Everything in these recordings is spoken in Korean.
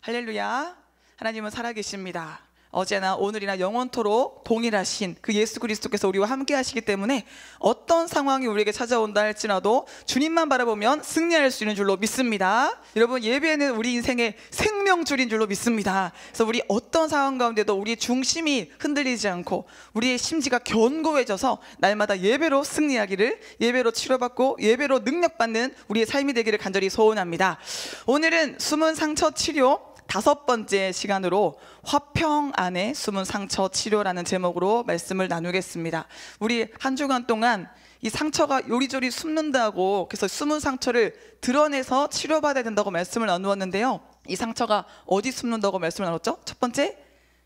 할렐루야. 하나님은 살아계십니다. 어제나 오늘이나 영원토록 동일하신 그 예수 그리스도께서 우리와 함께 하시기 때문에 어떤 상황이 우리에게 찾아온다 할지라도 주님만 바라보면 승리할 수 있는 줄로 믿습니다. 여러분, 예배는 우리 인생의 생명줄인 줄로 믿습니다. 그래서 우리 어떤 상황 가운데도 우리의 중심이 흔들리지 않고 우리의 심지가 견고해져서 날마다 예배로 승리하기를, 예배로 치료받고 예배로 능력받는 우리의 삶이 되기를 간절히 소원합니다. 오늘은 숨은 상처 치료 5번째 시간으로 화평 안에 숨은 상처 치료라는 제목으로 말씀을 나누겠습니다. 우리 한 주간 동안 이 상처가 요리조리 숨는다고, 그래서 숨은 상처를 드러내서 치료받아야 된다고 말씀을 나누었는데요. 이 상처가 어디 숨는다고 말씀을 나눴죠? 첫 번째,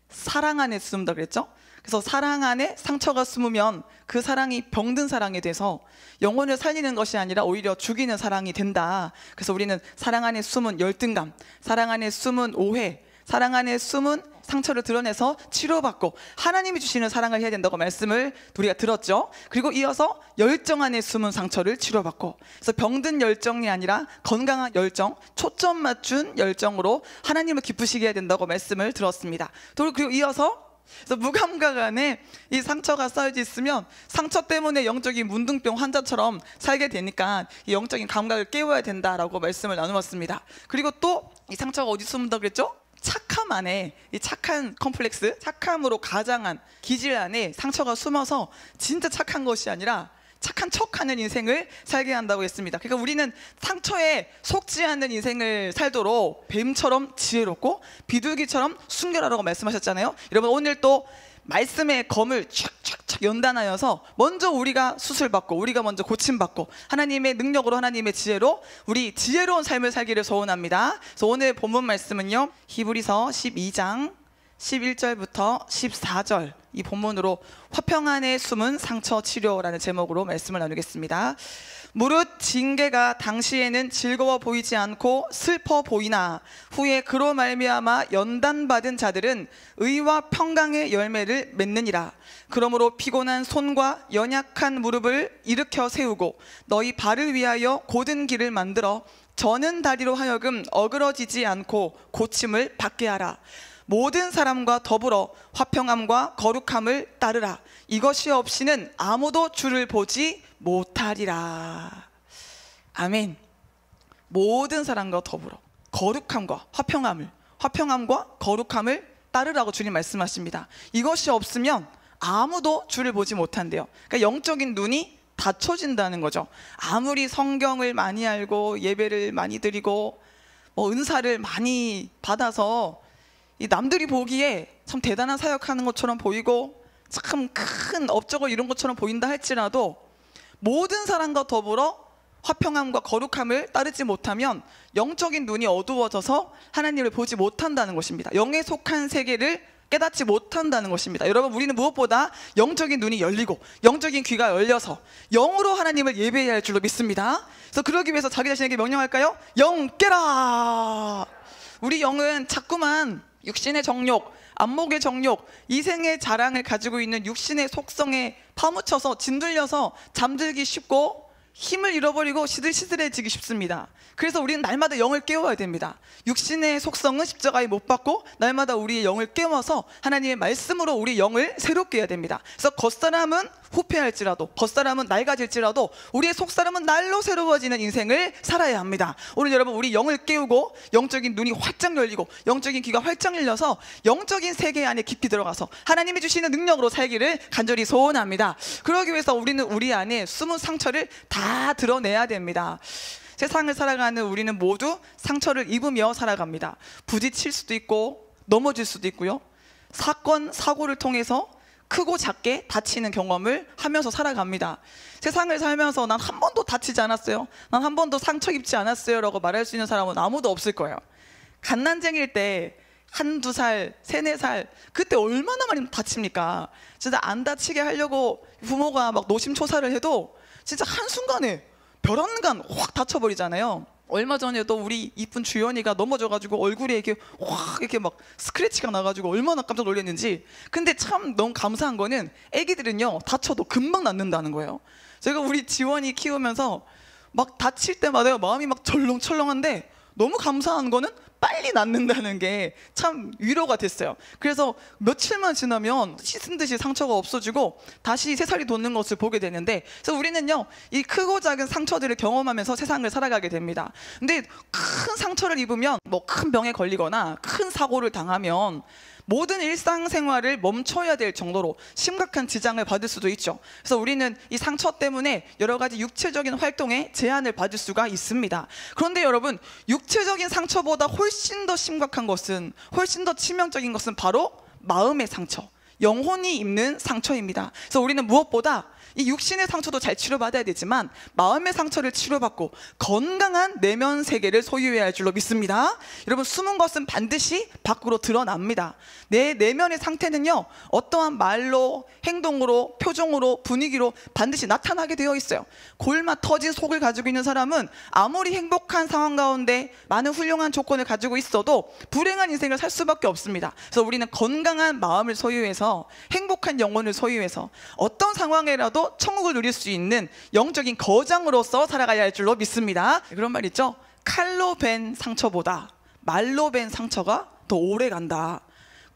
사랑 안에 숨는다 그랬죠? 그래서 사랑 안에 상처가 숨으면 그 사랑이 병든 사랑이 돼서 영혼을 살리는 것이 아니라 오히려 죽이는 사랑이 된다. 그래서 우리는 사랑 안에 숨은 열등감, 사랑 안에 숨은 오해, 사랑 안에 숨은 상처를 드러내서 치료받고 하나님이 주시는 사랑을 해야 된다고 말씀을 우리가 들었죠. 그리고 이어서 열정 안에 숨은 상처를 치료받고, 그래서 병든 열정이 아니라 건강한 열정, 초점 맞춘 열정으로 하나님을 기쁘시게 해야 된다고 말씀을 들었습니다. 그리고 이어서 그래서 무감각 안에 이 상처가 쌓여져 있으면 상처 때문에 영적인 문둥병 환자처럼 살게 되니까 이 영적인 감각을 깨워야 된다라고 말씀을 나누었습니다. 그리고 또 이 상처가 어디 숨는다 그랬죠? 착함 안에, 이 착한 컴플렉스, 착함으로 가장한 기질 안에 상처가 숨어서 진짜 착한 것이 아니라 착한 척하는 인생을 살게 한다고 했습니다. 그러니까 우리는 상처에 속지 않는 인생을 살도록 뱀처럼 지혜롭고 비둘기처럼 순결하라고 말씀하셨잖아요. 여러분, 오늘 또 말씀의 검을 촥촥촥 연단하여서 먼저 우리가 수술받고 우리가 먼저 고침받고 하나님의 능력으로, 하나님의 지혜로 우리 지혜로운 삶을 살기를 소원합니다. 그래서 오늘 본문 말씀은요, 히브리서 12장 11절부터 14절 이 본문으로 화평 안에 숨은 상처 치료라는 제목으로 말씀을 나누겠습니다. 무릇 징계가 당시에는 즐거워 보이지 않고 슬퍼 보이나 후에 그로 말미암아 연단받은 자들은 의와 평강의 열매를 맺느니라. 그러므로 피곤한 손과 연약한 무릎을 일으켜 세우고 너희 발을 위하여 곧은 길을 만들어 저는 다리로 하여금 어그러지지 않고 고침을 받게 하라. 모든 사람과 더불어 화평함과 거룩함을 따르라. 이것이 없이는 아무도 주를 보지 못하리라. 아멘. 모든 사람과 더불어 거룩함과 화평함과 거룩함을 따르라고 주님 말씀하십니다. 이것이 없으면 아무도 주를 보지 못한대요. 그러니까 영적인 눈이 닫혀진다는 거죠. 아무리 성경을 많이 알고 예배를 많이 드리고 은사를 많이 받아서 이 남들이 보기에 참 대단한 사역하는 것처럼 보이고 참 큰 업적을 이룬 것처럼 보인다 할지라도 모든 사람과 더불어 화평함과 거룩함을 따르지 못하면 영적인 눈이 어두워져서 하나님을 보지 못한다는 것입니다. 영에 속한 세계를 깨닫지 못한다는 것입니다. 여러분, 우리는 무엇보다 영적인 눈이 열리고 영적인 귀가 열려서 영으로 하나님을 예배해야 할 줄로 믿습니다. 그래서 그러기 위해서 자기 자신에게 명령할까요? 영 깨라. 우리 영은 자꾸만 육신의 정욕, 안목의 정욕, 이생의 자랑을 가지고 있는 육신의 속성에 파묻혀서 짓눌려서 잠들기 쉽고 힘을 잃어버리고 시들시들해지기 쉽습니다. 그래서 우리는 날마다 영을 깨워야 됩니다. 육신의 속성은 십자가에 못 박고 날마다 우리의 영을 깨워서 하나님의 말씀으로 우리 영을 새롭게 해야 됩니다. 그래서 겉사람은 후패할지라도, 겉사람은 낡아질지라도 우리의 속사람은 날로 새로워지는 인생을 살아야 합니다. 오늘 여러분, 우리 영을 깨우고 영적인 눈이 활짝 열리고 영적인 귀가 활짝 열려서 영적인 세계 안에 깊이 들어가서 하나님이 주시는 능력으로 살기를 간절히 소원합니다. 그러기 위해서 우리는 우리 안에 숨은 상처를 다 드러내야 됩니다. 세상을 살아가는 우리는 모두 상처를 입으며 살아갑니다. 부딪힐 수도 있고 넘어질 수도 있고요. 사건, 사고를 통해서 크고 작게 다치는 경험을 하면서 살아갑니다. 세상을 살면서 난 한 번도 다치지 않았어요, 난 한 번도 상처 입지 않았어요 라고 말할 수 있는 사람은 아무도 없을 거예요. 갓난쟁이일 때 한두 살, 세네 살 그때 얼마나 많이 다칩니까? 진짜 안 다치게 하려고 부모가 막 노심초사를 해도 진짜 한순간에 벼랑간 확 다쳐버리잖아요. 얼마 전에도 우리 이쁜 주연이가 넘어져가지고 얼굴에 이렇게 확 이렇게 막 스크래치가 나가지고 얼마나 깜짝 놀랐는지. 근데 참 너무 감사한 거는 애기들은요 다쳐도 금방 낫는다는 거예요. 제가 우리 지원이 키우면서 막 다칠 때마다 마음이 막 철렁철렁한데 너무 감사한 거는 빨리 낫는다는 게 참 위로가 됐어요. 그래서 며칠만 지나면 씻은 듯이 상처가 없어지고 다시 새살이 돋는 것을 보게 되는데, 그래서 우리는요 이 크고 작은 상처들을 경험하면서 세상을 살아가게 됩니다. 근데 큰 상처를 입으면 뭐 큰 병에 걸리거나 큰 사고를 당하면 모든 일상생활을 멈춰야 될 정도로 심각한 지장을 받을 수도 있죠. 그래서 우리는 이 상처 때문에 여러 가지 육체적인 활동에 제한을 받을 수가 있습니다. 그런데 여러분, 육체적인 상처보다 훨씬 더 심각한 것은, 훨씬 더 치명적인 것은 바로 마음의 상처, 영혼이 입는 상처입니다. 그래서 우리는 무엇보다 이 육신의 상처도 잘 치료받아야 되지만 마음의 상처를 치료받고 건강한 내면 세계를 소유해야 할 줄로 믿습니다. 여러분, 숨은 것은 반드시 밖으로 드러납니다. 내 내면의 상태는요 어떠한 말로, 행동으로, 표정으로, 분위기로 반드시 나타나게 되어 있어요. 골마 터진 속을 가지고 있는 사람은 아무리 행복한 상황 가운데 많은 훌륭한 조건을 가지고 있어도 불행한 인생을 살 수밖에 없습니다. 그래서 우리는 건강한 마음을 소유해서 행복한 영혼을 소유해서 어떤 상황에라도 천국을 누릴 수 있는 영적인 거장으로서 살아가야 할 줄로 믿습니다. 그런 말 있죠? 칼로 벤 상처보다 말로 벤 상처가 더 오래 간다.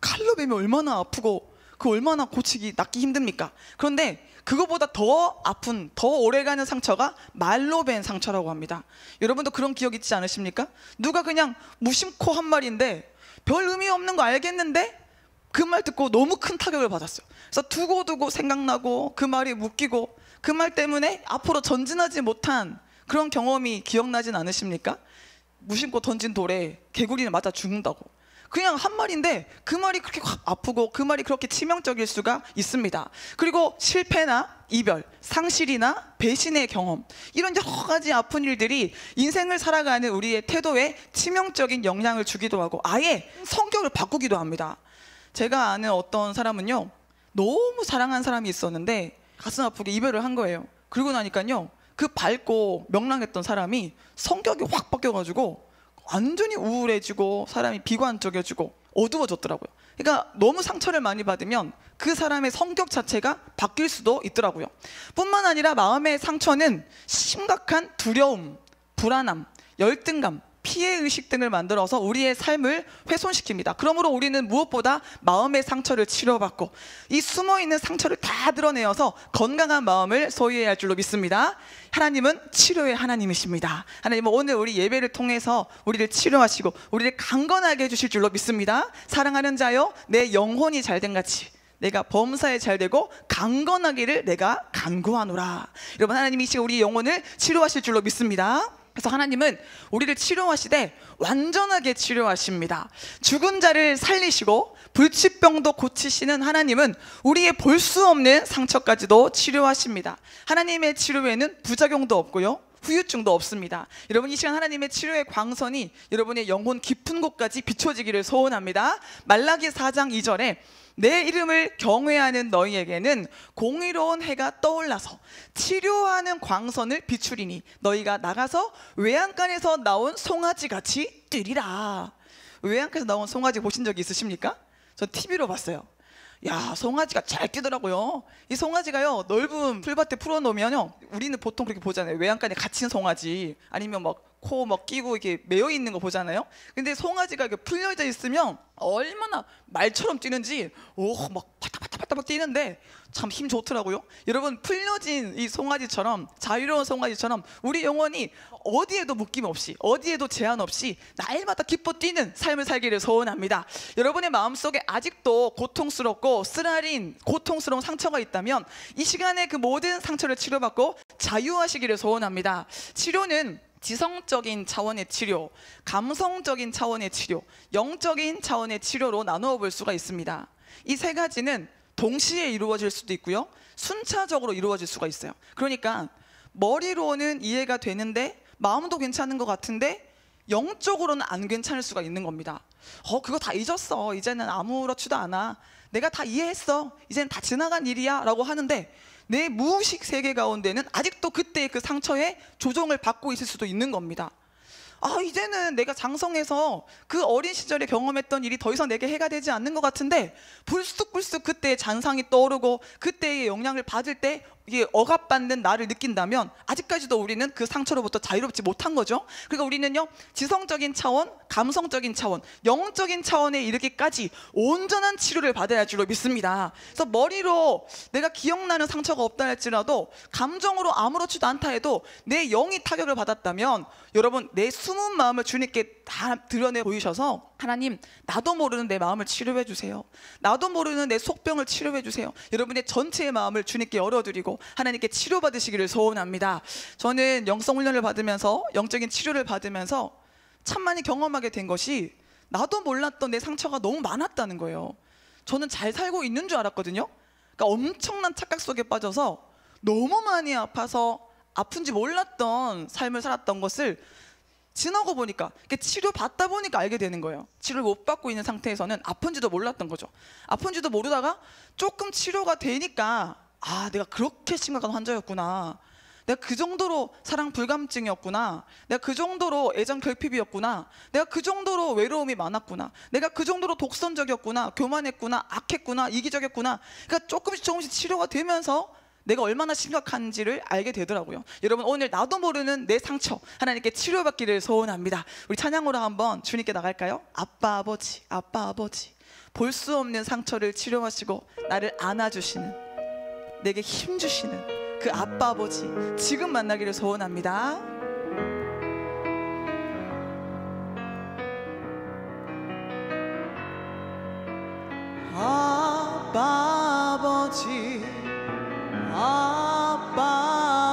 칼로 베면 얼마나 아프고 그 얼마나 고치기 낫기 힘듭니까? 그런데 그거보다 더 아픈, 더 오래가는 상처가 말로 벤 상처라고 합니다. 여러분도 그런 기억 있지 않으십니까? 누가 그냥 무심코 한 말인데 별 의미 없는 거 알겠는데 그 말 듣고 너무 큰 타격을 받았어요. 그래서 두고두고 생각나고 그 말이 웃기고 그 말 때문에 앞으로 전진하지 못한 그런 경험이 기억나진 않으십니까? 무심코 던진 돌에 개구리는 맞아 죽는다고. 그냥 한 말인데 그 말이 그렇게 확 아프고 그 말이 그렇게 치명적일 수가 있습니다. 그리고 실패나 이별, 상실이나 배신의 경험, 이런 여러 가지 아픈 일들이 인생을 살아가는 우리의 태도에 치명적인 영향을 주기도 하고 아예 성격을 바꾸기도 합니다. 제가 아는 어떤 사람은요 너무 사랑한 사람이 있었는데 가슴 아프게 이별을 한 거예요. 그러고 나니까요 그 밝고 명랑했던 사람이 성격이 확 바뀌어가지고 완전히 우울해지고 사람이 비관적이어지고 어두워졌더라고요. 그러니까 너무 상처를 많이 받으면 그 사람의 성격 자체가 바뀔 수도 있더라고요. 뿐만 아니라 마음의 상처는 심각한 두려움, 불안함, 열등감, 피해의식 등을 만들어서 우리의 삶을 훼손시킵니다. 그러므로 우리는 무엇보다 마음의 상처를 치료받고 이 숨어있는 상처를 다 드러내어서 건강한 마음을 소유해야 할 줄로 믿습니다. 하나님은 치료의 하나님이십니다. 하나님은 오늘 우리 예배를 통해서 우리를 치료하시고 우리를 강건하게 해주실 줄로 믿습니다. 사랑하는 자여, 내 영혼이 잘된 같이 내가 범사에 잘되고 강건하기를 내가 간구하노라. 여러분, 하나님이 이 시간 우리 영혼을 치료하실 줄로 믿습니다. 그래서 하나님은 우리를 치료하시되 완전하게 치료하십니다. 죽은 자를 살리시고 불치병도 고치시는 하나님은 우리의 볼 수 없는 상처까지도 치료하십니다. 하나님의 치료에는 부작용도 없고요 후유증도 없습니다. 여러분, 이 시간 하나님의 치료의 광선이 여러분의 영혼 깊은 곳까지 비춰지기를 소원합니다. 말라기 4장 2절에 내 이름을 경외하는 너희에게는 공의로운 해가 떠올라서 치료하는 광선을 비추리니 너희가 나가서 외양간에서 나온 송아지같이 뛰리라. 외양간에서 나온 송아지 보신 적이 있으십니까? 저 TV로 봤어요. 야, 송아지가 잘 뛰더라고요. 이 송아지가요 넓은 풀밭에 풀어놓으면요 우리는 보통 그렇게 보잖아요. 외양간에 갇힌 송아지 아니면 막 코 막 끼고 이렇게 매여 있는 거 보잖아요. 근데 송아지가 이렇게 풀려져 있으면 얼마나 말처럼 뛰는지 막 바닥바닥바닥 뛰는데 참 힘 좋더라고요. 여러분, 풀려진 이 송아지처럼, 자유로운 송아지처럼 우리 영혼이 어디에도 묶임 없이, 어디에도 제한 없이 날마다 기뻐 뛰는 삶을 살기를 소원합니다. 여러분의 마음속에 아직도 고통스럽고 쓰라린 고통스러운 상처가 있다면 이 시간에 그 모든 상처를 치료받고 자유하시기를 소원합니다. 치료는 지성적인 차원의 치료, 감성적인 차원의 치료, 영적인 차원의 치료로 나누어 볼 수가 있습니다. 이 세 가지는 동시에 이루어질 수도 있고요 순차적으로 이루어질 수가 있어요. 그러니까 머리로는 이해가 되는데 마음도 괜찮은 것 같은데 영적으로는 안 괜찮을 수가 있는 겁니다. 그거 다 잊었어, 이제는 아무렇지도 않아, 내가 다 이해했어, 이제는 다 지나간 일이야 라고 하는데 내 무의식 세계 가운데는 아직도 그때의 그 상처에 조종을 받고 있을 수도 있는 겁니다. 이제는 내가 장성해서 그 어린 시절에 경험했던 일이 더 이상 내게 해가 되지 않는 것 같은데 불쑥불쑥 그때의 잔상이 떠오르고 그때의 영향을 받을 때 이게 억압받는 나를 느낀다면 아직까지도 우리는 그 상처로부터 자유롭지 못한 거죠. 그러니까 우리는요, 지성적인 차원, 감성적인 차원, 영적인 차원에 이르기까지 온전한 치료를 받아야 할 줄로 믿습니다. 그래서 머리로 내가 기억나는 상처가 없다 할지라도 감정으로 아무렇지도 않다 해도 내 영이 타격을 받았다면 여러분, 내 숨은 마음을 주님께 다 드러내 보이셔서 하나님, 나도 모르는 내 마음을 치료해 주세요. 나도 모르는 내 속병을 치료해 주세요. 여러분의 전체의 마음을 주님께 열어드리고 하나님께 치료받으시기를 소원합니다. 저는 영성훈련을 받으면서, 영적인 치료를 받으면서 참 많이 경험하게 된 것이, 나도 몰랐던 내 상처가 너무 많았다는 거예요. 저는 잘 살고 있는 줄 알았거든요. 그러니까 엄청난 착각 속에 빠져서 너무 많이 아파서 아픈지 몰랐던 삶을 살았던 것을 지나고 보니까, 치료받다 보니까 알게 되는 거예요. 치료를 못 받고 있는 상태에서는 아픈지도 몰랐던 거죠. 아픈지도 모르다가 조금 치료가 되니까, 아, 내가 그렇게 심각한 환자였구나, 내가 그 정도로 사랑 불감증이었구나, 내가 그 정도로 애정 결핍이었구나, 내가 그 정도로 외로움이 많았구나, 내가 그 정도로 독선적이었구나, 교만했구나, 악했구나, 이기적이었구나. 그러니까 조금씩 치료가 되면서 내가 얼마나 심각한지를 알게 되더라고요. 여러분, 오늘 나도 모르는 내 상처 하나님께 치료받기를 소원합니다. 우리 찬양으로 한번 주님께 나갈까요? 아빠 아버지, 아빠 아버지, 볼 수 없는 상처를 치료하시고 나를 안아주시는, 내게 힘 주시는 그 아빠 아버지 지금 만나기를 소원합니다. 아빠 아버지, 아빠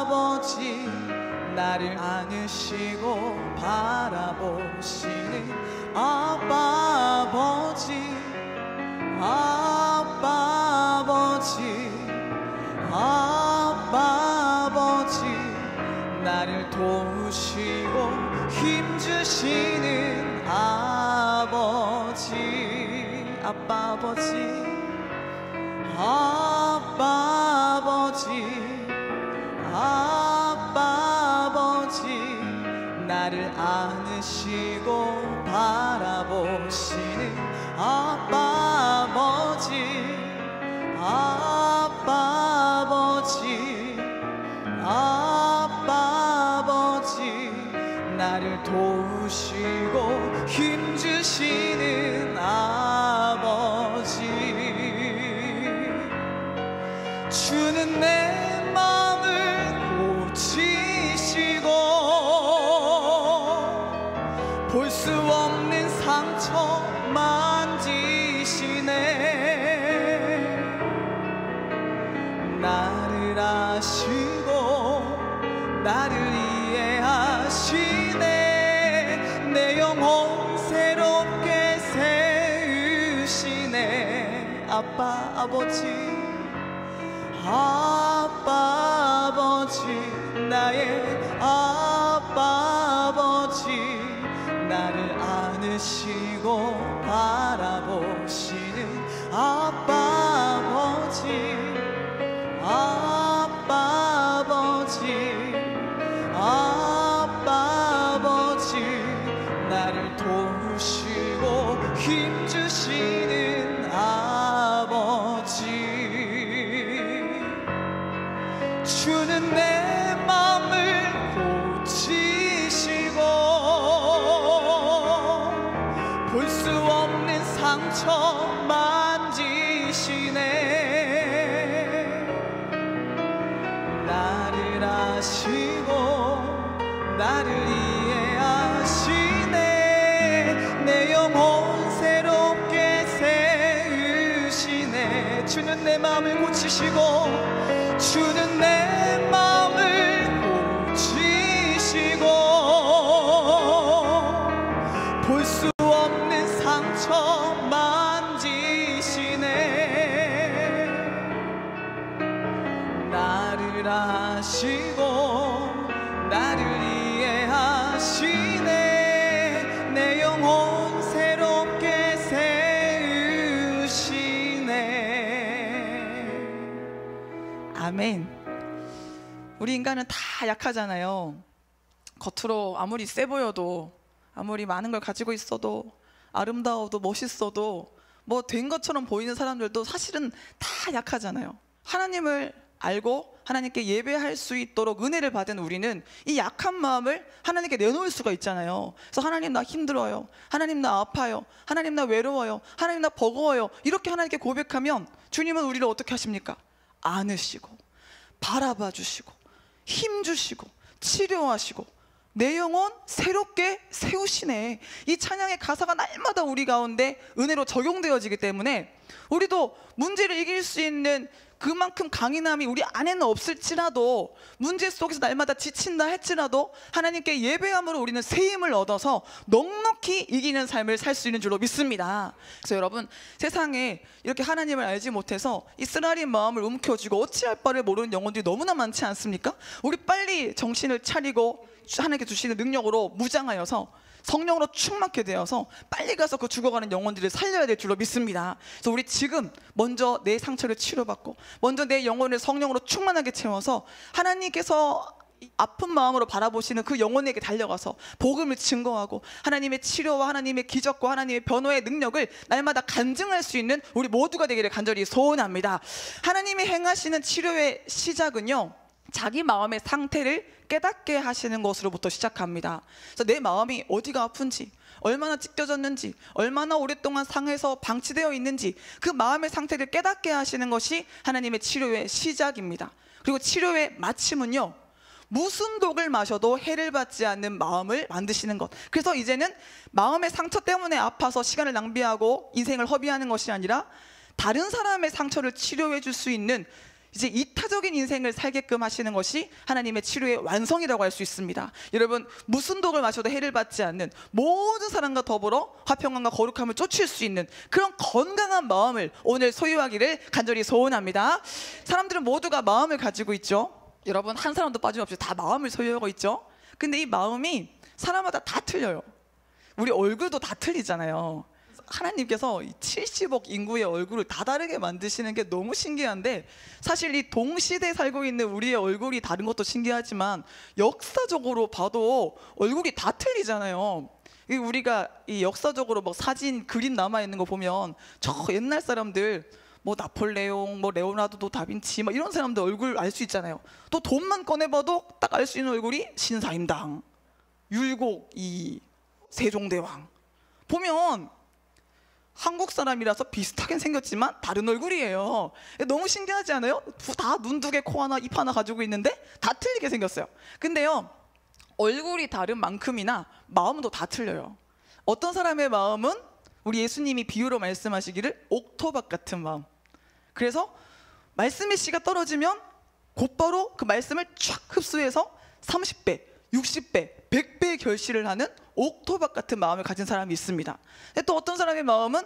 아버지, 나를 안으시고 바라보시는 아빠 아버지, 아빠 아버지, 아빠 아버지, 나를 도우시고 힘주시는 아버지, 아빠 아버지, 아빠 아버지, 아빠 아버지, 나를 안으시고 바라보시는 아빠 아버지, 아빠 아버지, 아빠 아버지, 나를 도우시고 힘주시는 아버지. 주는 내 마음을 고치시고 볼 수 없는 상처 만지시네. 나를 아시고 나를 이해하시네. 내 영혼 새롭게 세우시네. 아빠 아버지, 아빠 아버지, 나의 아빠 아버지, 나를 안으시고 바라보시는 아빠 아버지, 아빠 아버지, 아빠 아버지, 나를 도우시고 힘주시는 아버지. 주는 내 마음을 고치시고 볼 수 없는 상처 만지시네. 나를 아시고 나를 이해하시네. 내 영혼 새롭게 세우시네. 주는 내 마음을 고치시고, 주는 내 마음을 고치시고 볼 수 없는 상처 만지시네. 나를 아시고 나를 이해하시네. 내 영혼 새롭게 세우시네. 아멘. 우리 인간은 다 약하잖아요. 겉으로 아무리 세 보여도, 아무리 많은 걸 가지고 있어도, 아름다워도 멋있어도, 뭐 된 것처럼 보이는 사람들도 사실은 다 약하잖아요. 하나님을 알고 하나님께 예배할 수 있도록 은혜를 받은 우리는 이 약한 마음을 하나님께 내놓을 수가 있잖아요. 그래서 하나님 나 힘들어요, 하나님 나 아파요, 하나님 나 외로워요, 하나님 나 버거워요, 이렇게 하나님께 고백하면 주님은 우리를 어떻게 하십니까? 안으시고 바라봐 주시고 힘 주시고 치료하시고 내 영혼 새롭게 세우시네. 이 찬양의 가사가 날마다 우리 가운데 은혜로 적용되어지기 때문에 우리도 문제를 이길 수 있는 그만큼 강인함이 우리 안에는 없을지라도, 문제 속에서 날마다 지친다 할지라도 하나님께 예배함으로 우리는 새 힘을 얻어서 넉넉히 이기는 삶을 살 수 있는 줄로 믿습니다. 그래서 여러분, 세상에 이렇게 하나님을 알지 못해서 이 쓰라린 마음을 움켜쥐고 어찌할 바를 모르는 영혼들이 너무나 많지 않습니까? 우리 빨리 정신을 차리고 하나님께 주시는 능력으로 무장하여서 성령으로 충만케 되어서 빨리 가서 그 죽어가는 영혼들을 살려야 될 줄로 믿습니다. 그래서 우리 지금 먼저 내 상처를 치료받고 먼저 내 영혼을 성령으로 충만하게 채워서 하나님께서 아픈 마음으로 바라보시는 그 영혼에게 달려가서 복음을 증거하고 하나님의 치료와 하나님의 기적과 하나님의 변호의 능력을 날마다 간증할 수 있는 우리 모두가 되기를 간절히 소원합니다. 하나님이 행하시는 치료의 시작은요, 자기 마음의 상태를 깨닫게 하시는 것으로부터 시작합니다. 그래서 내 마음이 어디가 아픈지, 얼마나 찢겨졌는지, 얼마나 오랫동안 상해서 방치되어 있는지 그 마음의 상태를 깨닫게 하시는 것이 하나님의 치료의 시작입니다. 그리고 치료의 마침은요, 무슨 독을 마셔도 해를 받지 않는 마음을 만드시는 것. 그래서 이제는 마음의 상처 때문에 아파서 시간을 낭비하고 인생을 허비하는 것이 아니라 다른 사람의 상처를 치료해 줄 수 있는 이제 이타적인 인생을 살게끔 하시는 것이 하나님의 치료의 완성이라고 할 수 있습니다. 여러분, 무슨 독을 마셔도 해를 받지 않는, 모든 사람과 더불어 화평함과 거룩함을 쫓을 수 있는 그런 건강한 마음을 오늘 소유하기를 간절히 소원합니다. 사람들은 모두가 마음을 가지고 있죠. 여러분, 한 사람도 빠짐없이 다 마음을 소유하고 있죠. 근데 이 마음이 사람마다 다 틀려요. 우리 얼굴도 다 틀리잖아요. 하나님께서 70억 인구의 얼굴을 다 다르게 만드시는 게 너무 신기한데, 사실 이 동시대에 살고 있는 우리의 얼굴이 다른 것도 신기하지만 역사적으로 봐도 얼굴이 다 틀리잖아요. 우리가 이 역사적으로 뭐 사진, 그림 남아있는 거 보면 저 옛날 사람들 뭐 나폴레옹, 뭐 레오나르도 다빈치 뭐 이런 사람들 얼굴 알 수 있잖아요. 또 돈만 꺼내봐도 딱 알 수 있는 얼굴이 신사임당, 율곡 이 세종대왕. 보면 한국 사람이라서 비슷하게 생겼지만 다른 얼굴이에요. 너무 신기하지 않아요? 다 눈 두 개, 코 하나, 입 하나 가지고 있는데 다 틀리게 생겼어요. 근데요, 얼굴이 다른 만큼이나 마음도 다 틀려요. 어떤 사람의 마음은 우리 예수님이 비유로 말씀하시기를 옥토박 같은 마음. 그래서 말씀의 씨가 떨어지면 곧바로 그 말씀을 쫙 흡수해서 30배, 60배, 100배의 결실을 하는 옥토박 같은 마음을 가진 사람이 있습니다. 근데 또 어떤 사람의 마음은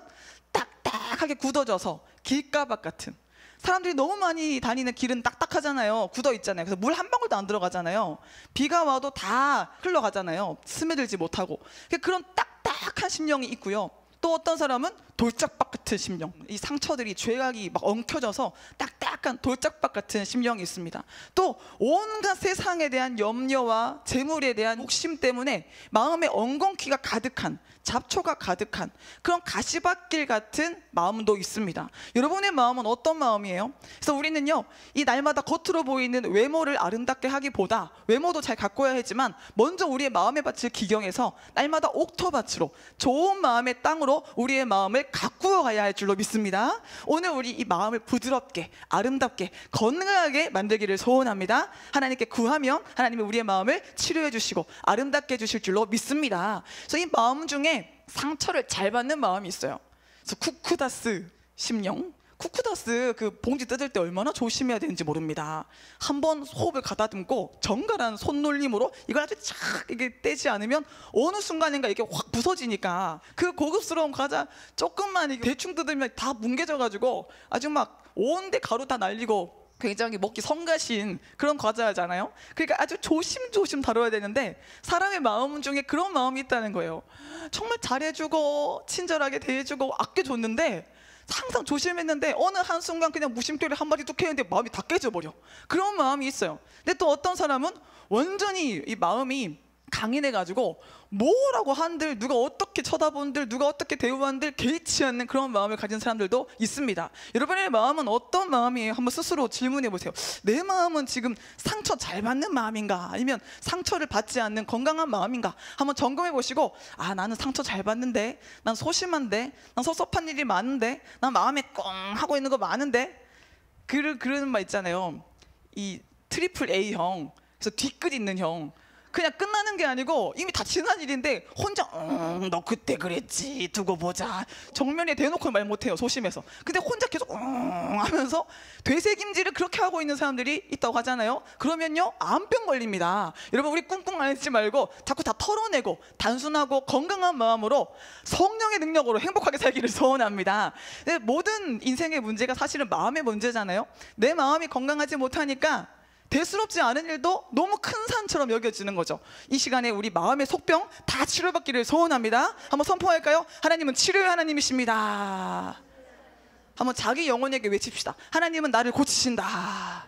딱딱하게 굳어져서 길가박 같은, 사람들이 너무 많이 다니는 길은 딱딱하잖아요. 굳어 있잖아요. 그래서 물 한 방울도 안 들어가잖아요. 비가 와도 다 흘러가잖아요. 스며들지 못하고. 그런 딱딱한 심령이 있고요. 또 어떤 사람은 돌짝박 같은 심령, 이 상처들이, 죄악이 막 엉켜져서 딱딱한 돌짝박 같은 심령이 있습니다. 또 온갖 세상에 대한 염려와 재물에 대한 욕심 때문에 마음에 엉겅퀴가 가득한, 잡초가 가득한 그런 가시밭길 같은 마음도 있습니다. 여러분의 마음은 어떤 마음이에요? 그래서 우리는요, 이 날마다 겉으로 보이는 외모를 아름답게 하기보다, 외모도 잘 가꿔야 하지만 먼저 우리의 마음의 밭을 기경해서 날마다 옥토밭으로, 좋은 마음의 땅으로 우리의 마음을 가꾸어 가야 할 줄로 믿습니다. 오늘 우리 이 마음을 부드럽게, 아름답게, 건강하게 만들기를 소원합니다. 하나님께 구하면 하나님이 우리의 마음을 치료해 주시고 아름답게 해주실 줄로 믿습니다. 그래서 이 마음 중에 상처를 잘 받는 마음이 있어요. 그래서 쿠쿠다스 심령, 쿠쿠다스 그 봉지 뜯을 때 얼마나 조심해야 되는지 모릅니다. 한번 호흡을 가다듬고 정갈한 손놀림으로 이걸 아주 착 이게 떼지 않으면 어느 순간인가 이게 확 부서지니까, 그 고급스러운 과자 조금만 이게 대충 뜯으면 다 뭉개져가지고 아주 막 온데 가루 다 날리고 굉장히 먹기 성가신 그런 과자잖아요. 그러니까 아주 조심조심 다뤄야 되는데, 사람의 마음 중에 그런 마음이 있다는 거예요. 정말 잘해주고 친절하게 대해주고 아껴줬는데, 항상 조심했는데 어느 한순간 그냥 무심결에 한마디 뚝 했는데 마음이 다 깨져버려. 그런 마음이 있어요. 근데 또 어떤 사람은 완전히 이 마음이 강인해가지고 뭐라고 한들, 누가 어떻게 쳐다본들, 누가 어떻게 대우한들 개의치 않는 그런 마음을 가진 사람들도 있습니다. 여러분의 마음은 어떤 마음이에요? 한번 스스로 질문해 보세요. 내 마음은 지금 상처 잘 받는 마음인가, 아니면 상처를 받지 않는 건강한 마음인가? 한번 점검해 보시고, 아, 나는 상처 잘 받는데, 난 소심한데, 난 섭섭한 일이 많은데, 난 마음에 꽁 하고 있는 거 많은데, 그러는 말 있잖아요. 이 트리플 A형, 그래서 뒤끝 있는 형, 그냥 끝나는 게 아니고 이미 다 지난 일인데 혼자 너 그때 그랬지, 두고 보자. 정면에 대놓고 말 못해요, 소심해서. 근데 혼자 계속 하면서 되새김질을 그렇게 하고 있는 사람들이 있다고 하잖아요. 그러면요, 암병 걸립니다. 여러분, 우리 꿍꿍 앓지 말고 자꾸 다 털어내고 단순하고 건강한 마음으로 성령의 능력으로 행복하게 살기를 소원합니다. 모든 인생의 문제가 사실은 마음의 문제잖아요. 내 마음이 건강하지 못하니까 대수롭지 않은 일도 너무 큰 산처럼 여겨지는 거죠. 이 시간에 우리 마음의 속병 다 치료받기를 소원합니다. 한번 선포할까요? 하나님은 치료의 하나님이십니다. 한번 자기 영혼에게 외칩시다. 하나님은 나를 고치신다.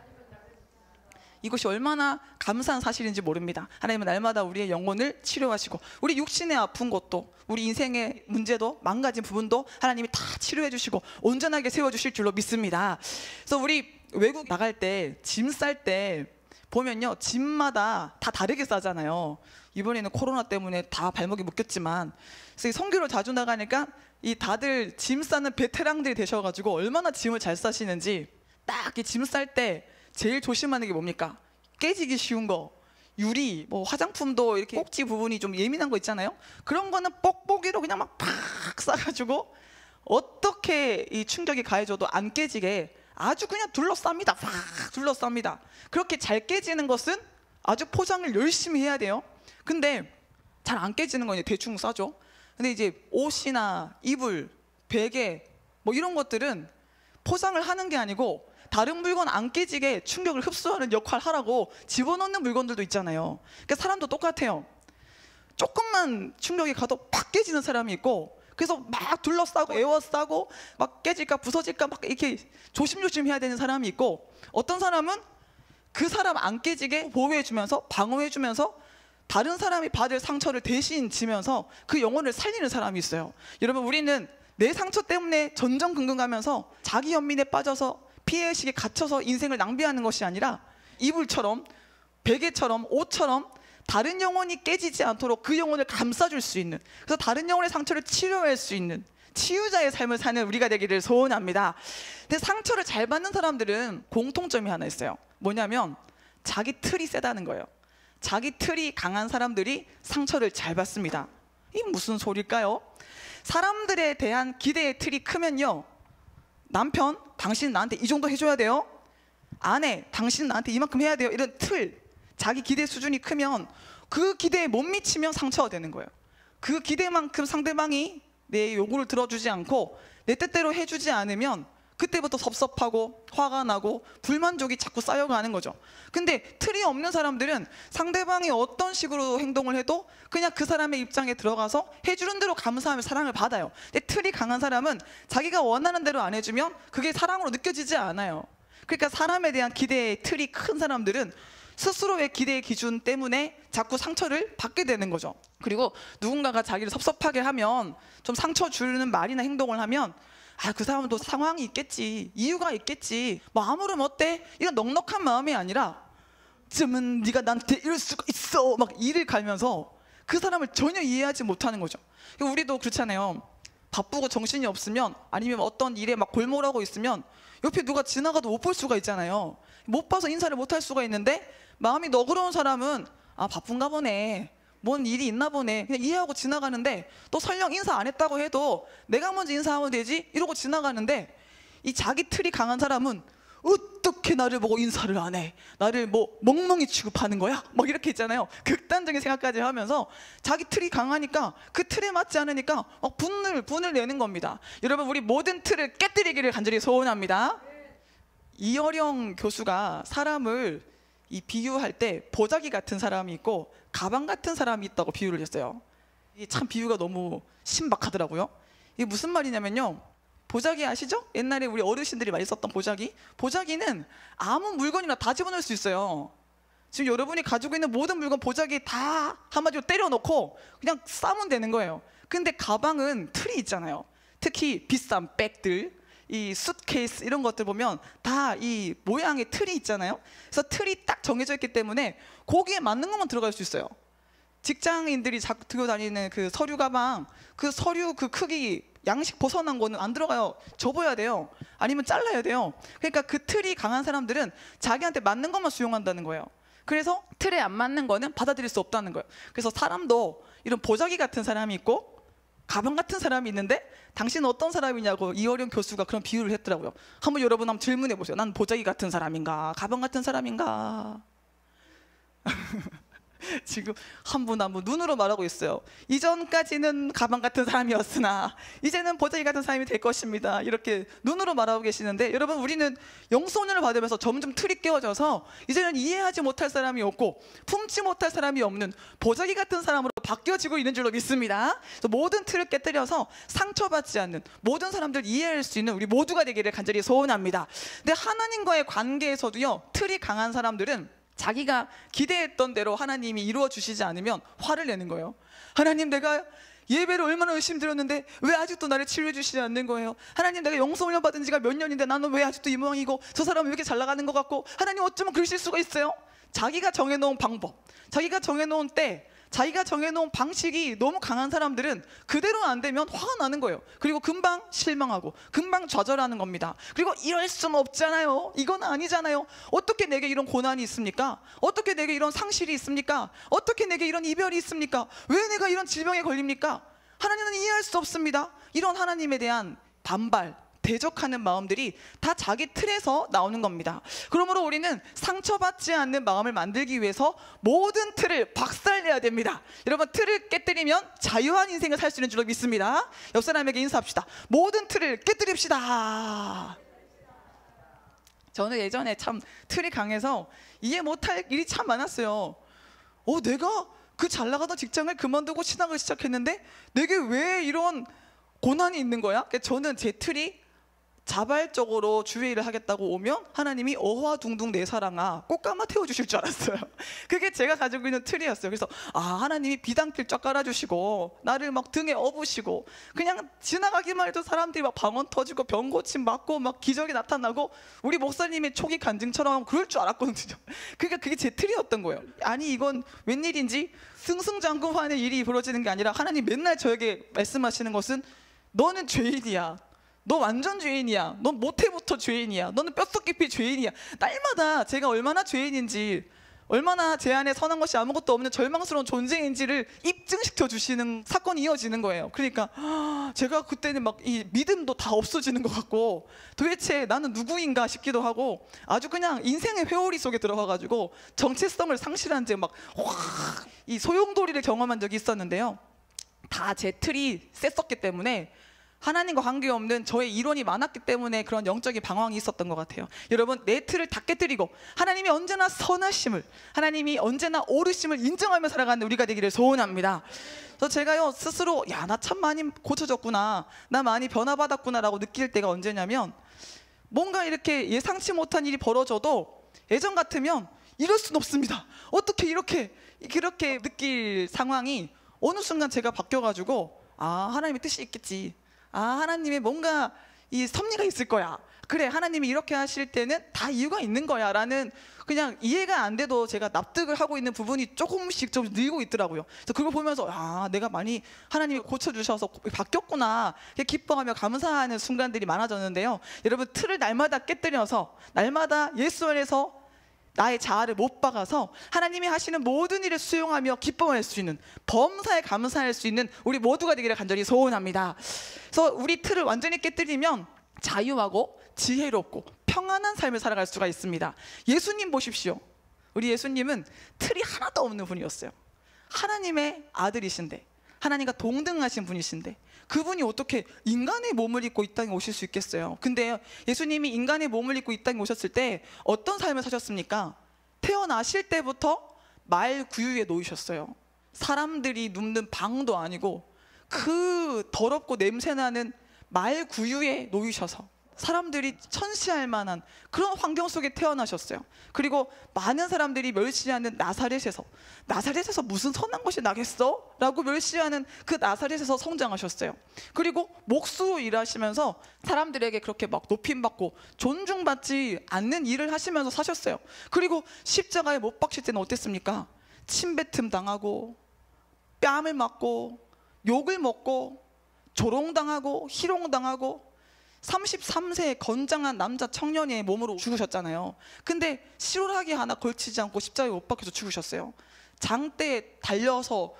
이것이 얼마나 감사한 사실인지 모릅니다. 하나님은 날마다 우리의 영혼을 치료하시고, 우리 육신의 아픈 것도, 우리 인생의 문제도, 망가진 부분도 하나님이 다 치료해 주시고 온전하게 세워주실 줄로 믿습니다. 그래서 우리 외국 나갈 때 짐 쌀 때 보면요, 짐마다 다 다르게 싸잖아요. 이번에는 코로나 때문에 다 발목이 묶였지만, 그래서 선교를 자주 나가니까 이 다들 짐 싸는 베테랑들이 되셔가지고 얼마나 짐을 잘 싸시는지, 딱 이 짐 쌀 때 제일 조심하는 게 뭡니까? 깨지기 쉬운 거, 유리, 뭐 화장품도 이렇게 꼭지 부분이 좀 예민한 거 있잖아요. 그런 거는 뽁뽁이로 그냥 막 팍 싸가지고 어떻게 이 충격이 가해져도 안 깨지게 아주 그냥 둘러쌉니다. 팍 둘러쌉니다. 그렇게 잘 깨지는 것은 아주 포장을 열심히 해야 돼요. 근데 잘 안 깨지는 건 대충 싸죠. 근데 이제 옷이나 이불, 베개 뭐 이런 것들은 포장을 하는 게 아니고 다른 물건 안 깨지게 충격을 흡수하는 역할을 하라고 집어넣는 물건들도 있잖아요. 그러니까 사람도 똑같아요. 조금만 충격이 가도 팍 깨지는 사람이 있고, 그래서 막 둘러싸고 에워싸고 막 깨질까 부서질까 막 이렇게 조심조심 해야 되는 사람이 있고, 어떤 사람은 그 사람 안 깨지게 보호해주면서 방어해주면서 다른 사람이 받을 상처를 대신 지면서 그 영혼을 살리는 사람이 있어요. 여러분, 우리는 내 상처 때문에 전전긍긍하면서 자기 연민에 빠져서 피해의식에 갇혀서 인생을 낭비하는 것이 아니라, 이불처럼 베개처럼 옷처럼 다른 영혼이 깨지지 않도록 그 영혼을 감싸줄 수 있는, 그래서 다른 영혼의 상처를 치료할 수 있는 치유자의 삶을 사는 우리가 되기를 소원합니다. 근데 상처를 잘 받는 사람들은 공통점이 하나 있어요. 뭐냐면 자기 틀이 세다는 거예요. 자기 틀이 강한 사람들이 상처를 잘 받습니다. 이 무슨 소릴까요? 사람들에 대한 기대의 틀이 크면요, 남편, 당신 나한테 이 정도 해줘야 돼요. 아내, 당신 나한테 이만큼 해야 돼요. 이런 틀, 자기 기대 수준이 크면 그 기대에 못 미치면 상처가 되는 거예요. 그 기대만큼 상대방이 내 요구를 들어주지 않고 내 뜻대로 해주지 않으면 그때부터 섭섭하고 화가 나고 불만족이 자꾸 쌓여가는 거죠. 근데 틀이 없는 사람들은 상대방이 어떤 식으로 행동을 해도 그냥 그 사람의 입장에 들어가서 해주는 대로 감사하며 사랑을 받아요. 근데 틀이 강한 사람은 자기가 원하는 대로 안 해주면 그게 사랑으로 느껴지지 않아요. 그러니까 사람에 대한 기대의 틀이 큰 사람들은 스스로의 기대의 기준 때문에 자꾸 상처를 받게 되는 거죠. 그리고 누군가가 자기를 섭섭하게 하면, 좀 상처 주는 말이나 행동을 하면, 아, 그 사람도 상황이 있겠지, 이유가 있겠지, 뭐 아무렴 어때? 이런 넉넉한 마음이 아니라, 쯤은 네가 나한테 이럴 수가 있어, 막 이를 갈면서 그 사람을 전혀 이해하지 못하는 거죠. 우리도 그렇잖아요. 바쁘고 정신이 없으면, 아니면 어떤 일에 막 골몰하고 있으면 옆에 누가 지나가도 못 볼 수가 있잖아요. 못 봐서 인사를 못 할 수가 있는데, 마음이 너그러운 사람은 아, 바쁜가 보네, 뭔 일이 있나 보네, 그냥 이해하고 지나가는데, 또 설령 인사 안 했다고 해도 내가 먼저 인사하면 되지 이러고 지나가는데, 이 자기 틀이 강한 사람은 어떻게 나를 보고 인사를 안 해, 나를 뭐 멍멍이 취급하는 거야, 막 이렇게 있잖아요. 극단적인 생각까지 하면서 자기 틀이 강하니까 그 틀에 맞지 않으니까 막 분을 내는 겁니다. 여러분, 우리 모든 틀을 깨뜨리기를 간절히 소원합니다. 이어령 교수가 사람을 이 비유할 때 보자기 같은 사람이 있고 가방 같은 사람이 있다고 비유를 했어요. 이게 참 비유가 너무 신박하더라고요. 이게 무슨 말이냐면요, 보자기 아시죠? 옛날에 우리 어르신들이 많이 썼던 보자기. 보자기는 아무 물건이나 다 집어넣을 수 있어요. 지금 여러분이 가지고 있는 모든 물건 보자기 다 한마디로 때려놓고 그냥 싸면 되는 거예요. 근데 가방은 틀이 있잖아요. 특히 비싼 백들, 이 수트케이스 이런 것들 보면 다 이 모양의 틀이 있잖아요. 그래서 틀이 딱 정해져 있기 때문에 거기에 맞는 것만 들어갈 수 있어요. 직장인들이 들고 다니는 그 서류 가방, 그 서류 그 크기 양식 벗어난 거는 안 들어가요. 접어야 돼요. 아니면 잘라야 돼요. 그러니까 그 틀이 강한 사람들은 자기한테 맞는 것만 수용한다는 거예요. 그래서 틀에 안 맞는 거는 받아들일 수 없다는 거예요. 그래서 사람도 이런 보자기 같은 사람이 있고 가방 같은 사람이 있는데 당신은 어떤 사람이냐고 이어령 교수가 그런 비유를 했더라고요. 한번 여러분 한번 질문해 보세요. 난 보자기 같은 사람인가? 가방 같은 사람인가? 지금 한 분 눈으로 말하고 있어요. 이전까지는 가방 같은 사람이었으나 이제는 보자기 같은 사람이 될 것입니다. 이렇게 눈으로 말하고 계시는데, 여러분 우리는 영성훈련을 받으면서 점점 틀이 깨어져서 이제는 이해하지 못할 사람이 없고 품지 못할 사람이 없는 보자기 같은 사람으로 바뀌어지고 있는 줄로 믿습니다. 그래서 모든 틀을 깨뜨려서 상처받지 않는, 모든 사람들 이해할 수 있는 우리 모두가 되기를 간절히 소원합니다. 근데 하나님과의 관계에서도요, 틀이 강한 사람들은 자기가 기대했던 대로 하나님이 이루어 주시지 않으면 화를 내는 거예요. 하나님, 내가 예배를 얼마나 열심히 드렸는데 왜 아직도 나를 치료해 주시지 않는 거예요? 하나님, 내가 영성훈련 받은 지가 몇 년인데 나는 왜 아직도 이 모양이고 저 사람은 왜 이렇게 잘 나가는 것 같고, 하나님 어쩌면 그러실 수가 있어요? 자기가 정해놓은 방법, 자기가 정해놓은 때, 자기가 정해놓은 방식이 너무 강한 사람들은 그대로 안 되면 화가 나는 거예요. 그리고 금방 실망하고 금방 좌절하는 겁니다. 그리고 이럴 수는 없잖아요. 이건 아니잖아요. 어떻게 내게 이런 고난이 있습니까? 어떻게 내게 이런 상실이 있습니까? 어떻게 내게 이런 이별이 있습니까? 왜 내가 이런 질병에 걸립니까? 하나님은 이해할 수 없습니다. 이런 하나님에 대한 반발, 대적하는 마음들이 다 자기 틀에서 나오는 겁니다. 그러므로 우리는 상처받지 않는 마음을 만들기 위해서 모든 틀을 박살내야 됩니다. 여러분, 틀을 깨뜨리면 자유한 인생을 살 수 있는 줄로 믿습니다. 옆 사람에게 인사합시다. 모든 틀을 깨뜨립시다. 저는 예전에 참 틀이 강해서 이해 못할 일이 참 많았어요. 내가 그 잘 나가던 직장을 그만두고 신학을 시작했는데 내게 왜 이런 고난이 있는 거야? 저는 제 틀이 자발적으로 주의 일을 하겠다고 오면 하나님이 어화둥둥 내 사랑아 꽃가마 태워주실 줄 알았어요. 그게 제가 가지고 있는 틀이었어요. 그래서 하나님이 비단길 쫙 깔아주시고 나를 막 등에 업으시고 그냥 지나가기만 해도 사람들이 막 방언 터지고 병 고침 맞고 막 기적이 나타나고 우리 목사님의 초기 간증처럼 그럴 줄 알았거든요. 그러니까 그게 제 틀이었던 거예요. 아니 이건 웬일인지 승승장구하는 일이 벌어지는 게 아니라 하나님 맨날 저에게 말씀하시는 것은 너는 죄인이야. 너 완전 죄인이야. 넌 모태부터 죄인이야. 너는 뼛속 깊이 죄인이야. 날마다 제가 얼마나 죄인인지, 얼마나 제 안에 선한 것이 아무것도 없는 절망스러운 존재인지를 입증시켜 주시는 사건이 이어지는 거예요. 그러니까 제가 그때는 막 이 믿음도 다 없어지는 것 같고 도대체 나는 누구인가 싶기도 하고 아주 그냥 인생의 회오리 속에 들어가가지고 정체성을 상실한 채 막 이 소용돌이를 경험한 적이 있었는데요. 다 제 틀이 셌었기 때문에, 하나님과 관계없는 저의 이론이 많았기 때문에 그런 영적인 방황이 있었던 것 같아요. 여러분, 내 틀을 다 깨뜨리고 하나님이 언제나 선하심을, 하나님이 언제나 옳으심을 인정하며 살아가는 우리가 되기를 소원합니다. 그래서 제가요 스스로 나 참 많이 고쳐졌구나, 나 많이 변화받았구나 라고 느낄 때가 언제냐면, 뭔가 이렇게 예상치 못한 일이 벌어져도 예전 같으면 이럴 순 없습니다. 어떻게 이렇게 느낄 상황이 어느 순간 제가 바뀌어가지고 하나님의 뜻이 있겠지, 하나님의 뭔가 이 섭리가 있을 거야, 그래 하나님이 이렇게 하실 때는 다 이유가 있는 거야 라는, 그냥 이해가 안 돼도 제가 납득을 하고 있는 부분이 조금씩 좀 늘고 있더라고요. 그래서 그걸 보면서 내가 많이 하나님이 고쳐주셔서 바뀌었구나, 기뻐하며 감사하는 순간들이 많아졌는데요. 여러분, 틀을 날마다 깨뜨려서 날마다 예수 안에서 나의 자아를 못 박아서 하나님이 하시는 모든 일을 수용하며 기뻐할 수 있는, 범사에 감사할 수 있는 우리 모두가 되기를 간절히 소원합니다. 그래서 우리 틀을 완전히 깨뜨리면 자유하고 지혜롭고 평안한 삶을 살아갈 수가 있습니다. 예수님 보십시오. 우리 예수님은 틀이 하나도 없는 분이었어요. 하나님의 아들이신데, 하나님과 동등하신 분이신데 그분이 어떻게 인간의 몸을 입고 이 땅에 오실 수 있겠어요? 근데 예수님이 인간의 몸을 입고 이 땅에 오셨을 때 어떤 삶을 사셨습니까? 태어나실 때부터 말 구유에 놓이셨어요. 사람들이 눕는 방도 아니고 그 더럽고 냄새나는 말 구유에 놓이셔서 사람들이 천시할 만한 그런 환경 속에 태어나셨어요. 그리고 많은 사람들이 멸시하는 나사렛에서 무슨 선한 것이 나겠어? 라고 멸시하는 그 나사렛에서 성장하셨어요. 그리고 목수로 일하시면서 사람들에게 그렇게 막 높임받고 존중받지 않는 일을 하시면서 사셨어요. 그리고 십자가에 못 박힐 때는 어땠습니까? 침뱉음 당하고 뺨을 맞고 욕을 먹고 조롱당하고 희롱당하고 33세의 건장한 남자 청년의 몸으로 죽으셨잖아요. 근데 실오라기 하나 걸치지 않고 십자가에 못 박혀서 죽으셨어요. 장대에 달려서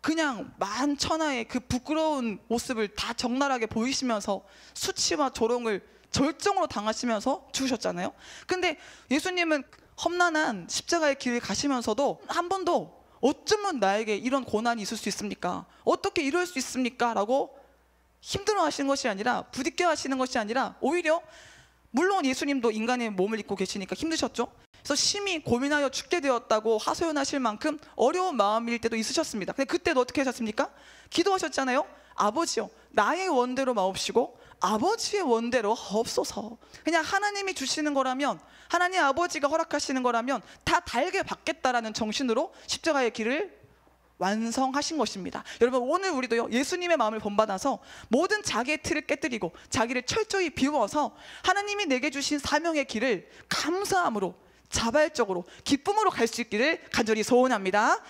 그냥 만천하의 그 부끄러운 모습을 다 적나라하게 보이시면서 수치와 조롱을 절정으로 당하시면서 죽으셨잖아요. 근데 예수님은 험난한 십자가의 길을 가시면서도 한 번도 어쩌면 나에게 이런 고난이 있을 수 있습니까? 어떻게 이럴 수 있습니까? 라고 힘들어 하시는 것이 아니라, 부딪혀 하시는 것이 아니라, 오히려 물론 예수님도 인간의 몸을 입고 계시니까 힘드셨죠. 그래서 심히 고민하여 죽게 되었다고 하소연하실 만큼 어려운 마음일 때도 있으셨습니다. 근데 그때도 어떻게 하셨습니까? 기도하셨잖아요. 아버지요, 나의 원대로 마옵시고 아버지의 원대로 하옵소서. 그냥 하나님이 주시는 거라면, 하나님 아버지가 허락하시는 거라면 다 달게 받겠다라는 정신으로 십자가의 길을 완성하신 것입니다. 여러분, 오늘 우리도요, 예수님의 마음을 본받아서 모든 자기의 틀을 깨뜨리고 자기를 철저히 비워서 하나님이 내게 주신 사명의 길을 감사함으로, 자발적으로, 기쁨으로 갈 수 있기를 간절히 소원합니다.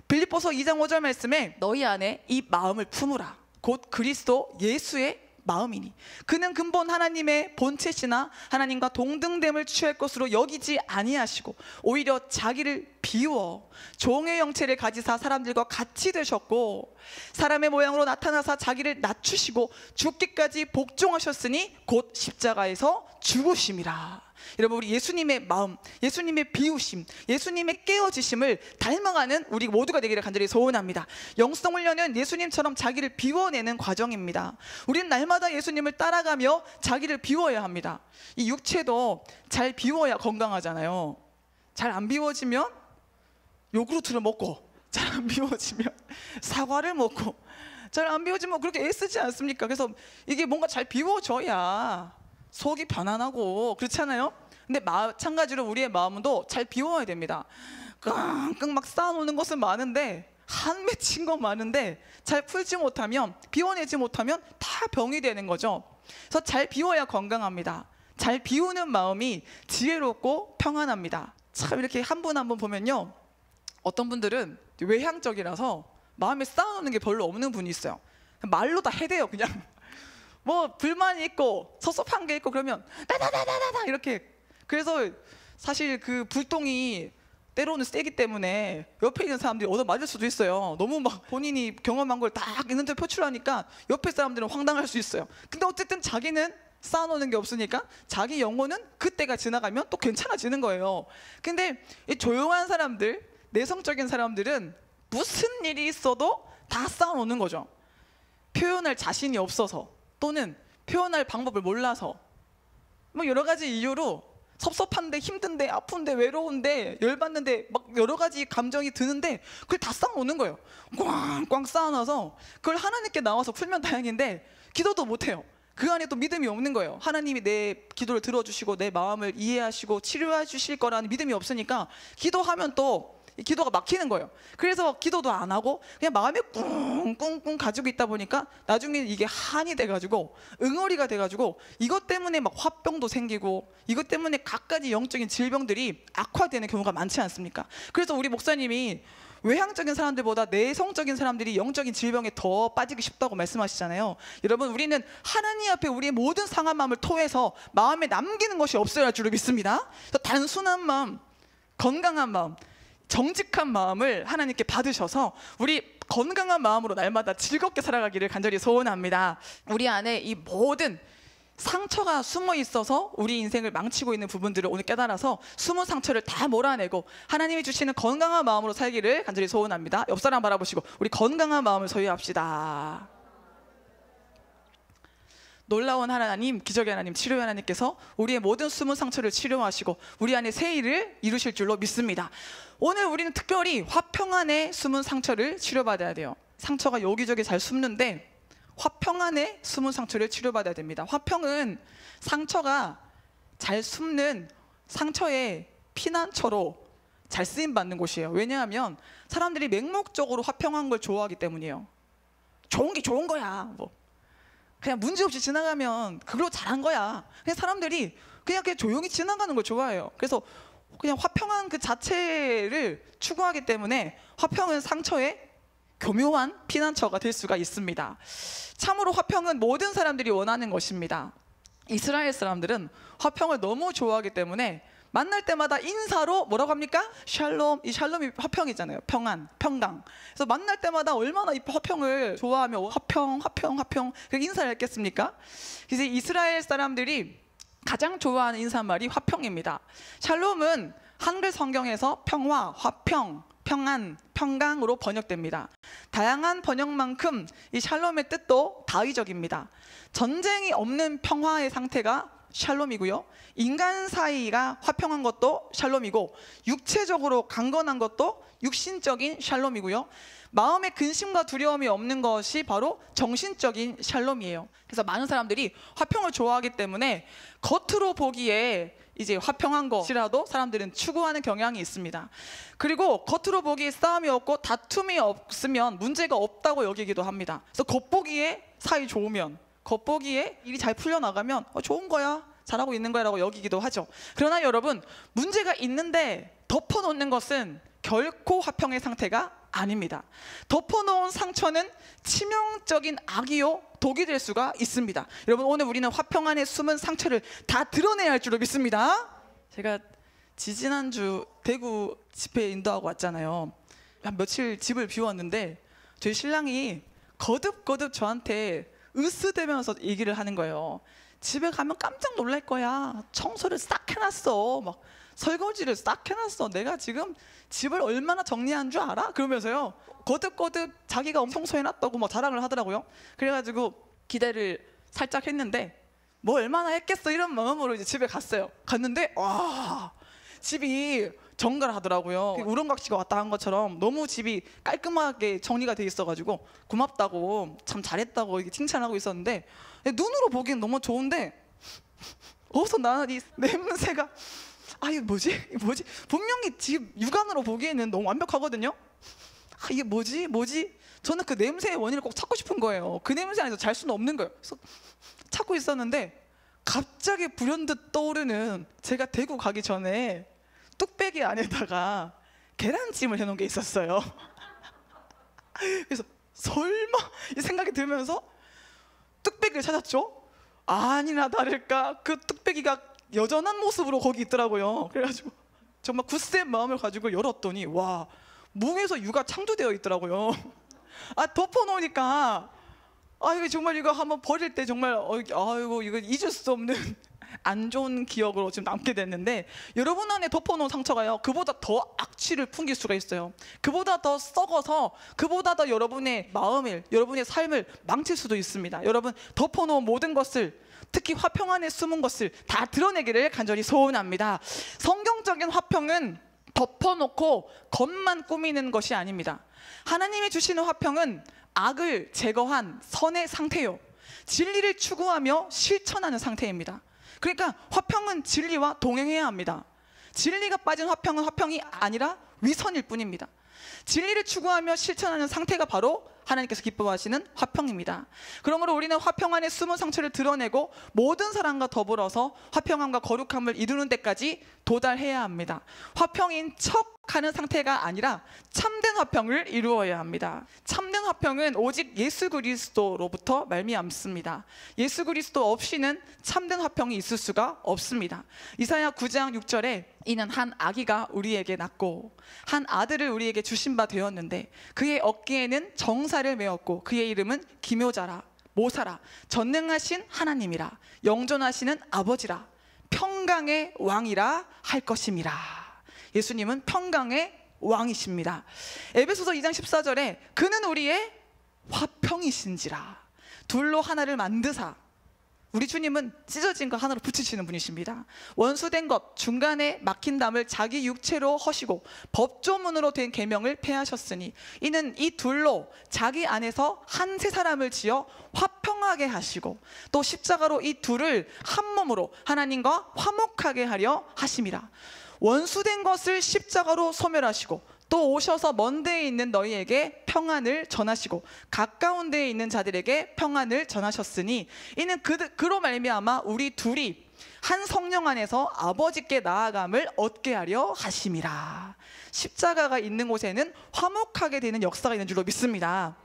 빌립보서 2장 5절 말씀에 너희 안에 이 마음을 품으라. 곧 그리스도 예수의 마음이니 그는 근본 하나님의 본체시나 하나님과 동등됨을 취할 것으로 여기지 아니하시고 오히려 자기를 비워 종의 형체를 가지사 사람들과 같이 되셨고 사람의 모양으로 나타나사 자기를 낮추시고 죽기까지 복종하셨으니 곧 십자가에서 죽으심이라. 여러분, 우리 예수님의 마음, 예수님의 비우심, 예수님의 깨어지심을 닮아가는 우리 모두가 되기를 간절히 소원합니다. 영성 훈련은 예수님처럼 자기를 비워내는 과정입니다. 우리는 날마다 예수님을 따라가며 자기를 비워야 합니다. 이 육체도 잘 비워야 건강하잖아요. 잘 안 비워지면 요구르트를 먹고, 잘 안 비워지면 사과를 먹고, 잘 안 비워지면 그렇게 애쓰지 않습니까? 그래서 이게 뭔가 잘 비워져야 속이 편안하고 그렇잖아요. 근데 마찬가지로 우리의 마음도 잘 비워야 됩니다. 끙끙 막 쌓아놓는 것은 많은데, 한 맺힌 건 많은데 잘 풀지 못하면, 비워내지 못하면 다 병이 되는 거죠. 그래서 잘 비워야 건강합니다. 잘 비우는 마음이 지혜롭고 평안합니다. 참 이렇게 한 분 한 분 보면요, 어떤 분들은 외향적이라서 마음에 쌓아놓는 게 별로 없는 분이 있어요. 말로 다 해대요. 그냥 뭐 불만이 있고 섭섭한 게 있고 그러면 다다다다다 이렇게. 그래서 사실 그 불똥이 때로는 세기 때문에 옆에 있는 사람들이 얻어 맞을 수도 있어요. 너무 막 본인이 경험한 걸 다 있는 데 표출하니까 옆에 사람들은 황당할 수 있어요. 근데 어쨌든 자기는 쌓아놓는 게 없으니까 자기 영혼은 그때가 지나가면 또 괜찮아지는 거예요. 근데 이 조용한 사람들, 내성적인 사람들은 무슨 일이 있어도 다 쌓아놓는 거죠. 표현할 자신이 없어서, 또는 표현할 방법을 몰라서, 뭐 여러 가지 이유로 섭섭한데, 힘든데, 아픈데, 외로운데, 열받는데, 막 여러 가지 감정이 드는데 그걸 다 쌓아놓는 거예요. 꽝꽝 쌓아놔서 그걸 하나님께 나와서 풀면 다행인데 기도도 못해요. 그 안에 또 믿음이 없는 거예요. 하나님이 내 기도를 들어주시고 내 마음을 이해하시고 치료해 주실 거라는 믿음이 없으니까 기도하면 또 기도가 막히는 거예요. 그래서 기도도 안 하고 그냥 마음에 꿍꿍꿍 가지고 있다 보니까 나중에 이게 한이 돼가지고 응어리가 돼가지고 이것 때문에 막 화병도 생기고 이것 때문에 갖가지 영적인 질병들이 악화되는 경우가 많지 않습니까? 그래서 우리 목사님이 외향적인 사람들보다 내성적인 사람들이 영적인 질병에 더 빠지기 쉽다고 말씀하시잖아요. 여러분, 우리는 하나님 앞에 우리의 모든 상한 마음을 토해서 마음에 남기는 것이 없어야 할 줄을 믿습니다. 그래서 단순한 마음, 건강한 마음, 정직한 마음을 하나님께 받으셔서 우리 건강한 마음으로 날마다 즐겁게 살아가기를 간절히 소원합니다. 우리 안에 이 모든 상처가 숨어 있어서 우리 인생을 망치고 있는 부분들을 오늘 깨달아서 숨은 상처를 다 몰아내고 하나님이 주시는 건강한 마음으로 살기를 간절히 소원합니다. 옆 사람 바라보시고 우리 건강한 마음을 소유합시다. 놀라운 하나님, 기적의 하나님, 치료의 하나님께서 우리의 모든 숨은 상처를 치료하시고 우리 안에 새 일을 이루실 줄로 믿습니다. 오늘 우리는 특별히 화평 안에 숨은 상처를 치료받아야 돼요. 상처가 여기저기 잘 숨는데 화평 안에 숨은 상처를 치료받아야 됩니다. 화평은 상처가 잘 숨는 상처의 피난처로 잘 쓰임받는 곳이에요. 왜냐하면 사람들이 맹목적으로 화평한 걸 좋아하기 때문이에요. 좋은 게 좋은 거야. 뭐 그냥 문제없이 지나가면 그걸로 잘한 거야. 그냥 사람들이 그냥 조용히 지나가는 걸 좋아해요. 그래서 그냥 화평한 그 자체를 추구하기 때문에 화평은 상처의 교묘한 피난처가 될 수가 있습니다. 참으로 화평은 모든 사람들이 원하는 것입니다. 이스라엘 사람들은 화평을 너무 좋아하기 때문에 만날 때마다 인사로 뭐라고 합니까? 샬롬. 이 샬롬이 화평이잖아요. 평안, 평강. 그래서 만날 때마다 얼마나 이 화평을 좋아하며 화평 그렇게 인사를 했겠습니까? 그래서 이스라엘 사람들이 가장 좋아하는 인사말이 화평입니다. 샬롬은 한글 성경에서 평화, 화평, 평안, 평강으로 번역됩니다. 다양한 번역만큼 이 샬롬의 뜻도 다의적입니다. 전쟁이 없는 평화의 상태가 샬롬이고요. 인간 사이가 화평한 것도 샬롬이고, 육체적으로 강건한 것도 육신적인 샬롬이고요. 마음의 근심과 두려움이 없는 것이 바로 정신적인 샬롬이에요. 그래서 많은 사람들이 화평을 좋아하기 때문에 겉으로 보기에 이제 화평한 것이라도 사람들은 추구하는 경향이 있습니다. 그리고 겉으로 보기에 싸움이 없고 다툼이 없으면 문제가 없다고 여기기도 합니다. 그래서 겉보기에 사이 좋으면, 겉보기에 일이 잘 풀려나가면 좋은 거야, 잘하고 있는 거야 라고 여기기도 하죠. 그러나 여러분, 문제가 있는데 덮어놓는 것은 결코 화평의 상태가 아닙니다. 덮어놓은 상처는 치명적인 악이요 독이 될 수가 있습니다. 여러분, 오늘 우리는 화평 안에 숨은 상처를 다 드러내야 할 줄로 믿습니다. 제가 지지난주 대구 집회 인도하고 왔잖아요. 한 며칠 집을 비웠는데 저희 신랑이 거듭거듭 저한테 으스대면서 얘기를 하는 거예요. 집에 가면 깜짝 놀랄 거야. 청소를 싹 해놨어. 막 설거지를 싹 해놨어. 내가 지금 집을 얼마나 정리한 줄 알아? 그러면서요, 거듭거듭 자기가 엄청 청소해놨다고 막 자랑을 하더라고요. 그래가지고 기대를 살짝 했는데 뭐 얼마나 했겠어 이런 마음으로 이제 집에 갔어요. 갔는데 와, 집이 정갈하더라고요. 우렁각시가 왔다 한 것처럼 너무 집이 깔끔하게 정리가 돼 있어가지고 고맙다고, 참 잘했다고 이렇게 칭찬하고 있었는데, 눈으로 보기엔 너무 좋은데 어디서 나는 이 냄새가, 이게 뭐지? 분명히 집 육안으로 보기에는 너무 완벽하거든요. 이게 뭐지? 저는 그 냄새의 원인을 꼭 찾고 싶은 거예요. 그 냄새 안에서 잘 수는 없는 거예요. 그래서 찾고 있었는데 갑자기 불현듯 떠오르는, 제가 대구 가기 전에 뚝배기 안에다가 계란찜을 해놓은 게 있었어요. 그래서 설마 이 생각이 들면서 뚝배기를 찾았죠. 아니나 다를까 그 뚝배기가 여전한 모습으로 거기 있더라고요. 그래가지고 정말 굳센 마음을 가지고 열었더니 와, 뭉에서 유가 창조되어 있더라고요. 덮어놓으니까 이거 정말, 이거 한번 버릴 때 정말 아이고, 이거 잊을 수 없는 안 좋은 기억으로 지금 남게 됐는데, 여러분 안에 덮어놓은 상처가요, 그보다 더 악취를 풍길 수가 있어요. 그보다 더 썩어서, 그보다 더 여러분의 마음을, 여러분의 삶을 망칠 수도 있습니다. 여러분, 덮어놓은 모든 것을, 특히 화평 안에 숨은 것을 다 드러내기를 간절히 소원합니다. 성경적인 화평은 덮어놓고 겉만 꾸미는 것이 아닙니다. 하나님이 주시는 화평은 악을 제거한 선의 상태요, 진리를 추구하며 실천하는 상태입니다. 그러니까 화평은 진리와 동행해야 합니다. 진리가 빠진 화평은 화평이 아니라 위선일 뿐입니다. 진리를 추구하며 실천하는 상태가 바로 하나님께서 기뻐하시는 화평입니다. 그러므로 우리는 화평 안에 숨은 상처를 드러내고 모든 사람과 더불어서 화평함과 거룩함을 이루는 데까지 도달해야 합니다. 화평인 척하는 상태가 아니라 참된 화평을 이루어야 합니다. 참된 화평은 오직 예수 그리스도로부터 말미암습니다. 예수 그리스도 없이는 참된 화평이 있을 수가 없습니다. 이사야 9장 6절에 이는 한 아기가 우리에게 낳고 한 아들을 우리에게 주신 바 되었는데 그의 어깨에는 정사를 메었고 그의 이름은 기묘자라, 모사라, 전능하신 하나님이라, 영존하시는 아버지라, 평강의 왕이라 할 것임이라. 예수님은 평강의 왕이십니다. 에베소서 2장 14절에 그는 우리의 화평이신지라, 둘로 하나를 만드사 우리 주님은 찢어진 것 하나로 붙이시는 분이십니다. 원수된 것 중간에 막힌 담을 자기 육체로 허시고 법조문으로 된 계명을 폐하셨으니 이는 이 둘로 자기 안에서 한 세 사람을 지어 화평하게 하시고 또 십자가로 이 둘을 한 몸으로 하나님과 화목하게 하려 하심이라. 원수된 것을 십자가로 소멸하시고 또 오셔서 먼 데에 있는 너희에게 평안을 전하시고 가까운 데에 있는 자들에게 평안을 전하셨으니 이는 그로 말미암아 우리 둘이 한 성령 안에서 아버지께 나아감을 얻게 하려 하심이라. 십자가가 있는 곳에는 화목하게 되는 역사가 있는 줄로 믿습니다.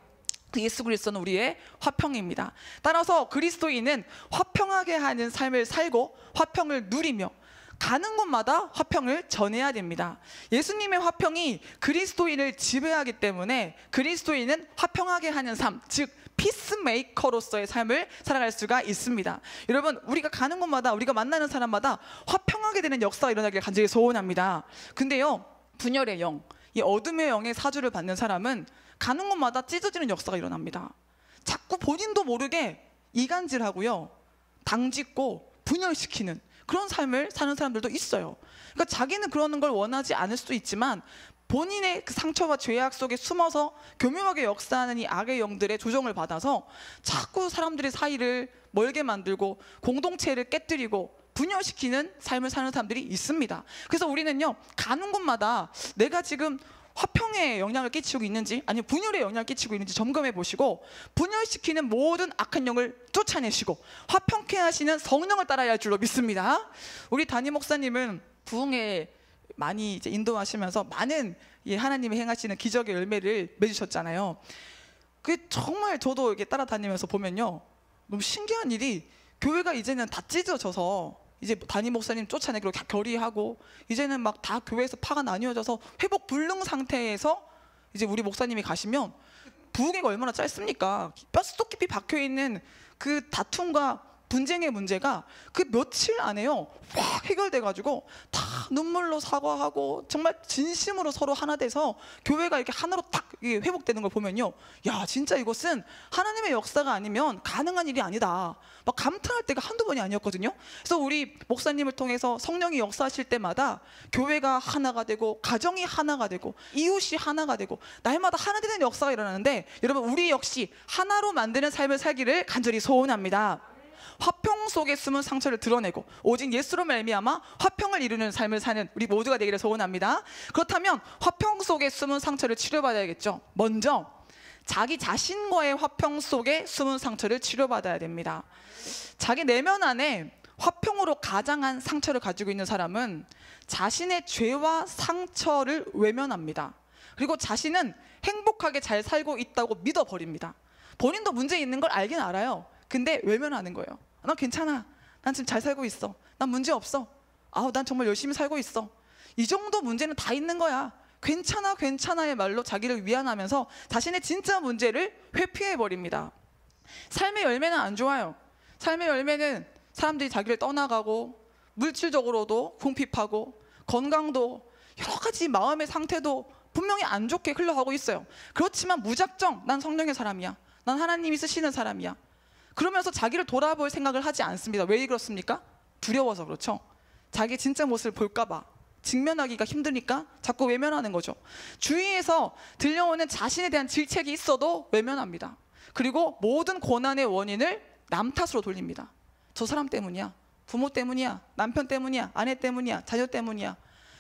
예수 그리스도는 우리의 화평입니다. 따라서 그리스도인은 화평하게 하는 삶을 살고 화평을 누리며 가는 곳마다 화평을 전해야 됩니다. 예수님의 화평이 그리스도인을 지배하기 때문에 그리스도인은 화평하게 하는 삶, 즉 피스메이커로서의 삶을 살아갈 수가 있습니다. 여러분, 우리가 가는 곳마다 우리가 만나는 사람마다 화평하게 되는 역사가 일어나길 간절히 소원합니다. 근데요, 분열의 영, 이 어둠의 영의 사주를 받는 사람은 가는 곳마다 찢어지는 역사가 일어납니다. 자꾸 본인도 모르게 이간질하고요, 당짓고 분열시키는 그런 삶을 사는 사람들도 있어요. 그러니까 자기는 그러는 걸 원하지 않을 수도 있지만 본인의 그 상처와 죄악 속에 숨어서 교묘하게 역사하는 이 악의 영들의 조종을 받아서 자꾸 사람들의 사이를 멀게 만들고 공동체를 깨뜨리고 분열시키는 삶을 사는 사람들이 있습니다. 그래서 우리는요, 가는 곳마다 내가 지금 화평에 영향을 끼치고 있는지 아니면 분열에 영향을 끼치고 있는지 점검해 보시고 분열시키는 모든 악한 영을 쫓아내시고 화평케 하시는 성령을 따라야 할 줄로 믿습니다. 우리 담임 목사님은 부흥에 많이 이제 인도하시면서 많은 하나님이 행하시는 기적의 열매를 맺으셨잖아요. 그 정말 저도 이렇게 따라다니면서 보면요, 너무 신기한 일이 교회가 이제는 다 찢어져서 이제 담임 목사님 쫓아내기로 결의하고 이제는 막 다 교회에서 파가 나뉘어져서 회복 불능 상태에서 이제 우리 목사님이 가시면 부흥회가 얼마나 짧습니까? 뼛속 깊이 박혀있는 그 다툼과 분쟁의 문제가 그 며칠 안에요 확 해결돼가지고 다 눈물로 사과하고 정말 진심으로 서로 하나 돼서 교회가 이렇게 하나로 딱 회복되는 걸 보면요, 야 진짜 이것은 하나님의 역사가 아니면 가능한 일이 아니다, 막 감탄할 때가 한두 번이 아니었거든요. 그래서 우리 목사님을 통해서 성령이 역사하실 때마다 교회가 하나가 되고 가정이 하나가 되고 이웃이 하나가 되고 날마다 하나 되는 역사가 일어나는데, 여러분 우리 역시 하나로 만드는 삶을 살기를 간절히 소원합니다. 화평 속에 숨은 상처를 드러내고 오직 예수로 말미암아 화평을 이루는 삶을 사는 우리 모두가 되기를 소원합니다. 그렇다면 화평 속에 숨은 상처를 치료받아야겠죠. 먼저 자기 자신과의 화평 속에 숨은 상처를 치료받아야 됩니다. 자기 내면 안에 화평으로 가장한 상처를 가지고 있는 사람은 자신의 죄와 상처를 외면합니다. 그리고 자신은 행복하게 잘 살고 있다고 믿어버립니다. 본인도 문제 있는 걸 알긴 알아요. 근데 외면하는 거예요. 난 괜찮아, 난 지금 잘 살고 있어, 난 문제 없어, 아우 난 정말 열심히 살고 있어, 이 정도 문제는 다 있는 거야, 괜찮아 괜찮아의 말로 자기를 위안하면서 자신의 진짜 문제를 회피해버립니다. 삶의 열매는 안 좋아요. 삶의 열매는 사람들이 자기를 떠나가고 물질적으로도 궁핍하고 건강도 여러 가지 마음의 상태도 분명히 안 좋게 흘러가고 있어요. 그렇지만 무작정 난 성령의 사람이야, 난 하나님이 쓰시는 사람이야, 그러면서 자기를 돌아볼 생각을 하지 않습니다. 왜 그렇습니까? 두려워서 그렇죠. 자기 진짜 모습을 볼까봐, 직면하기가 힘드니까 자꾸 외면하는 거죠. 주위에서 들려오는 자신에 대한 질책이 있어도 외면합니다. 그리고 모든 고난의 원인을 남 탓으로 돌립니다. 저 사람 때문이야, 부모 때문이야, 남편 때문이야, 아내 때문이야, 자녀 때문이야,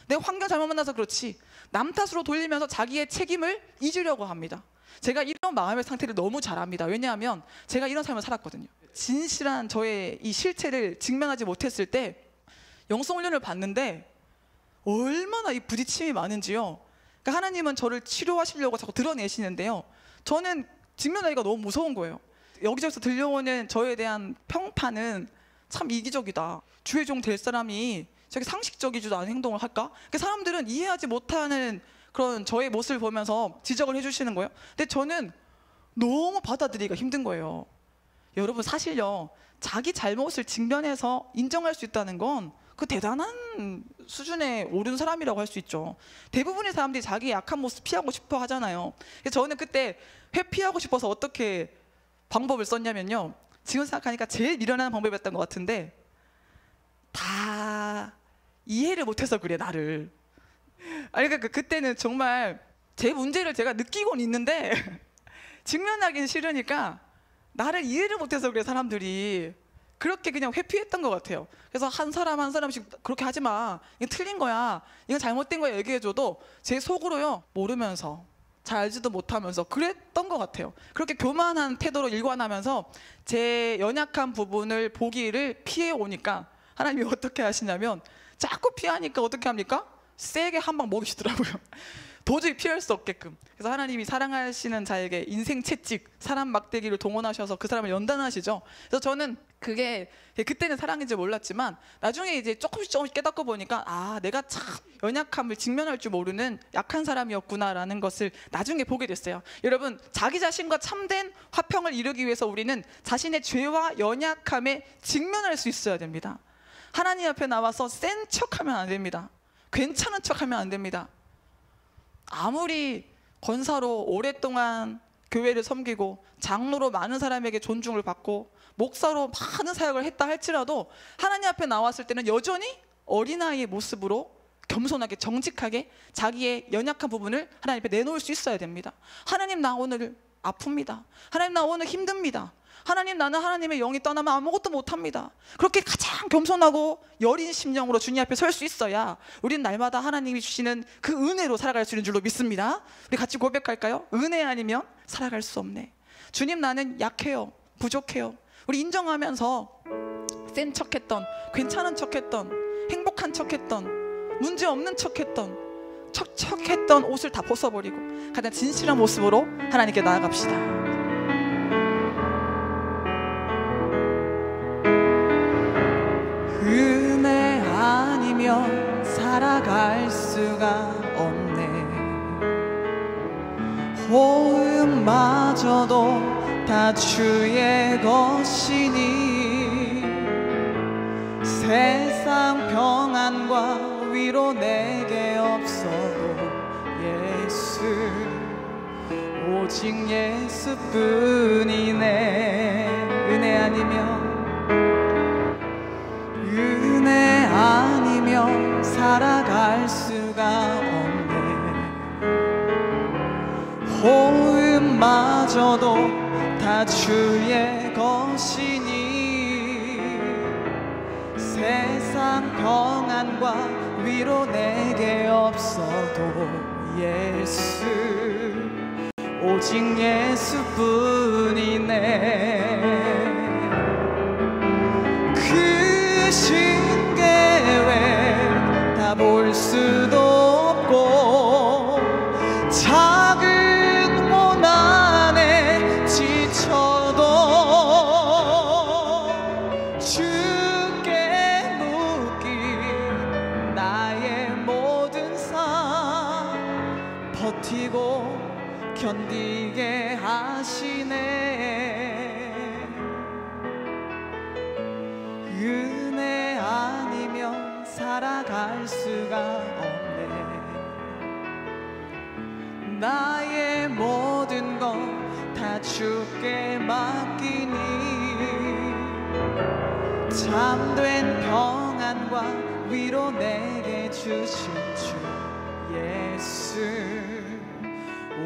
내가 환경 잘못 만나서 그렇지, 남 탓으로 돌리면서 자기의 책임을 잊으려고 합니다. 제가 이런 마음의 상태를 너무 잘 압니다. 왜냐하면 제가 이런 삶을 살았거든요. 진실한 저의 이 실체를 직면하지 못했을 때 영성훈련을 받는데 얼마나 이 부딪힘이 많은지요. 그러니까 하나님은 저를 치료하시려고 자꾸 드러내시는데요, 저는 직면하기가 너무 무서운 거예요. 여기저기서 들려오는 저에 대한 평판은 참 이기적이다, 주의 종 될 사람이 저게 상식적이지도 않은 행동을 할까? 그러니까 사람들은 이해하지 못하는 그런 저의 모습을 보면서 지적을 해주시는 거예요. 근데 저는 너무 받아들이기가 힘든 거예요. 여러분 사실요, 자기 잘못을 직면해서 인정할 수 있다는 건 그 대단한 수준에 오른 사람이라고 할 수 있죠. 대부분의 사람들이 자기 약한 모습 피하고 싶어 하잖아요. 그래서 저는 그때 회피하고 싶어서 어떻게 방법을 썼냐면요, 지금 생각하니까 제일 미련한 방법이었던 것 같은데 다 이해를 못해서 그래 나를. 아니 그러니까 그때는 정말 제 문제를 제가 느끼곤 있는데 직면하기는 싫으니까 나를 이해를 못해서 그래 사람들이. 그렇게 그냥 회피했던 것 같아요. 그래서 한 사람 한 사람씩 그렇게 하지 마, 이건 틀린 거야, 이건 잘못된 거야 얘기해줘도 제 속으로요 모르면서 잘 알지도 못하면서 그랬던 것 같아요. 그렇게 교만한 태도로 일관하면서 제 연약한 부분을 보기를 피해 오니까 하나님이 어떻게 하시냐면 자꾸 피하니까 어떻게 합니까? 세게 한 방 먹이시더라고요. 도저히 피할 수 없게끔. 그래서 하나님이 사랑하시는 자에게 인생 채찍, 사람 막대기를 동원하셔서 그 사람을 연단하시죠. 그래서 저는 그게 그때는 사랑인지 몰랐지만 나중에 이제 조금씩 깨닫고 보니까 아, 내가 참 연약함을 직면할 줄 모르는 약한 사람이었구나라는 것을 나중에 보게 됐어요. 여러분, 자기 자신과 참된 화평을 이루기 위해서 우리는 자신의 죄와 연약함에 직면할 수 있어야 됩니다. 하나님 앞에 나와서 센 척하면 안 됩니다. 괜찮은 척하면 안 됩니다. 아무리 권사로 오랫동안 교회를 섬기고 장로로 많은 사람에게 존중을 받고 목사로 많은 사역을 했다 할지라도 하나님 앞에 나왔을 때는 여전히 어린아이의 모습으로 겸손하게 정직하게 자기의 연약한 부분을 하나님 앞에 내놓을 수 있어야 됩니다. 하나님, 나 오늘 아픕니다. 하나님, 나 오늘 힘듭니다. 하나님, 나는 하나님의 영이 떠나면 아무것도 못합니다. 그렇게 가장 겸손하고 여린 심령으로 주님 앞에 설 수 있어야 우리는 날마다 하나님이 주시는 그 은혜로 살아갈 수 있는 줄로 믿습니다. 우리 같이 고백할까요? 은혜 아니면 살아갈 수 없네. 주님, 나는 약해요, 부족해요. 우리 인정하면서 센 척했던, 괜찮은 척했던, 행복한 척했던, 문제 없는 척했던, 척척했던 옷을 다 벗어버리고 가장 진실한 모습으로 하나님께 나아갑시다. 은혜 아니면 살아갈 수가 없네. 호흡마저도 다 주의 것이니 세상 평안과 위로 내게 없어도 예수, 오직 예수뿐이네. 은혜 아니면 살아갈 수가 없네. 호흡마저도 다 주의 것이니 세상 평안과 위로 내게 없어도 예수, 오직 예수뿐이네. 그 신계획 다 볼 수도 없고 작은 고난에 지쳐도 주께 묻기 나의 모든 삶 버티고 견디게 하시네. 은혜 아니면 살아갈 수가 없네. 나의 모든 것 다 주께 맡기니 참된 평안과 위로 내게 주신 주 예수,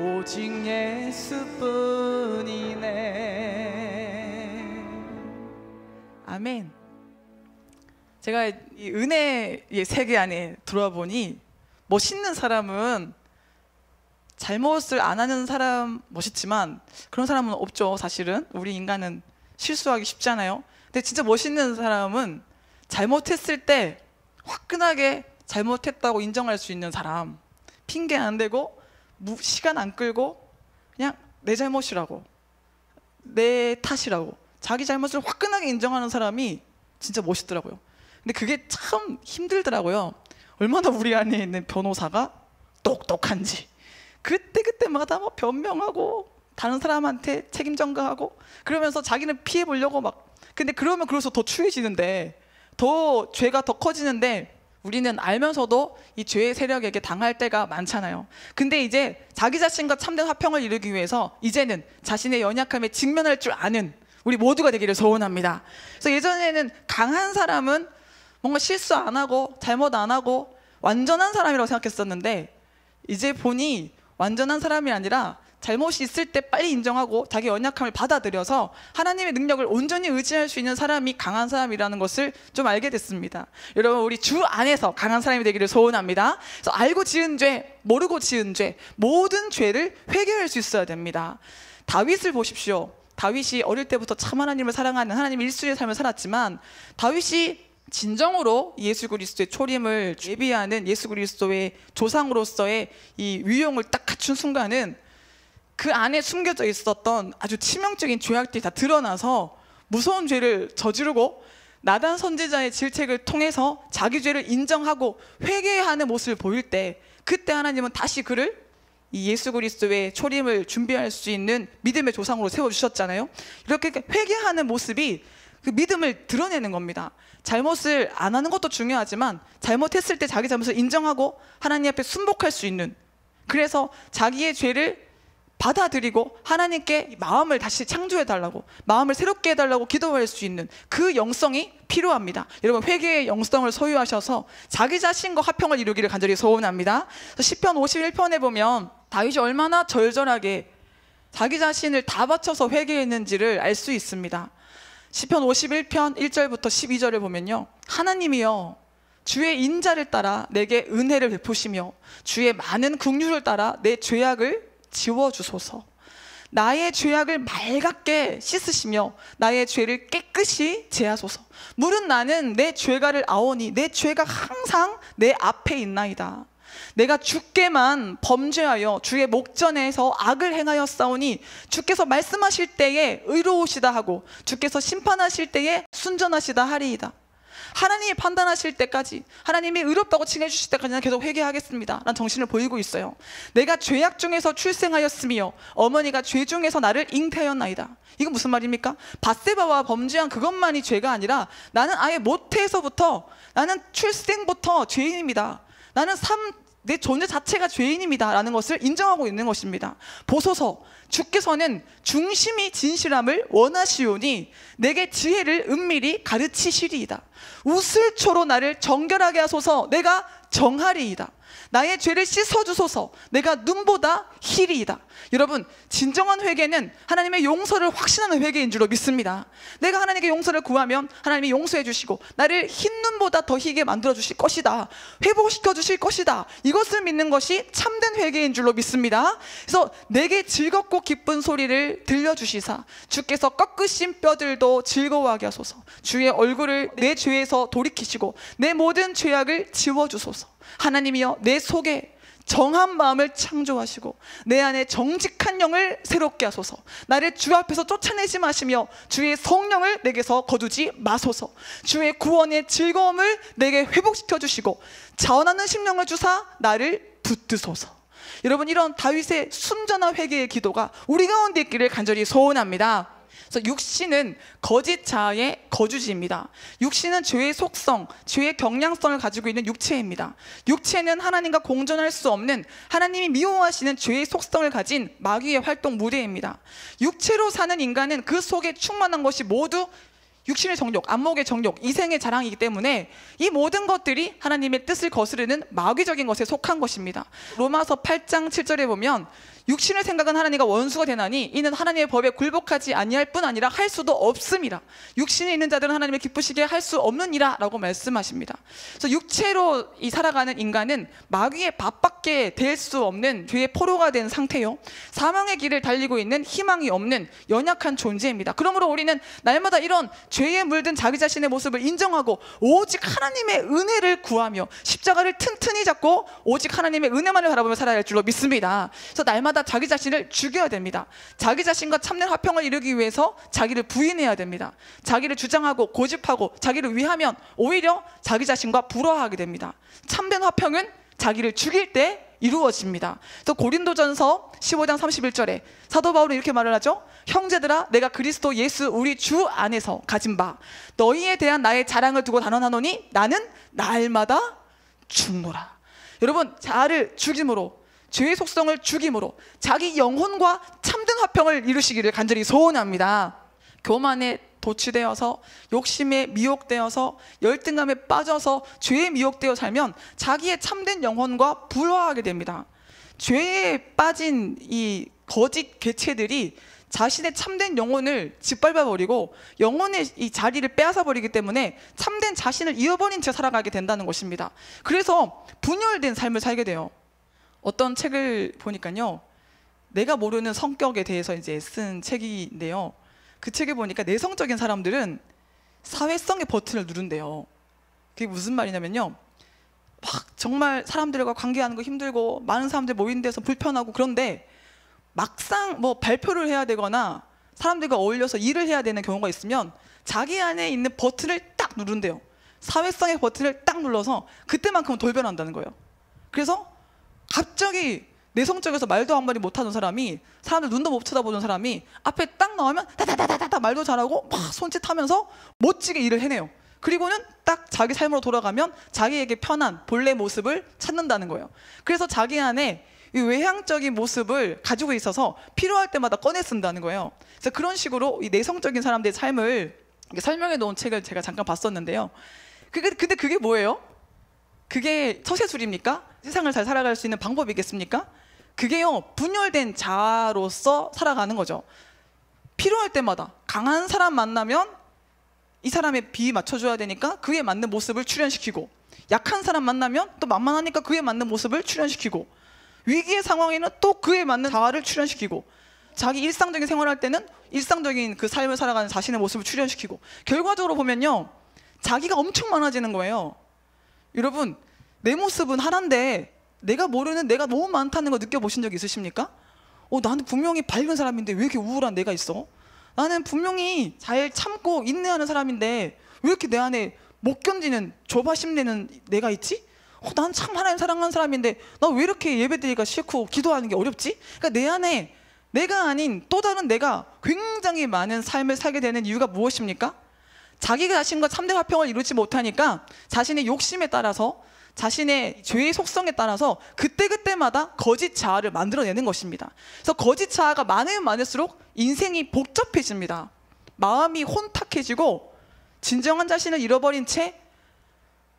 오직 예수뿐이네. 아멘. 제가 이 은혜의 세계 안에 들어와 보니 멋있는 사람은 잘못을 안 하는 사람 멋있지만 그런 사람은 없죠. 사실은 우리 인간은 실수하기 쉽잖아요. 근데 진짜 멋있는 사람은 잘못했을 때 화끈하게 잘못했다고 인정할 수 있는 사람, 핑계 안 대고 시간 안 끌고 그냥 내 잘못이라고, 내 탓이라고 자기 잘못을 화끈하게 인정하는 사람이 진짜 멋있더라고요. 근데 그게 참 힘들더라고요. 얼마나 우리 안에 있는 변호사가 똑똑한지 그때마다 뭐 변명하고 다른 사람한테 책임 전가하고 그러면서 자기는 피해 보려고 막. 근데 그러면 그럴수록 더 추해지는데, 더 죄가 더 커지는데 우리는 알면서도 이 죄의 세력에게 당할 때가 많잖아요. 근데 이제 자기 자신과 참된 화평을 이루기 위해서 이제는 자신의 연약함에 직면할 줄 아는 우리 모두가 되기를 소원합니다. 그래서 예전에는 강한 사람은 뭔가 실수 안 하고 잘못 안 하고 완전한 사람이라고 생각했었는데, 이제 보니 완전한 사람이 아니라 잘못이 있을 때 빨리 인정하고 자기 연약함을 받아들여서 하나님의 능력을 온전히 의지할 수 있는 사람이 강한 사람이라는 것을 좀 알게 됐습니다. 여러분, 우리 주 안에서 강한 사람이 되기를 소원합니다. 그래서 알고 지은 죄, 모르고 지은 죄, 모든 죄를 회개할 수 있어야 됩니다. 다윗을 보십시오. 다윗이 어릴 때부터 참 하나님을 사랑하는 하나님 일수의 삶을 살았지만, 다윗이 진정으로 예수 그리스도의 초림을 예비하는 예수 그리스도의 조상으로서의 이 위용을 딱 갖춘 순간은 그 안에 숨겨져 있었던 아주 치명적인 죄악들이 다 드러나서 무서운 죄를 저지르고, 나단 선지자의 질책을 통해서 자기 죄를 인정하고 회개하는 모습을 보일 때, 그때 하나님은 다시 그를 이 예수 그리스도의 초림을 준비할 수 있는 믿음의 조상으로 세워주셨잖아요. 이렇게 회개하는 모습이 그 믿음을 드러내는 겁니다. 잘못을 안 하는 것도 중요하지만 잘못했을 때 자기 잘못을 인정하고 하나님 앞에 순복할 수 있는, 그래서 자기의 죄를 받아들이고 하나님께 마음을 다시 창조해달라고, 마음을 새롭게 해달라고 기도할 수 있는 그 영성이 필요합니다. 여러분, 회개의 영성을 소유하셔서 자기 자신과 화평을 이루기를 간절히 소원합니다. 시편 51편에 보면 다윗이 얼마나 절절하게 자기 자신을 다 바쳐서 회개했는지를 알 수 있습니다. 시편 51편 1절부터 12절을 보면요, 하나님이여 주의 인자를 따라 내게 은혜를 베푸시며 주의 많은 긍휼을 따라 내 죄악을 지워주소서. 나의 죄악을 맑게 씻으시며 나의 죄를 깨끗이 제하소서. 물은 나는 내 죄가를 아오니 내 죄가 항상 내 앞에 있나이다. 내가 주께만 범죄하여 주의 목전에서 악을 행하였사오니 주께서 말씀하실 때에 의로우시다 하고 주께서 심판하실 때에 순전하시다 하리이다. 하나님이 판단하실 때까지, 하나님이 의롭다고 칭해 주실 때까지는 계속 회개하겠습니다 라는 정신을 보이고 있어요. 내가 죄악 중에서 출생하였으며 어머니가 죄 중에서 나를 잉태하였나이다. 이건 무슨 말입니까? 밧세바와 범죄한 그것만이 죄가 아니라 나는 아예 모태에서부터, 나는 출생부터 죄인입니다. 나는 내 존재 자체가 죄인입니다 라는 것을 인정하고 있는 것입니다. 보소서, 주께서는 중심이 진실함을 원하시오니 내게 지혜를 은밀히 가르치시리이다. 우슬초로 나를 정결하게 하소서. 내가 정하리이다. 나의 죄를 씻어주소서. 내가 눈보다 희리이다. 여러분, 진정한 회개는 하나님의 용서를 확신하는 회개인 줄로 믿습니다. 내가 하나님께 용서를 구하면 하나님이 용서해 주시고 나를 흰 눈보다 더 희게 만들어 주실 것이다, 회복시켜 주실 것이다, 이것을 믿는 것이 참된 회개인 줄로 믿습니다. 그래서 내게 즐겁고 기쁜 소리를 들려주시사 주께서 꺾으신 뼈들도 즐거워하게 하소서. 주의 얼굴을 내 죄에서 돌이키시고 내 모든 죄악을 지워주소서. 하나님이여 내 속에 정한 마음을 창조하시고 내 안에 정직한 영을 새롭게 하소서. 나를 주 앞에서 쫓아내지 마시며 주의 성령을 내게서 거두지 마소서. 주의 구원의 즐거움을 내게 회복시켜 주시고 자원하는 심령을 주사 나를 붙드소서. 여러분, 이런 다윗의 순전한 회개의 기도가 우리 가운데 있기를 간절히 소원합니다. 그래서 육신은 거짓 자아의 거주지입니다. 육신은 죄의 속성, 죄의 경량성을 가지고 있는 육체입니다. 육체는 하나님과 공존할 수 없는, 하나님이 미워하시는 죄의 속성을 가진 마귀의 활동 무대입니다. 육체로 사는 인간은 그 속에 충만한 것이 모두 육신의 정욕, 안목의 정욕, 이생의 자랑이기 때문에 이 모든 것들이 하나님의 뜻을 거스르는 마귀적인 것에 속한 것입니다. 로마서 8장 7절에 보면 육신의 생각은 하나님과 원수가 되나니 이는 하나님의 법에 굴복하지 아니할 뿐 아니라 할 수도 없음이라. 육신에 있는 자들은 하나님을 기쁘시게 할 수 없느니라 라고 말씀하십니다. 그래서 육체로 살아가는 인간은 마귀의 밥밖에 될 수 없는 죄의 포로가 된 상태요, 사망의 길을 달리고 있는 희망이 없는 연약한 존재입니다. 그러므로 우리는 날마다 이런 죄에 물든 자기 자신의 모습을 인정하고 오직 하나님의 은혜를 구하며 십자가를 튼튼히 잡고 오직 하나님의 은혜만을 바라보며 살아야 할 줄로 믿습니다. 그래서 날마다 자기 자신을 죽여야 됩니다. 자기 자신과 참된 화평을 이루기 위해서 자기를 부인해야 됩니다. 자기를 주장하고 고집하고 자기를 위하면 오히려 자기 자신과 불화하게 됩니다. 참된 화평은 자기를 죽일 때 이루어집니다. 그래서 고린도전서 15장 31절에 사도 바울은 이렇게 말을 하죠. 형제들아, 내가 그리스도 예수 우리 주 안에서 가진 바 너희에 대한 나의 자랑을 두고 단언하노니 나는 날마다 죽노라. 여러분, 자아를 죽임으로, 죄의 속성을 죽임으로 자기 영혼과 참된 화평을 이루시기를 간절히 소원합니다. 교만에 도취되어서 욕심에 미혹되어서 열등감에 빠져서 죄에 미혹되어 살면 자기의 참된 영혼과 불화하게 됩니다. 죄에 빠진 이 거짓 개체들이 자신의 참된 영혼을 짓밟아버리고 영혼의 이 자리를 빼앗아버리기 때문에 참된 자신을 잃어버린 채 살아가게 된다는 것입니다. 그래서 분열된 삶을 살게 돼요. 어떤 책을 보니까요, 내가 모르는 성격에 대해서 이제 쓴 책인데요, 그 책에 보니까 내성적인 사람들은 사회성의 버튼을 누른대요. 그게 무슨 말이냐면요, 막 정말 사람들과 관계하는 거 힘들고 많은 사람들 모인 데서 불편하고, 그런데 막상 뭐 발표를 해야 되거나 사람들과 어울려서 일을 해야 되는 경우가 있으면 자기 안에 있는 버튼을 딱 누른대요. 사회성의 버튼을 딱 눌러서 그때만큼은 돌변한다는 거예요. 그래서 갑자기 내성적에서 말도 한마디 못하는 사람이, 사람들 눈도 못 쳐다보는 사람이 앞에 딱 나오면 다다다다다 말도 잘하고 막 손짓하면서 멋지게 일을 해내요. 그리고는 딱 자기 삶으로 돌아가면 자기에게 편한 본래 모습을 찾는다는 거예요. 그래서 자기 안에 이 외향적인 모습을 가지고 있어서 필요할 때마다 꺼내 쓴다는 거예요. 그래서 그런 식으로 이 내성적인 사람들의 삶을 설명해 놓은 책을 제가 잠깐 봤었는데요. 근데 그게 뭐예요? 그게 처세술입니까? 세상을 잘 살아갈 수 있는 방법이겠습니까? 그게요, 분열된 자아로서 살아가는 거죠. 필요할 때마다 강한 사람 만나면 이 사람의 비위 맞춰줘야 되니까 그에 맞는 모습을 출현시키고, 약한 사람 만나면 또 만만하니까 그에 맞는 모습을 출현시키고, 위기의 상황에는 또 그에 맞는 자아를 출현시키고, 자기 일상적인 생활할 때는 일상적인 그 삶을 살아가는 자신의 모습을 출현시키고, 결과적으로 보면요, 자기가 엄청 많아지는 거예요. 여러분, 내 모습은 하나인데 내가 모르는 내가 너무 많다는 거 느껴보신 적 있으십니까? 나는 분명히 밝은 사람인데 왜 이렇게 우울한 내가 있어? 나는 분명히 잘 참고 인내하는 사람인데 왜 이렇게 내 안에 못 견디는 조바심 내는 내가 있지? 난 참 하나님 사랑하는 사람인데 나 왜 이렇게 예배드리기가 싫고 기도하는 게 어렵지? 그러니까 내 안에 내가 아닌 또 다른 내가 굉장히 많은 삶을 살게 되는 이유가 무엇입니까? 자기가 자신과 참된 화평을 이루지 못하니까 자신의 욕심에 따라서, 자신의 죄의 속성에 따라서 그때그때마다 거짓 자아를 만들어내는 것입니다. 그래서 거짓 자아가 많으면 많을수록 인생이 복잡해집니다. 마음이 혼탁해지고 진정한 자신을 잃어버린 채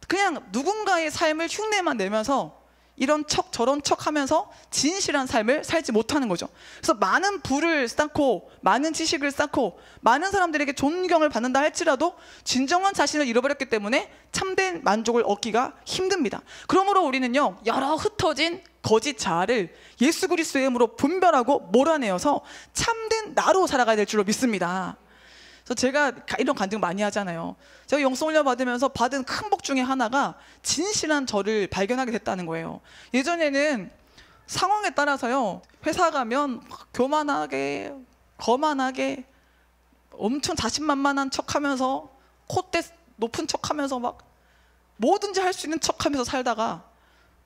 그냥 누군가의 삶을 흉내만 내면서 이런 척 저런 척 하면서 진실한 삶을 살지 못하는 거죠. 그래서 많은 부를 쌓고 많은 지식을 쌓고 많은 사람들에게 존경을 받는다 할지라도 진정한 자신을 잃어버렸기 때문에 참된 만족을 얻기가 힘듭니다. 그러므로 우리는요, 여러 흩어진 거짓 자아를 예수 그리스도의 이름으로 분별하고 몰아내어서 참된 나로 살아가야 될 줄로 믿습니다. 그래서 제가 이런 간증 많이 하잖아요. 제가 영성훈련 받으면서 받은 큰 복 중에 하나가 진실한 저를 발견하게 됐다는 거예요. 예전에는 상황에 따라서요, 회사 가면 교만하게 거만하게 엄청 자신만만한 척하면서 콧대 높은 척하면서 막 뭐든지 할 수 있는 척하면서 살다가,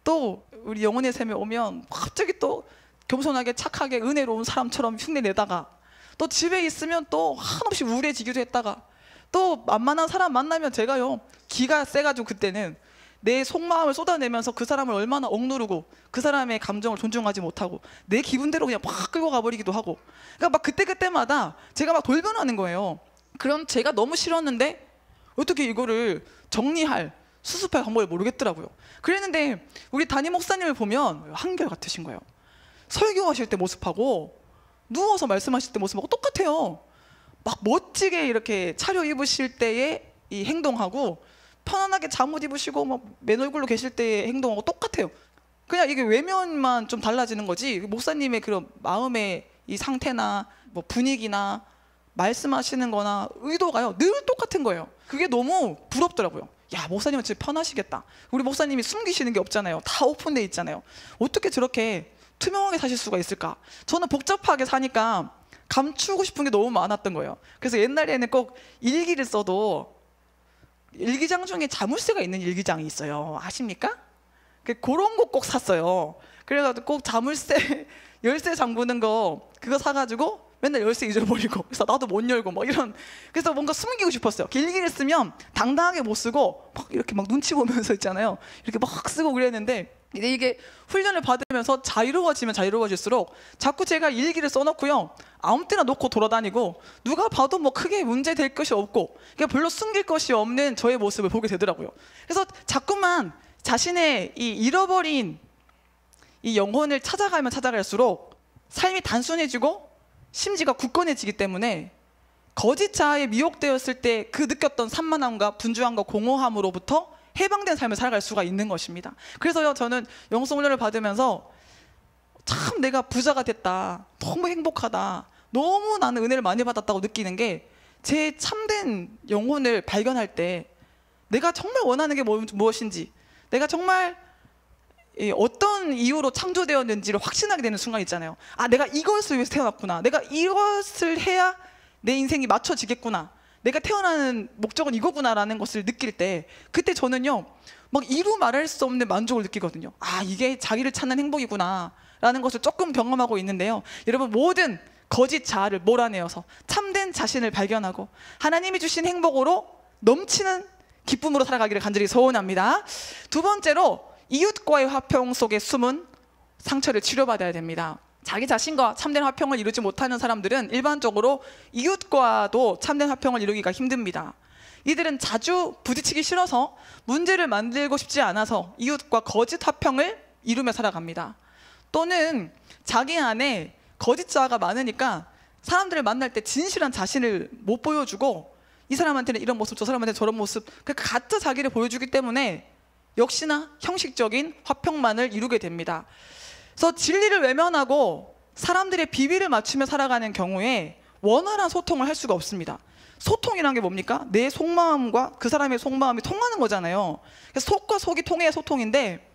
또 우리 영혼의 샘에 오면 갑자기 또 겸손하게 착하게 은혜로운 사람처럼 흉내내다가, 또 집에 있으면 또 한없이 우울해지기도 했다가, 또 만만한 사람 만나면 제가요, 기가 세가지고 그때는 내 속마음을 쏟아내면서 그 사람을 얼마나 억누르고 그 사람의 감정을 존중하지 못하고 내 기분대로 그냥 막 끌고 가버리기도 하고, 그러니까 막 그때그때마다 제가 막 돌변하는 거예요. 그럼 제가 너무 싫었는데 어떻게 이거를 정리할, 수습할 방법을 모르겠더라고요. 그랬는데 우리 담임 목사님을 보면 한결같으신 거예요. 설교하실 때 모습하고 누워서 말씀하실 때 모습하고 똑같아요. 막 멋지게 이렇게 차려입으실 때의 이 행동하고 편안하게 잠옷 입으시고 막 맨 얼굴로 계실 때의 행동하고 똑같아요. 그냥 이게 외면만 좀 달라지는 거지, 목사님의 그런 마음의 이 상태나 뭐 분위기나 말씀하시는 거나 의도가요, 늘 똑같은 거예요. 그게 너무 부럽더라고요. 야, 목사님은 진짜 편하시겠다. 우리 목사님이 숨기시는 게 없잖아요. 다 오픈돼 있잖아요. 어떻게 저렇게 투명하게 사실 수가 있을까? 저는 복잡하게 사니까 감추고 싶은 게 너무 많았던 거예요. 그래서 옛날에는 꼭 일기를 써도 일기장 중에 자물쇠가 있는 일기장이 있어요. 아십니까? 그런 거 꼭 샀어요. 그래가지고 꼭 자물쇠 열쇠 잠그는 거 그거 사가지고 맨날 열쇠 잊어버리고, 그래서 나도 못 열고 뭐 이런, 그래서 뭔가 숨기고 싶었어요. 일기를 쓰면 당당하게 못 쓰고 막 이렇게 막 눈치 보면서 있잖아요. 이렇게 막 쓰고 그랬는데 근데 이게 훈련을 받으면서 자유로워지면 자유로워질수록 자꾸 제가 일기를 써놓고요, 아무 때나 놓고 돌아다니고 누가 봐도 뭐 크게 문제될 것이 없고 별로 숨길 것이 없는 저의 모습을 보게 되더라고요. 그래서 자꾸만 자신의 이 잃어버린 이 영혼을 찾아가면 찾아갈수록 삶이 단순해지고 심지가 굳건해지기 때문에 거짓 자아에 미혹되었을 때 그 느꼈던 산만함과 분주함과 공허함으로부터 해방된 삶을 살아갈 수가 있는 것입니다. 그래서요, 저는 영성 훈련을 받으면서 참 내가 부자가 됐다, 너무 행복하다, 너무 나는 은혜를 많이 받았다고 느끼는 게, 제 참된 영혼을 발견할 때 내가 정말 원하는 게 무엇인지, 내가 정말 어떤 이유로 창조되었는지를 확신하게 되는 순간 있잖아요. 아, 내가 이것을 위해서 태어났구나, 내가 이것을 해야 내 인생이 맞춰지겠구나, 내가 태어나는 목적은 이거구나라는 것을 느낄 때, 그때 저는요 막 이루 말할 수 없는 만족을 느끼거든요. 아, 이게 자기를 찾는 행복이구나 라는 것을 조금 경험하고 있는데요, 여러분, 모든 거짓 자아를 몰아내어서 참된 자신을 발견하고 하나님이 주신 행복으로 넘치는 기쁨으로 살아가기를 간절히 소원합니다. 두 번째로, 이웃과의 화평 속에 숨은 상처를 치료받아야 됩니다. 자기 자신과 참된 화평을 이루지 못하는 사람들은 일반적으로 이웃과도 참된 화평을 이루기가 힘듭니다. 이들은 자주 부딪히기 싫어서, 문제를 만들고 싶지 않아서 이웃과 거짓 화평을 이루며 살아갑니다. 또는 자기 안에 거짓 자아가 많으니까 사람들을 만날 때 진실한 자신을 못 보여주고, 이 사람한테는 이런 모습, 저 사람한테는 저런 모습, 가짜 자기를 보여주기 때문에 역시나 형식적인 화평만을 이루게 됩니다. 그래서 진리를 외면하고 사람들의 비비를 맞추며 살아가는 경우에 원활한 소통을 할 수가 없습니다. 소통이란 게 뭡니까? 내 속마음과 그 사람의 속마음이 통하는 거잖아요. 그래서 속과 속이 통해야 소통인데,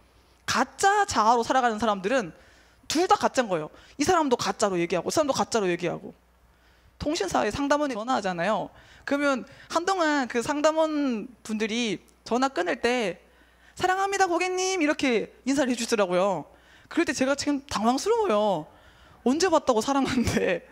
가짜 자아로 살아가는 사람들은 둘 다 가짜인 거예요. 이 사람도 가짜로 얘기하고 이 사람도 가짜로 얘기하고. 통신사에 상담원이 전화하잖아요. 그러면 한동안 그 상담원 분들이 전화 끊을 때 사랑합니다 고객님 이렇게 인사를 해주더라고요. 그럴 때 제가 지금 당황스러워요. 언제 봤다고 사랑한대.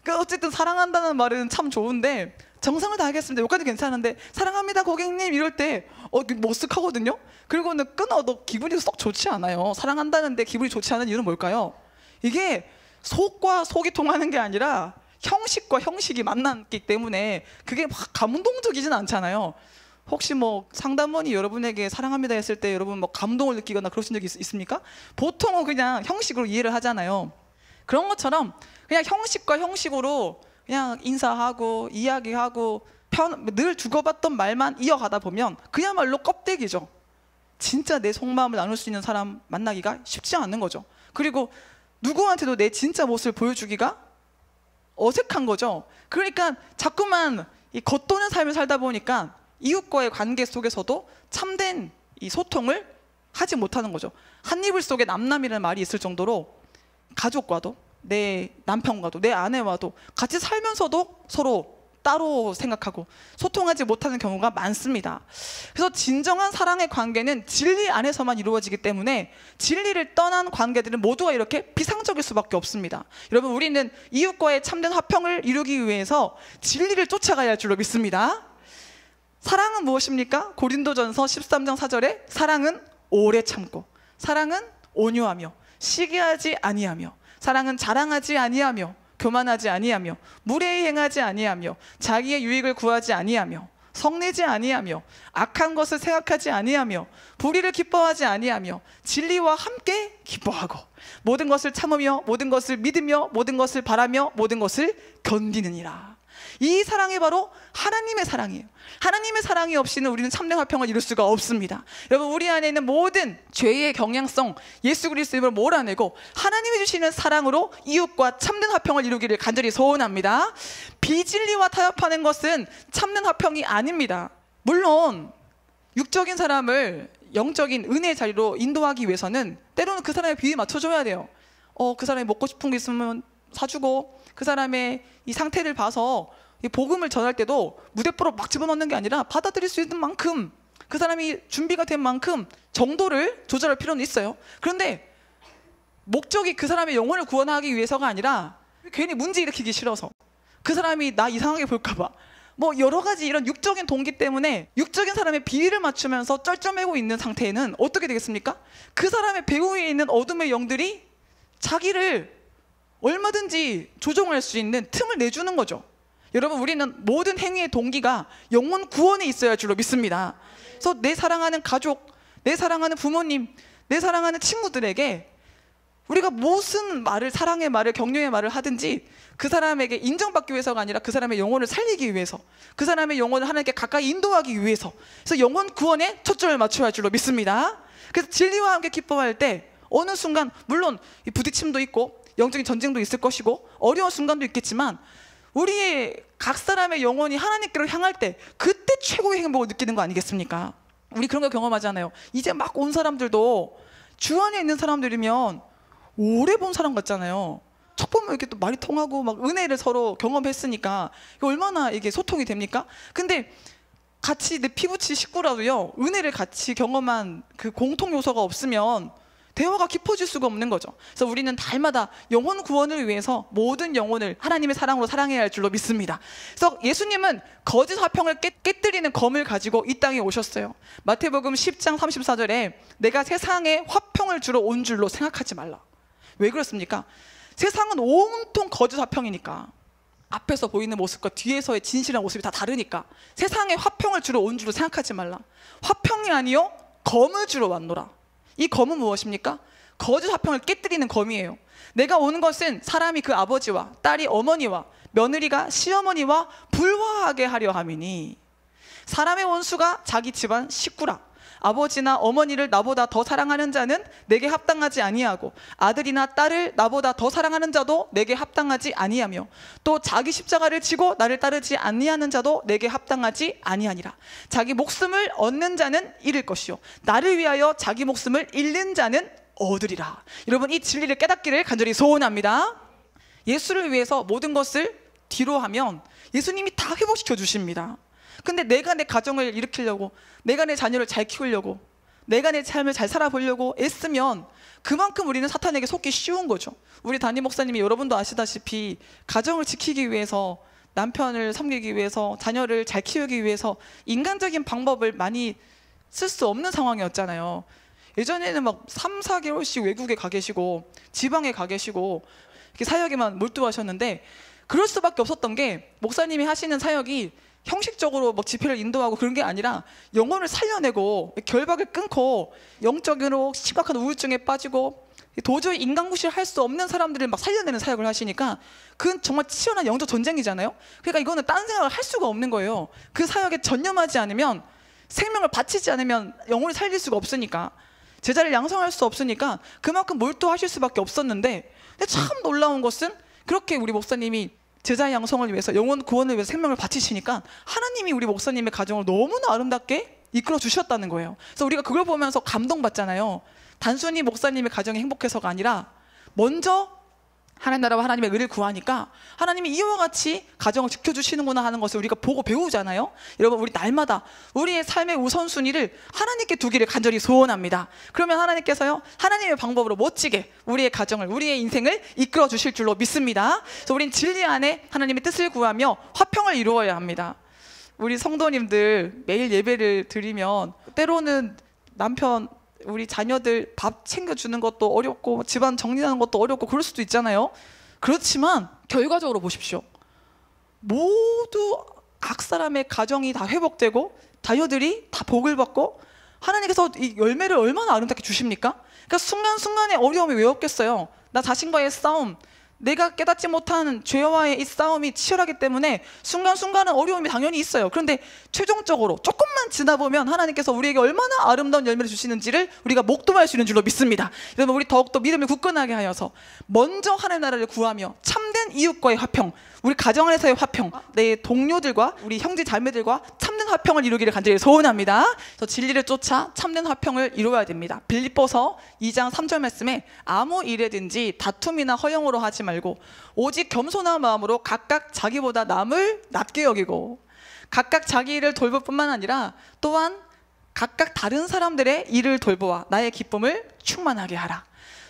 그러니까 어쨌든 사랑한다는 말은 참 좋은데, 정성을 다하겠습니다 여기까지 괜찮은데 사랑합니다 고객님 이럴 때 머쓱하거든요. 그리고는 끊어도 기분이 썩 좋지 않아요. 사랑한다는데 기분이 좋지 않은 이유는 뭘까요? 이게 속과 속이 통하는 게 아니라 형식과 형식이 만났기 때문에 그게 막 감동적이진 않잖아요. 혹시 뭐 상담원이 여러분에게 사랑합니다 했을 때 여러분 뭐 감동을 느끼거나 그러신 적이 있습니까? 보통은 그냥 형식으로 이해를 하잖아요. 그런 것처럼 그냥 형식과 형식으로 그냥 인사하고 이야기하고 늘 주고받던 말만 이어가다 보면 그야말로 껍데기죠. 진짜 내 속마음을 나눌 수 있는 사람 만나기가 쉽지 않은 거죠. 그리고 누구한테도 내 진짜 모습을 보여주기가 어색한 거죠. 그러니까 자꾸만 이 겉도는 삶을 살다 보니까 이웃과의 관계 속에서도 참된 이 소통을 하지 못하는 거죠. 한 이불 속에 남남이라는 말이 있을 정도로 가족과도 내 남편과도 내 아내와도 같이 살면서도 서로 따로 생각하고 소통하지 못하는 경우가 많습니다. 그래서 진정한 사랑의 관계는 진리 안에서만 이루어지기 때문에 진리를 떠난 관계들은 모두가 이렇게 비상적일 수밖에 없습니다. 여러분, 우리는 이웃과의 참된 화평을 이루기 위해서 진리를 쫓아가야 할 줄로 믿습니다. 사랑은 무엇입니까? 고린도전서 13장 4절에 사랑은 오래 참고, 사랑은 온유하며, 시기하지 아니하며, 사랑은 자랑하지 아니하며, 교만하지 아니하며, 무례히 행하지 아니하며, 자기의 유익을 구하지 아니하며, 성내지 아니하며, 악한 것을 생각하지 아니하며, 불의를 기뻐하지 아니하며, 진리와 함께 기뻐하고, 모든 것을 참으며, 모든 것을 믿으며, 모든 것을 바라며, 모든 것을 견디느니라. 이 사랑이 바로 하나님의 사랑이에요. 하나님의 사랑이 없이는 우리는 참된 화평을 이룰 수가 없습니다. 여러분, 우리 안에 있는 모든 죄의 경향성 예수 그리스도의 이름으로 몰아내고 하나님이 주시는 사랑으로 이웃과 참된 화평을 이루기를 간절히 소원합니다. 비진리와 타협하는 것은 참된 화평이 아닙니다. 물론 육적인 사람을 영적인 은혜의 자리로 인도하기 위해서는 때로는 그 사람의 비위에 맞춰줘야 돼요. 그 사람이 먹고 싶은 게 있으면 사주고, 그 사람의 이 상태를 봐서 이 복음을 전할 때도 무대포로 막 집어넣는 게 아니라 받아들일 수 있는 만큼, 그 사람이 준비가 된 만큼 정도를 조절할 필요는 있어요. 그런데 목적이 그 사람의 영혼을 구원하기 위해서가 아니라 괜히 문제 일으키기 싫어서, 그 사람이 나 이상하게 볼까 봐 뭐 여러 가지 이런 육적인 동기 때문에 육적인 사람의 비위를 맞추면서 쩔쩔매고 있는 상태에는 어떻게 되겠습니까? 그 사람의 배후에 있는 어둠의 영들이 자기를 얼마든지 조종할 수 있는 틈을 내주는 거죠. 여러분, 우리는 모든 행위의 동기가 영혼 구원에 있어야 할 줄로 믿습니다. 그래서 내 사랑하는 가족, 내 사랑하는 부모님, 내 사랑하는 친구들에게 우리가 무슨 말을, 사랑의 말을, 격려의 말을 하든지 그 사람에게 인정받기 위해서가 아니라 그 사람의 영혼을 살리기 위해서, 그 사람의 영혼을 하나님께 가까이 인도하기 위해서, 그래서 영혼 구원에 초점을 맞춰야 할 줄로 믿습니다. 그래서 진리와 함께 기뻐할 때 어느 순간 물론 부딪힘도 있고 영적인 전쟁도 있을 것이고 어려운 순간도 있겠지만 우리의 각 사람의 영혼이 하나님께로 향할 때 그때 최고의 행복을 느끼는 거 아니겠습니까? 우리 그런 거 경험하잖아요. 이제 막 온 사람들도 주 안에 있는 사람들이면 오래 본 사람 같잖아요. 첫 보면 이렇게 또 말이 통하고 막 은혜를 서로 경험했으니까 얼마나 이게 소통이 됩니까? 근데 같이 내 피부치 식구라도요, 은혜를 같이 경험한 그 공통 요소가 없으면 대화가 깊어질 수가 없는 거죠. 그래서 우리는 날마다 영혼 구원을 위해서 모든 영혼을 하나님의 사랑으로 사랑해야 할 줄로 믿습니다. 그래서 예수님은 거짓 화평을 깨뜨리는 검을 가지고 이 땅에 오셨어요. 마태복음 10장 34절에 내가 세상에 화평을 주러 온 줄로 생각하지 말라. 왜 그렇습니까? 세상은 온통 거짓 화평이니까, 앞에서 보이는 모습과 뒤에서의 진실한 모습이 다 다르니까 세상에 화평을 주러 온 줄로 생각하지 말라. 화평이 아니요 검을 주러 왔노라. 이 검은 무엇입니까? 거짓 화평을 깨뜨리는 검이에요. 내가 오는 것은 사람이 그 아버지와 딸이 어머니와 며느리가 시어머니와 불화하게 하려 함이니, 사람의 원수가 자기 집안 식구라. 아버지나 어머니를 나보다 더 사랑하는 자는 내게 합당하지 아니하고 아들이나 딸을 나보다 더 사랑하는 자도 내게 합당하지 아니하며 또 자기 십자가를 지고 나를 따르지 아니하는 자도 내게 합당하지 아니하니라. 자기 목숨을 얻는 자는 잃을 것이요 나를 위하여 자기 목숨을 잃는 자는 얻으리라. 여러분, 이 진리를 깨닫기를 간절히 소원합니다. 예수를 위해서 모든 것을 뒤로 하면 예수님이 다 회복시켜 주십니다. 근데 내가 내 가정을 일으키려고, 내가 내 자녀를 잘 키우려고, 내가 내 삶을 잘 살아보려고 애쓰면 그만큼 우리는 사탄에게 속기 쉬운 거죠. 우리 담임 목사님이 여러분도 아시다시피 가정을 지키기 위해서, 남편을 섬기기 위해서, 자녀를 잘 키우기 위해서 인간적인 방법을 많이 쓸 수 없는 상황이었잖아요. 예전에는 막 3, 4개월씩 외국에 가 계시고 지방에 가 계시고 이렇게 사역에만 몰두하셨는데, 그럴 수밖에 없었던 게 목사님이 하시는 사역이 형식적으로 뭐 집회를 인도하고 그런 게 아니라 영혼을 살려내고 결박을 끊고 영적으로 심각한 우울증에 빠지고 도저히 인간구실을 할 수 없는 사람들을 막 살려내는 사역을 하시니까 그건 정말 치열한 영적 전쟁이잖아요. 그러니까 이거는 딴 생각을 할 수가 없는 거예요. 그 사역에 전념하지 않으면, 생명을 바치지 않으면 영혼을 살릴 수가 없으니까, 제자를 양성할 수 없으니까 그만큼 몰두하실 수밖에 없었는데, 근데 참 놀라운 것은 그렇게 우리 목사님이 제자 양성을 위해서, 영혼 구원을 위해서 생명을 바치시니까 하나님이 우리 목사님의 가정을 너무나 아름답게 이끌어 주셨다는 거예요. 그래서 우리가 그걸 보면서 감동받잖아요. 단순히 목사님의 가정이 행복해서가 아니라 먼저 하나님 나라와 하나님의 의를 구하니까 하나님이 이와 같이 가정을 지켜주시는구나 하는 것을 우리가 보고 배우잖아요. 여러분, 우리 날마다 우리의 삶의 우선순위를 하나님께 두기를 간절히 소원합니다. 그러면 하나님께서요, 하나님의 방법으로 멋지게 우리의 가정을, 우리의 인생을 이끌어 주실 줄로 믿습니다. 그래서 우린 진리 안에 하나님의 뜻을 구하며 화평을 이루어야 합니다. 우리 성도님들 매일 예배를 드리면 때로는 남편, 우리 자녀들 밥 챙겨주는 것도 어렵고 집안 정리하는 것도 어렵고 그럴 수도 있잖아요. 그렇지만 결과적으로 보십시오. 모두 각 사람의 가정이 다 회복되고 자녀들이 다 복을 받고 하나님께서 이 열매를 얼마나 아름답게 주십니까? 그러니까 순간순간의 어려움이 왜 없겠어요? 나 자신과의 싸움, 내가 깨닫지 못한 죄와의 이 싸움이 치열하기 때문에 순간순간은 어려움이 당연히 있어요. 그런데 최종적으로 조금만 지나보면 하나님께서 우리에게 얼마나 아름다운 열매를 주시는지를 우리가 목도할 수 있는 줄로 믿습니다. 여러분, 우리 더욱더 믿음을 굳건하게 하여서 먼저 하나님 나라를 구하며 참된 이웃과의 화평, 우리 가정 안에서의 화평, 내 동료들과 우리 형제 자매들과 참된 화평을 이루기를 간절히 소원합니다. 그래서 진리를 쫓아 참된 화평을 이루어야 됩니다. 빌립보서 2장 3절 말씀에 아무 일에든지 다툼이나 허영으로 하지 말고 오직 겸손한 마음으로 각각 자기보다 남을 낮게 여기고, 각각 자기 일을 돌볼 뿐만 아니라 또한 각각 다른 사람들의 일을 돌보아 나의 기쁨을 충만하게 하라.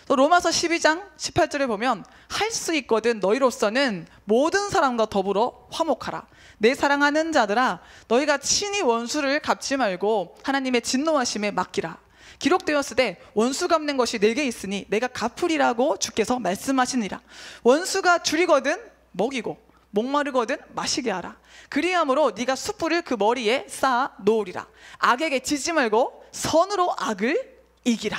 또 로마서 12장 18절에 보면 할 수 있거든 너희로서는 모든 사람과 더불어 화목하라. 내 사랑하는 자들아, 너희가 친히 원수를 갚지 말고 하나님의 진노하심에 맡기라. 기록되었으되 원수 갚는 것이 내게 있으니 내가 갚으리라고 주께서 말씀하시니라. 원수가 줄이거든 먹이고 목마르거든 마시게 하라. 그리함으로 네가 숯불을 그 머리에 쌓아 놓으리라. 악에게 지지 말고 선으로 악을 이기라.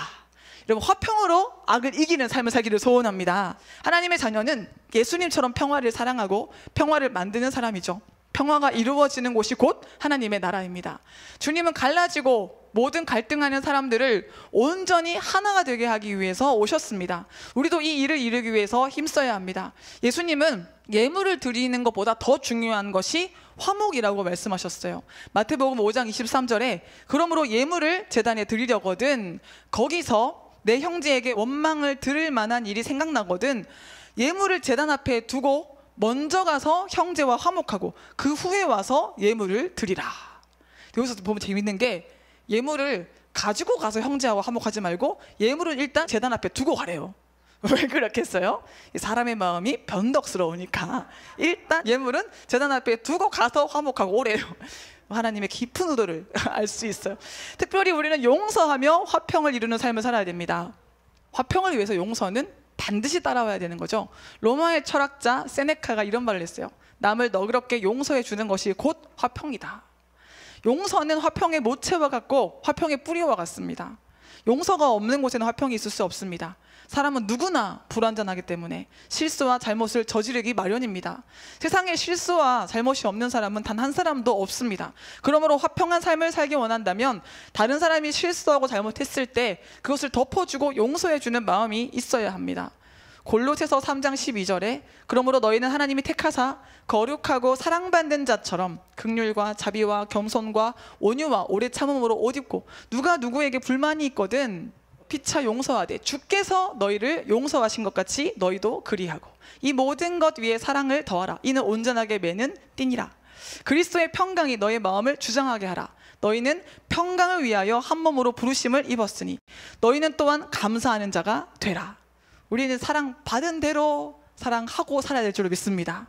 여러분, 화평으로 악을 이기는 삶을 살기를 소원합니다. 하나님의 자녀는 예수님처럼 평화를 사랑하고 평화를 만드는 사람이죠. 평화가 이루어지는 곳이 곧 하나님의 나라입니다. 주님은 갈라지고 모든 갈등하는 사람들을 온전히 하나가 되게 하기 위해서 오셨습니다. 우리도 이 일을 이루기 위해서 힘써야 합니다. 예수님은 예물을 드리는 것보다 더 중요한 것이 화목이라고 말씀하셨어요. 마태복음 5장 23절에 그러므로 예물을 제단에 드리려거든 거기서 내 형제에게 원망을 들을 만한 일이 생각나거든 예물을 제단 앞에 두고 먼저 가서 형제와 화목하고 그 후에 와서 예물을 드리라. 여기서 보면 재밌는 게 예물을 가지고 가서 형제와 화목하지 말고 예물을 일단 제단 앞에 두고 가래요. 왜 그렇겠어요? 사람의 마음이 변덕스러우니까 일단 예물은 제단 앞에 두고 가서 화목하고 오래요. 하나님의 깊은 의도를 알 수 있어요. 특별히 우리는 용서하며 화평을 이루는 삶을 살아야 됩니다. 화평을 위해서 용서는 반드시 따라와야 되는 거죠. 로마의 철학자 세네카가 이런 말을 했어요. 남을 너그럽게 용서해 주는 것이 곧 화평이다. 용서는 화평의 모체와 같고 화평의 뿌리와 같습니다. 용서가 없는 곳에는 화평이 있을 수 없습니다. 사람은 누구나 불완전하기 때문에 실수와 잘못을 저지르기 마련입니다. 세상에 실수와 잘못이 없는 사람은 단 한 사람도 없습니다. 그러므로 화평한 삶을 살기 원한다면 다른 사람이 실수하고 잘못했을 때 그것을 덮어주고 용서해주는 마음이 있어야 합니다. 골로새서 3장 12절에 그러므로 너희는 하나님이 택하사 거룩하고 사랑받는 자처럼 긍휼과 자비와 겸손과 온유와 오래 참음으로 옷 입고 누가 누구에게 불만이 있거든 피차 용서하되 주께서 너희를 용서하신 것 같이 너희도 그리하고 이 모든 것 위에 사랑을 더하라. 이는 온전하게 매는 띠니라. 그리스도의 평강이 너의 마음을 주장하게 하라. 너희는 평강을 위하여 한 몸으로 부르심을 입었으니 너희는 또한 감사하는 자가 되라. 우리는 사랑받은 대로 사랑하고 살아야 될 줄로 믿습니다.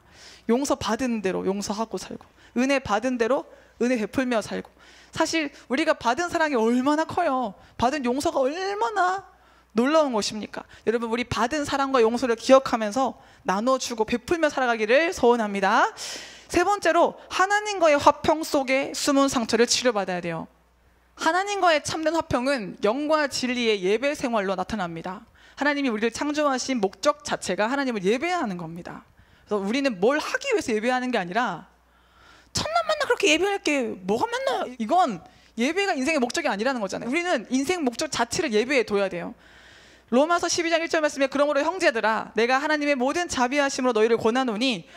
용서 받은 대로 용서하고 살고 은혜 받은 대로 은혜 베풀며 살고 사실 우리가 받은 사랑이 얼마나 커요. 받은 용서가 얼마나 놀라운 것입니까? 여러분, 우리 받은 사랑과 용서를 기억하면서 나눠주고 베풀며 살아가기를 소원합니다. 세 번째로 하나님과의 화평 속에 숨은 상처를 치료받아야 돼요. 하나님과의 참된 화평은 영과 진리의 예배 생활로 나타납니다. 하나님이 우리를 창조하신 목적 자체가 하나님을 예배하는 겁니다. 그래서 우리는 뭘 하기 위해서 예배하는 게 아니라 천만 맨날 그렇게 예배할 게 뭐가 맨날 이건 예배가 인생의 목적이 아니라는 거잖아요. 우리는 인생 목적 자체를 예배에 둬야 돼요. 로마서 12장 1절 말씀에 그러므로 형제들아 내가 하나님의 모든 자비하심으로 너희를 권하노니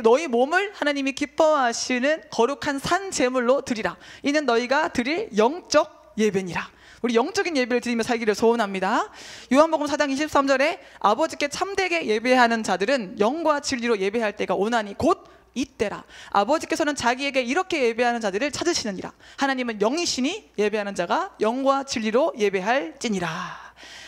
너희 몸을 하나님이 기뻐하시는 거룩한 산 제물로 드리라. 이는 너희가 드릴 영적 예배니라. 우리 영적인 예배를 드리며 살기를 소원합니다. 요한복음 4장 23절에 아버지께 참되게 예배하는 자들은 영과 진리로 예배할 때가 오나니 곧 이때라. 아버지께서는 자기에게 이렇게 예배하는 자들을 찾으시느니라. 하나님은 영이시니 예배하는 자가 영과 진리로 예배할지니라.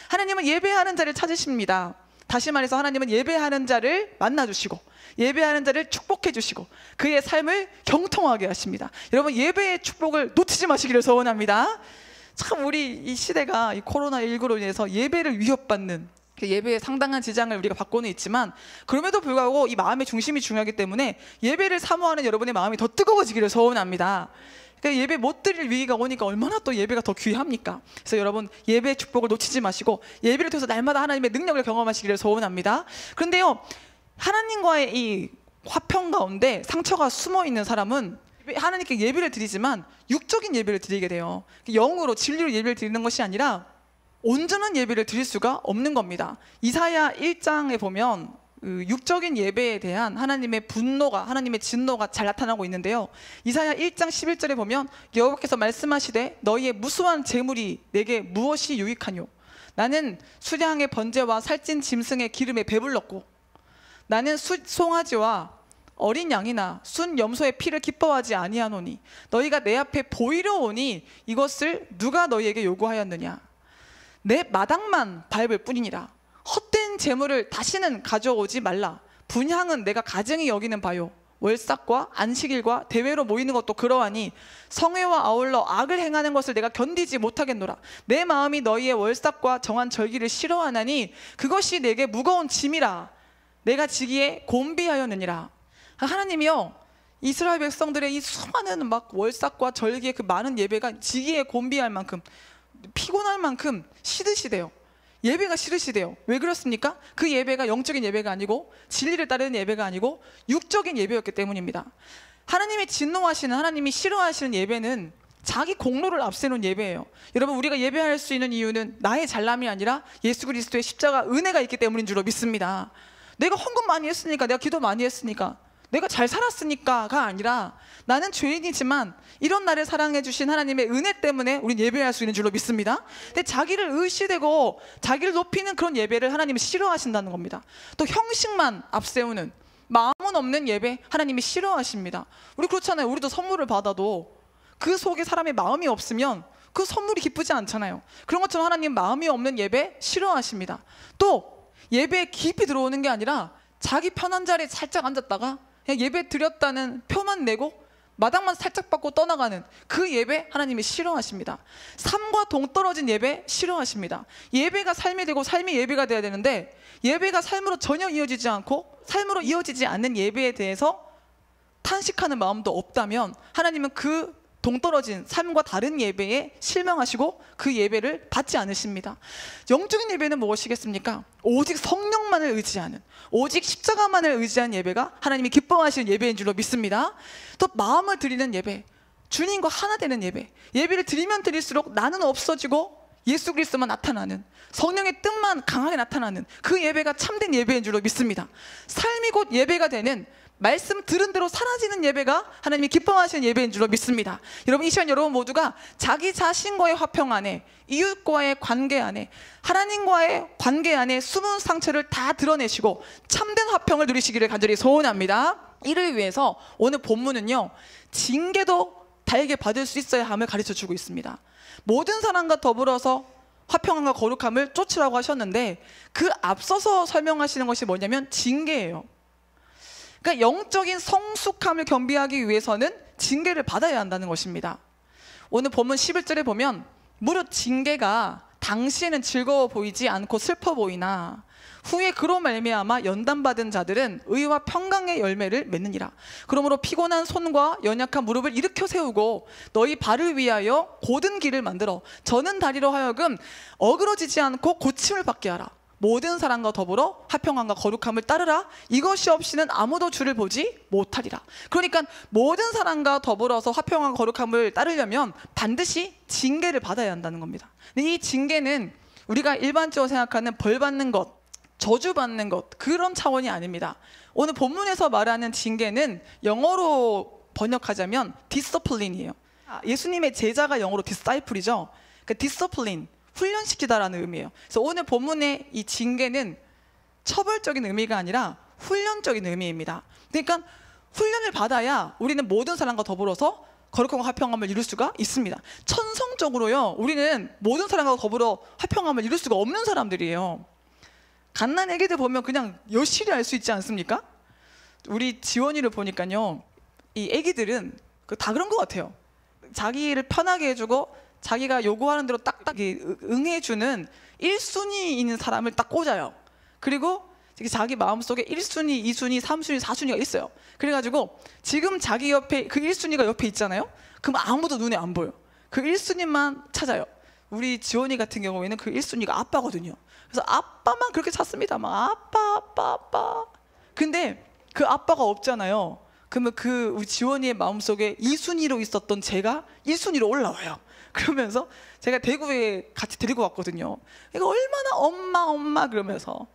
하나님은 예배하는 자를 찾으십니다. 다시 말해서 하나님은 예배하는 자를 만나주시고 예배하는 자를 축복해 주시고 그의 삶을 경통하게 하십니다. 여러분, 예배의 축복을 놓치지 마시기를 소원합니다. 참 우리 이 시대가 이 코로나19로 인해서 예배를 위협받는 예배에 상당한 지장을 우리가 받고는 있지만 그럼에도 불구하고 이 마음의 중심이 중요하기 때문에 예배를 사모하는 여러분의 마음이 더 뜨거워지기를 소원합니다. 그러니까 예배 못 드릴 위기가 오니까 얼마나 또 예배가 더 귀합니까? 그래서 여러분 예배의 축복을 놓치지 마시고 예배를 통해서 날마다 하나님의 능력을 경험하시기를 소원합니다. 그런데요, 하나님과의 이 화평 가운데 상처가 숨어있는 사람은 하나님께 예배를 드리지만 육적인 예배를 드리게 돼요. 영으로 진리로 예배를 드리는 것이 아니라 온전한 예배를 드릴 수가 없는 겁니다. 이사야 1장에 보면 육적인 예배에 대한 하나님의 분노가, 하나님의 진노가 잘 나타나고 있는데요. 이사야 1장 11절에 보면 여호와께서 말씀하시되 너희의 무수한 재물이 내게 무엇이 유익하뇨? 나는 수량의 번제와 살찐 짐승의 기름에 배불렀고 나는 송아지와 어린 양이나 순 염소의 피를 기뻐하지 아니하노니 너희가 내 앞에 보이려 오니 이것을 누가 너희에게 요구하였느냐? 내 마당만 밟을 뿐이니라. 헛된 재물을 다시는 가져오지 말라. 분향은 내가 가증히 여기는 바요 월삭과 안식일과 대회로 모이는 것도 그러하니 성회와 아울러 악을 행하는 것을 내가 견디지 못하겠노라. 내 마음이 너희의 월삭과 정한 절기를 싫어하나니 그것이 내게 무거운 짐이라. 내가 지기에 곤비하였느니라. 하나님이요, 이스라엘 백성들의 이 수많은 막 월삭과 절기의 그 많은 예배가 지기에 곤비할 만큼, 피곤할 만큼 싫으시대요. 예배가 싫으시대요. 왜 그렇습니까? 그 예배가 영적인 예배가 아니고 진리를 따르는 예배가 아니고 육적인 예배였기 때문입니다. 하나님이 진노하시는, 하나님이 싫어하시는 예배는 자기 공로를 앞세우는 예배예요. 여러분, 우리가 예배할 수 있는 이유는 나의 잘남이 아니라 예수 그리스도의 십자가 은혜가 있기 때문인 줄로 믿습니다. 내가 헌금 많이 했으니까, 내가 기도 많이 했으니까, 내가 잘 살았으니까가 아니라 나는 죄인이지만 이런 나를 사랑해 주신 하나님의 은혜 때문에 우린 예배할 수 있는 줄로 믿습니다. 근데 자기를 의시되고 자기를 높이는 그런 예배를 하나님이 싫어하신다는 겁니다. 또 형식만 앞세우는, 마음은 없는 예배 하나님이 싫어하십니다. 우리 그렇잖아요. 우리도 선물을 받아도 그 속에 사람의 마음이 없으면 그 선물이 기쁘지 않잖아요. 그런 것처럼 하나님 마음이 없는 예배 싫어하십니다. 또 예배에 깊이 들어오는 게 아니라 자기 편한 자리에 살짝 앉았다가 그냥 예배 드렸다는 표만 내고 마당만 살짝 받고 떠나가는 그 예배 하나님이 싫어하십니다. 삶과 동떨어진 예배 싫어하십니다. 예배가 삶이 되고 삶이 예배가 돼야 되는데 예배가 삶으로 전혀 이어지지 않고 삶으로 이어지지 않는 예배에 대해서 탄식하는 마음도 없다면 하나님은 그 동떨어진 삶과 다른 예배에 실망하시고 그 예배를 받지 않으십니다. 영적인 예배는 무엇이겠습니까? 오직 성령만을 의지하는, 오직 십자가만을 의지한 예배가 하나님이 기뻐하시는 예배인 줄로 믿습니다. 또 마음을 드리는 예배, 주님과 하나 되는 예배, 예배를 드리면 드릴수록 나는 없어지고 예수 그리스도만 나타나는, 성령의 뜻만 강하게 나타나는 그 예배가 참된 예배인 줄로 믿습니다. 삶이 곧 예배가 되는, 말씀 들은 대로 사라지는 예배가 하나님이 기뻐하시는 예배인 줄로 믿습니다. 여러분, 이 시간 여러분 모두가 자기 자신과의 화평 안에, 이웃과의 관계 안에, 하나님과의 관계 안에 숨은 상처를 다 드러내시고 참된 화평을 누리시기를 간절히 소원합니다. 이를 위해서 오늘 본문은요, 징계도 달게 받을 수 있어야 함을 가르쳐주고 있습니다. 모든 사람과 더불어서 화평함과 거룩함을 쫓으라고 하셨는데 그 앞서서 설명하시는 것이 뭐냐면 징계예요. 그러니까 영적인 성숙함을 겸비하기 위해서는 징계를 받아야 한다는 것입니다. 오늘 본문 11절에 보면 무릇 징계가 당시에는 즐거워 보이지 않고 슬퍼 보이나 후에 그로 말미암아 연단받은 자들은 의와 평강의 열매를 맺느니라. 그러므로 피곤한 손과 연약한 무릎을 일으켜 세우고 너희 발을 위하여 곧은 길을 만들어 저는 다리로 하여금 어그러지지 않고 고침을 받게 하라. 모든 사람과 더불어 화평함과 거룩함을 따르라. 이것이 없이는 아무도 주를 보지 못하리라. 그러니까 모든 사람과 더불어서 화평함과 거룩함을 따르려면 반드시 징계를 받아야 한다는 겁니다. 근데 이 징계는 우리가 일반적으로 생각하는 벌 받는 것, 저주 받는 것, 그런 차원이 아닙니다. 오늘 본문에서 말하는 징계는 영어로 번역하자면 디서플린이에요. 예수님의 제자가 영어로 디사이플이죠. 그러니까 디서플린, 훈련시키다라는 의미예요. 그래서 오늘 본문의 이 징계는 처벌적인 의미가 아니라 훈련적인 의미입니다. 그러니까 훈련을 받아야 우리는 모든 사람과 더불어서 거룩함과 화평함을 이룰 수가 있습니다. 천성적으로요, 우리는 모든 사람과 더불어 화평함을 이룰 수가 없는 사람들이에요. 갓난 애기들 보면 그냥 여실히 알 수 있지 않습니까? 우리 지원이를 보니까요, 이 애기들은 다 그런 것 같아요. 자기를 편하게 해주고 자기가 요구하는 대로 딱딱 응해주는 1순위 있는 사람을 딱 꽂아요. 그리고 자기 마음속에 1순위, 2순위, 3순위, 4순위가 있어요. 그래가지고 지금 자기 옆에 그 1순위가 옆에 있잖아요. 그럼 아무도 눈에 안 보여. 그 1순위만 찾아요. 우리 지원이 같은 경우에는 그 1순위가 아빠거든요. 그래서 아빠만 그렇게 찾습니다. 막 아빠. 근데 그 아빠가 없잖아요. 그러면 그 우리 지원이의 마음속에 2순위로 있었던 제가 1순위로 올라와요. 그러면서 제가 대구에 같이 데리고 왔거든요. 이거 얼마나 엄마 그러면서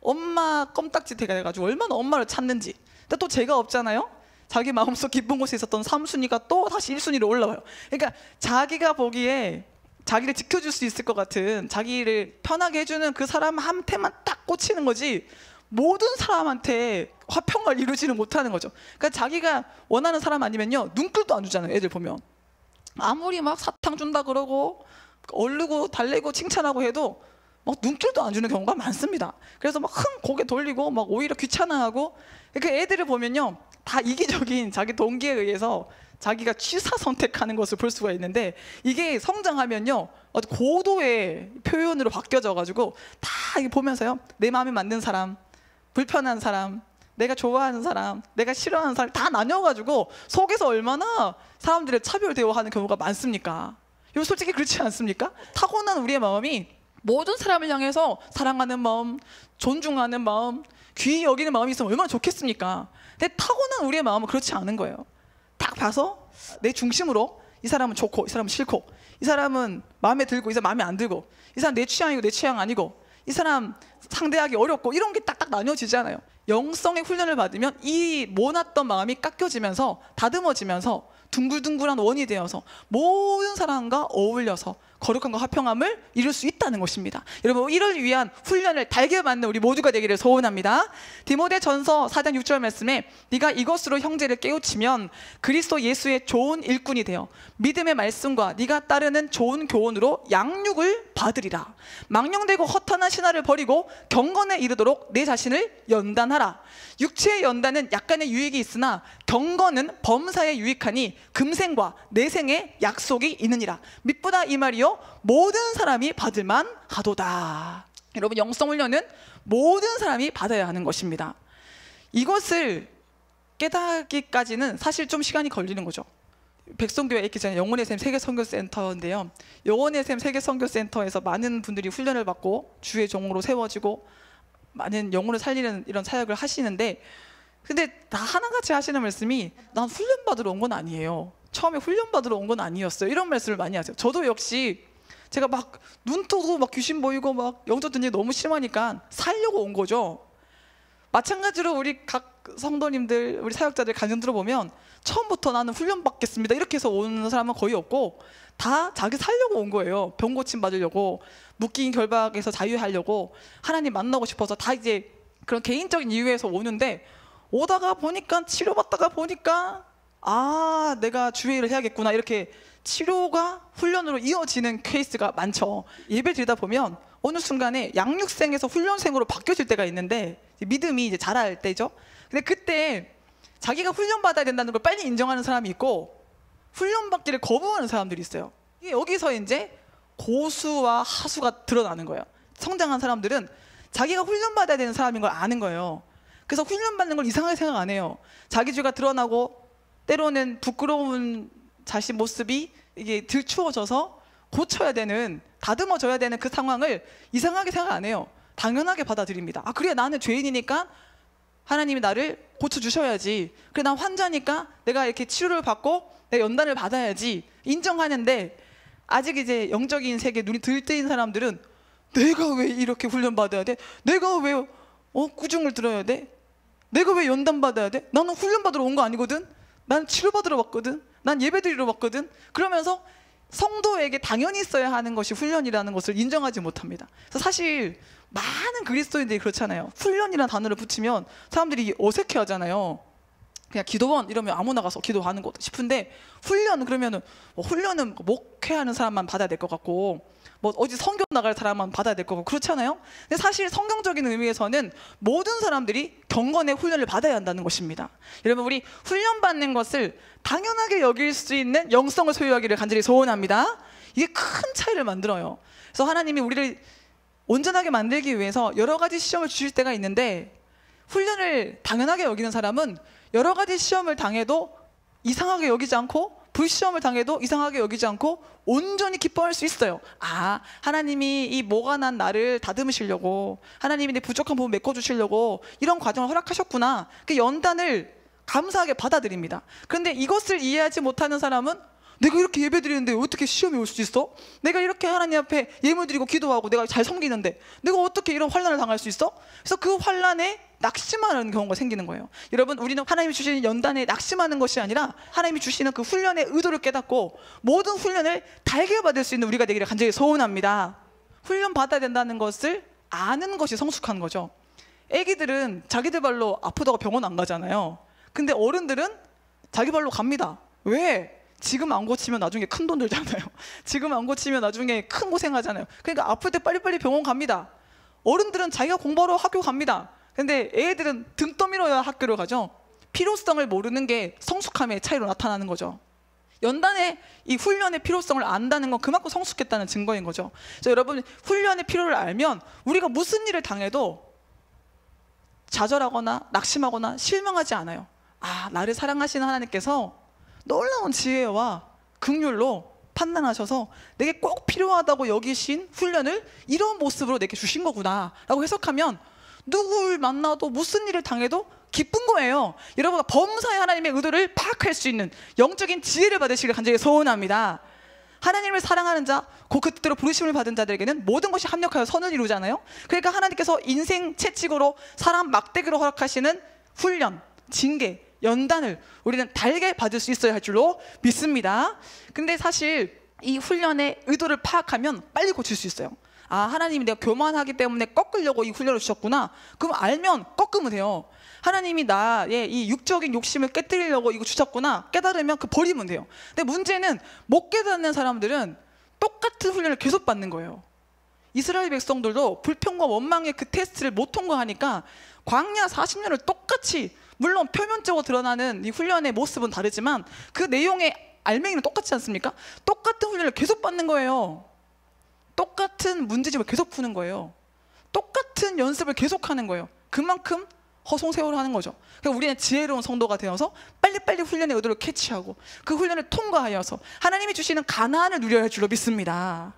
엄마 껌딱지 대가 돼가지고 얼마나 엄마를 찾는지. 근데 또 제가 없잖아요. 자기 마음속 깊은 곳에 있었던 3순위가 또 다시 1순위로 올라와요. 그러니까 자기가 보기에 자기를 지켜줄 수 있을 것 같은, 자기를 편하게 해주는 그 사람한테만 딱 꽂히는 거지 모든 사람한테 화평을 이루지는 못하는 거죠. 그러니까 자기가 원하는 사람 아니면요, 눈글도 안 주잖아요. 애들 보면 아무리 막 사탕 준다 그러고 얼르고 달래고 칭찬하고 해도 막 눈길도 안 주는 경우가 많습니다. 그래서 막 고개 돌리고 막 오히려 귀찮아하고, 그 애들을 보면요 다 이기적인 자기 동기에 의해서 자기가 취사 선택하는 것을 볼 수가 있는데, 이게 성장하면요 아주 고도의 표현으로 바뀌어져 가지고 다 이게 보면서요 내 마음에 맞는 사람, 불편한 사람, 내가 좋아하는 사람, 내가 싫어하는 사람 다 나뉘어가지고 속에서 얼마나 사람들의 차별 대우하는 경우가 많습니까? 이거 솔직히 그렇지 않습니까? 타고난 우리의 마음이 모든 사람을 향해서 사랑하는 마음, 존중하는 마음, 귀히 여기는 마음이 있으면 얼마나 좋겠습니까? 근데 타고난 우리의 마음은 그렇지 않은 거예요. 딱 봐서 내 중심으로 이 사람은 좋고 이 사람은 싫고, 이 사람은 마음에 들고 이 사람 마음에 안 들고, 이 사람 내 취향이고 내 취향 아니고, 이 사람 상대하기 어렵고, 이런 게 딱딱 나뉘어지잖아요. 영성의 훈련을 받으면 이 모났던 마음이 깎여지면서 다듬어지면서 둥글둥글한 원이 되어서 모든 사람과 어울려서 거룩함과 화평함을 이룰 수 있다는 것입니다. 여러분, 이를 위한 훈련을 달게 받는 우리 모두가 되기를 소원합니다. 디모데전서 4장 6절 말씀에 네가 이것으로 형제를 깨우치면 그리스도 예수의 좋은 일꾼이 되어 믿음의 말씀과 네가 따르는 좋은 교훈으로 양육을 받으리라. 망령되고 허탄한 신화를 버리고 경건에 이르도록 내 자신을 연단하라. 육체의 연단은 약간의 유익이 있으나 경건은 범사에 유익하니 금생과 내생의 약속이 있느니라. mit보다 이 말이요 모든 사람이 받을만 하도다. 여러분, 영성훈련은 모든 사람이 받아야 하는 것입니다. 이것을 깨닫기까지는 사실 좀 시간이 걸리는 거죠. 백성교회 있기 전에 영혼의 샘 세계선교센터인데요, 영혼의 샘 세계선교센터에서 많은 분들이 훈련을 받고 주의 종으로 세워지고 많은 영혼을 살리는 이런 사역을 하시는데, 근데 다 하나같이 하시는 말씀이 난 훈련 받으러 온 건 아니에요, 처음에 훈련 받으러 온 건 아니었어요, 이런 말씀을 많이 하세요. 저도 역시 제가 막 눈 뜨고 막 귀신 보이고 막 영적 등이 너무 심하니까 살려고 온 거죠. 마찬가지로 우리 각 성도님들, 우리 사역자들 간증 들어보면 처음부터 나는 훈련 받겠습니다 이렇게 해서 오는 사람은 거의 없고 다 자기 살려고 온 거예요. 병 고침 받으려고, 묶인 결박에서 자유하려고, 하나님 만나고 싶어서, 다 이제 그런 개인적인 이유에서 오는데, 오다가 보니까 치료받다가 보니까 아 내가 주의를 해야겠구나, 이렇게 치료가 훈련으로 이어지는 케이스가 많죠. 예배 드리다 보면 어느 순간에 양육생에서 훈련생으로 바뀌어질 때가 있는데, 믿음이 이제 자랄 때죠. 근데 그때 자기가 훈련받아야 된다는 걸 빨리 인정하는 사람이 있고 훈련받기를 거부하는 사람들이 있어요. 이게 여기서 이제 고수와 하수가 드러나는 거예요. 성장한 사람들은 자기가 훈련받아야 되는 사람인 걸 아는 거예요. 그래서 훈련받는 걸 이상하게 생각 안 해요. 자기 죄가 드러나고 때로는 부끄러운 자신 모습이 이게 들추어져서 고쳐야 되는, 다듬어져야 되는 그 상황을 이상하게 생각 안 해요. 당연하게 받아들입니다. 아 그래, 나는 죄인이니까 하나님이 나를 고쳐주셔야지, 그래 난 환자니까 내가 이렇게 치료를 받고 내가 연단을 받아야지 인정하는데, 아직 이제 영적인 세계에 눈이 들뜨인 사람들은 내가 왜 이렇게 훈련받아야 돼? 내가 왜 꾸중을 들어야 돼? 내가 왜 연단받아야 돼? 나는 훈련받으러 온 거 아니거든? 난 치료받으러 왔거든? 난 예배드리러 왔거든? 그러면서 성도에게 당연히 있어야 하는 것이 훈련이라는 것을 인정하지 못합니다. 그래서 사실 많은 그리스도인들이 그렇잖아요. 훈련이라는 단어를 붙이면 사람들이 어색해 하잖아요. 그냥 기도원 이러면 아무나 가서 기도하는 거 싶은데, 훈련 그러면은 훈련은 목회하는 사람만 받아야 될 것 같고, 뭐 어디 선교 나갈 사람만 받아야 될 거고 그렇잖아요. 근데 사실 성경적인 의미에서는 모든 사람들이 경건의 훈련을 받아야 한다는 것입니다. 여러분, 우리 훈련 받는 것을 당연하게 여길 수 있는 영성을 소유하기를 간절히 소원합니다. 이게 큰 차이를 만들어요. 그래서 하나님이 우리를 온전하게 만들기 위해서 여러 가지 시험을 주실 때가 있는데, 훈련을 당연하게 여기는 사람은 여러 가지 시험을 당해도 이상하게 여기지 않고, 불시험을 당해도 이상하게 여기지 않고 온전히 기뻐할 수 있어요. 아, 하나님이 이 모가 난 나를 다듬으시려고, 하나님이 내 부족한 부분 메꿔주시려고 이런 과정을 허락하셨구나, 그 연단을 감사하게 받아들입니다. 그런데 이것을 이해하지 못하는 사람은 내가 이렇게 예배 드리는데 어떻게 시험이 올 수 있어? 내가 이렇게 하나님 앞에 예물 드리고 기도하고 내가 잘 섬기는데 내가 어떻게 이런 환난을 당할 수 있어? 그래서 그 환난에 낙심하는 경우가 생기는 거예요. 여러분, 우리는 하나님이 주시는 연단에 낙심하는 것이 아니라 하나님이 주시는 그 훈련의 의도를 깨닫고 모든 훈련을 달게 받을 수 있는 우리가 되기를 간절히 소원합니다. 훈련 받아야 된다는 것을 아는 것이 성숙한 거죠. 애기들은 자기들 발로 아프다고 병원 안 가잖아요. 근데 어른들은 자기 발로 갑니다. 왜? 지금 안 고치면 나중에 큰 돈 들잖아요. 지금 안 고치면 나중에 큰 고생하잖아요. 그러니까 아플 때 빨리빨리 병원 갑니다. 어른들은 자기가 공부하러 학교 갑니다. 근데 애들은 등 떠밀어야 학교를 가죠. 필요성을 모르는 게 성숙함의 차이로 나타나는 거죠. 연단의 이 훈련의 필요성을 안다는 건 그만큼 성숙했다는 증거인 거죠. 그래서 여러분, 훈련의 필요를 알면 우리가 무슨 일을 당해도 좌절하거나 낙심하거나 실망하지 않아요. 아, 나를 사랑하시는 하나님께서 놀라운 지혜와 긍휼로 판단하셔서 내게 꼭 필요하다고 여기신 훈련을 이런 모습으로 내게 주신 거구나 라고 해석하면 누굴 만나도 무슨 일을 당해도 기쁜 거예요. 여러분가 범사의 하나님의 의도를 파악할 수 있는 영적인 지혜를 받으시길 간절히 소원합니다. 하나님을 사랑하는 자, 그 뜻대로 부르심을 받은 자들에게는 모든 것이 합력하여 선을 이루잖아요. 그러니까 하나님께서 인생 채찍으로 사람 막대기로 허락하시는 훈련, 징계, 연단을 우리는 달게 받을 수 있어야 할 줄로 믿습니다. 근데 사실 이 훈련의 의도를 파악하면 빨리 고칠 수 있어요. 아, 하나님이 내가 교만하기 때문에 꺾으려고 이 훈련을 주셨구나. 그럼 알면 꺾으면 돼요. 하나님이 나의 이 육적인 욕심을 깨뜨리려고 이거 주셨구나. 깨달으면 그 버리면 돼요. 근데 문제는 못 깨닫는 사람들은 똑같은 훈련을 계속 받는 거예요. 이스라엘 백성들도 불평과 원망의 그 테스트를 못 통과하니까 광야 40년을 똑같이, 물론 표면적으로 드러나는 이 훈련의 모습은 다르지만 그 내용의 알맹이는 똑같지 않습니까? 똑같은 훈련을 계속 받는 거예요. 똑같은 문제집을 계속 푸는 거예요. 똑같은 연습을 계속하는 거예요. 그만큼 허송세월을 하는 거죠. 그러니까 우리는 지혜로운 성도가 되어서 빨리빨리 훈련의 의도를 캐치하고 그 훈련을 통과하여서 하나님이 주시는 가나안을 누려야 할 줄로 믿습니다.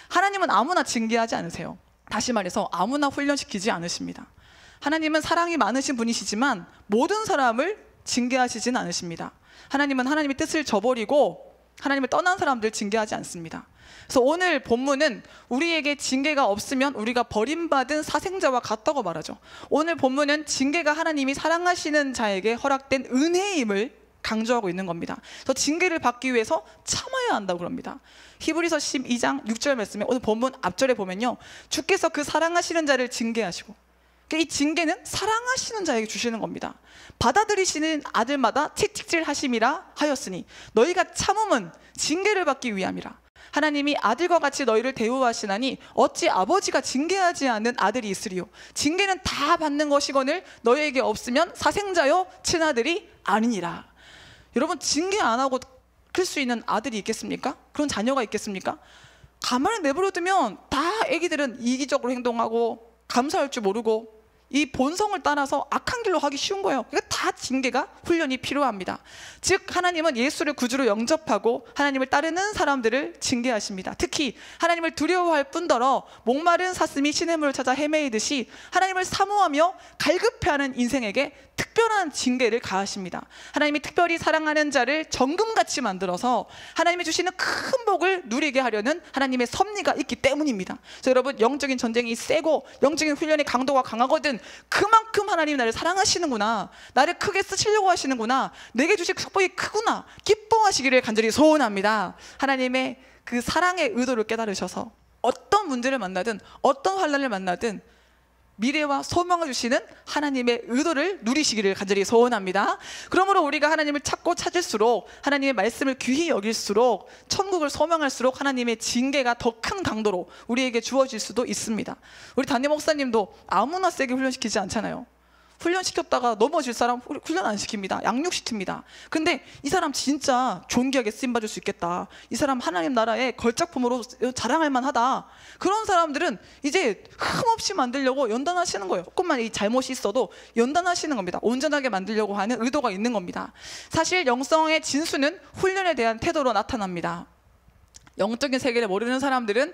하나님은 아무나 징계하지 않으세요. 다시 말해서 아무나 훈련시키지 않으십니다. 하나님은 사랑이 많으신 분이시지만 모든 사람을 징계하시진 않으십니다. 하나님은 하나님의 뜻을 저버리고 하나님을 떠난 사람들 징계하지 않습니다. 그래서 오늘 본문은 우리에게 징계가 없으면 우리가 버림받은 사생자와 같다고 말하죠. 오늘 본문은 징계가 하나님이 사랑하시는 자에게 허락된 은혜임을 강조하고 있는 겁니다. 그래서 징계를 받기 위해서 참아야 한다고 그럽니다. 히브리서 12장 6절 말씀에 오늘 본문 앞절에 보면요, 주께서 그 사랑하시는 자를 징계하시고, 이 징계는 사랑하시는 자에게 주시는 겁니다. 받아들이시는 아들마다 채찍질 하심이라 하였으니 너희가 참음은 징계를 받기 위함이라. 하나님이 아들과 같이 너희를 대우하시나니 어찌 아버지가 징계하지 않는 아들이 있으리요. 징계는 다 받는 것이거늘 너희에게 없으면 사생자요 친아들이 아니니라. 여러분, 징계 안 하고 클 수 있는 아들이 있겠습니까? 그런 자녀가 있겠습니까? 가만히 내버려두면 다 애기들은 이기적으로 행동하고 감사할 줄 모르고 이 본성을 따라서 악한 길로 하기 쉬운 거예요. 그러니까 다 징계가 훈련이 필요합니다. 즉 하나님은 예수를 구주로 영접하고 하나님을 따르는 사람들을 징계하십니다. 특히 하나님을 두려워할 뿐더러 목마른 사슴이 시냇물을 찾아 헤매이듯이 하나님을 사모하며 갈급해하는 인생에게 특별한 징계를 가하십니다. 하나님이 특별히 사랑하는 자를 정금같이 만들어서 하나님이 주시는 큰 복을 누리게 하려는 하나님의 섭리가 있기 때문입니다. 그래서 여러분, 영적인 전쟁이 세고 영적인 훈련의 강도가 강하거든 그만큼 하나님이 나를 사랑하시는구나, 나를 크게 쓰시려고 하시는구나, 내게 주실 축복이 크구나 기뻐하시기를 간절히 소원합니다. 하나님의 그 사랑의 의도를 깨달으셔서 어떤 문제를 만나든 어떤 환난을 만나든 미래와 소망을 주시는 하나님의 의도를 누리시기를 간절히 소원합니다. 그러므로 우리가 하나님을 찾고 찾을수록, 하나님의 말씀을 귀히 여길수록, 천국을 소망할수록 하나님의 징계가 더 큰 강도로 우리에게 주어질 수도 있습니다. 우리 담임 목사님도 아무나 세게 훈련시키지 않잖아요. 훈련시켰다가 넘어질 사람 훈련 안 시킵니다. 양육시킵니다. 근데 이 사람 진짜 존귀하게 쓰임받을 수 있겠다, 이 사람 하나님 나라의 걸작품으로 자랑할 만하다, 그런 사람들은 이제 흠없이 만들려고 연단하시는 거예요. 조금만 이 잘못이 있어도 연단하시는 겁니다. 온전하게 만들려고 하는 의도가 있는 겁니다. 사실 영성의 진수는 훈련에 대한 태도로 나타납니다. 영적인 세계를 모르는 사람들은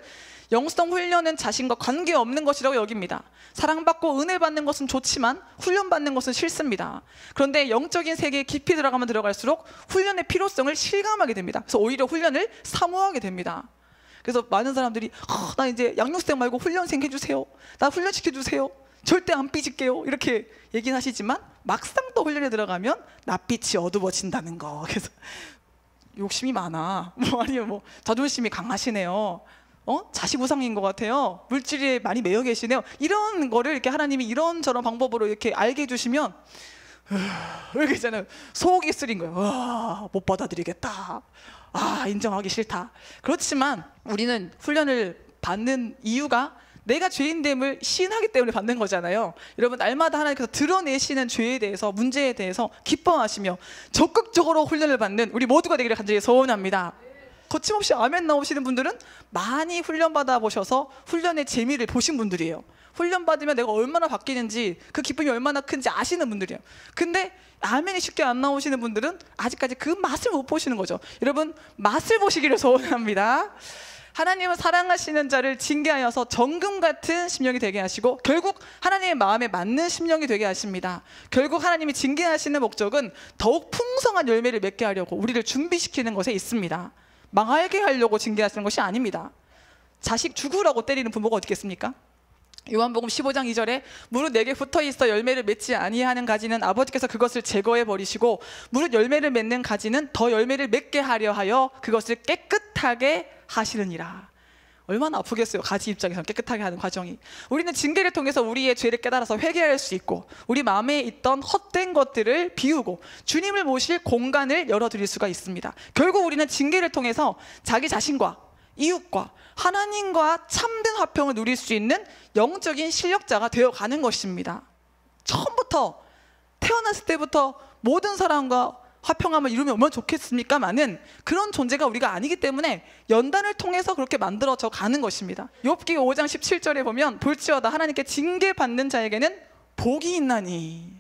영성 훈련은 자신과 관계없는 것이라고 여깁니다. 사랑받고 은혜 받는 것은 좋지만 훈련받는 것은 싫습니다. 그런데 영적인 세계에 깊이 들어가면 들어갈수록 훈련의 필요성을 실감하게 됩니다. 그래서 오히려 훈련을 사모하게 됩니다. 그래서 많은 사람들이 나 이제 양육생 말고 훈련생 해주세요, 나 훈련시켜주세요, 절대 안 삐질게요, 이렇게 얘기는 하시지만 막상 또 훈련에 들어가면 낯빛이 어두워진다는 거. 그래서 욕심이 많아, 아니면 자존심이 강하시네요, 자식 우상인 것 같아요, 물질에 많이 매여 계시네요, 이런 거를 이렇게 하나님이 이런저런 방법으로 이렇게 알게 해주시면 이렇게 있잖아요. 속이 쓰린 거예요. 못 받아들이겠다. 인정하기 싫다. 그렇지만 우리는 훈련을 받는 이유가 내가 죄인됨을 시인하기 때문에 받는 거잖아요. 여러분, 날마다 하나님께서 드러내시는 죄에 대해서, 문제에 대해서 기뻐하시며 적극적으로 훈련을 받는 우리 모두가 되기를 간절히 소원합니다. 거침없이 아멘 나오시는 분들은 많이 훈련받아 보셔서 훈련의 재미를 보신 분들이에요. 훈련 받으면 내가 얼마나 바뀌는지, 그 기쁨이 얼마나 큰지 아시는 분들이에요. 근데 아멘이 쉽게 안 나오시는 분들은 아직까지 그 맛을 못 보시는 거죠. 여러분, 맛을 보시기를 소원합니다. 하나님은 사랑하시는 자를 징계하여서 정금 같은 심령이 되게 하시고 결국 하나님의 마음에 맞는 심령이 되게 하십니다. 결국 하나님이 징계하시는 목적은 더욱 풍성한 열매를 맺게 하려고 우리를 준비시키는 것에 있습니다. 망하게 하려고 징계하시는 것이 아닙니다. 자식 죽으라고 때리는 부모가 어디 있겠습니까? 요한복음 15장 2절에 무릇 내게 붙어있어 열매를 맺지 아니하는 가지는 아버지께서 그것을 제거해 버리시고 무릇 열매를 맺는 가지는 더 열매를 맺게 하려 하여 그것을 깨끗하게 하시느니라. 얼마나 아프겠어요. 가지 입장에서 깨끗하게 하는 과정이. 우리는 징계를 통해서 우리의 죄를 깨달아서 회개할 수 있고 우리 마음에 있던 헛된 것들을 비우고 주님을 모실 공간을 열어드릴 수가 있습니다. 결국 우리는 징계를 통해서 자기 자신과 이웃과 하나님과 참된 화평을 누릴 수 있는 영적인 실력자가 되어가는 것입니다. 처음부터 태어났을 때부터 모든 사람과 화평함을 이루면 얼마나 좋겠습니까마는 그런 존재가 우리가 아니기 때문에 연단을 통해서 그렇게 만들어져 가는 것입니다. 욥기 5장 17절에 보면 볼지어다 하나님께 징계받는 자에게는 복이 있나니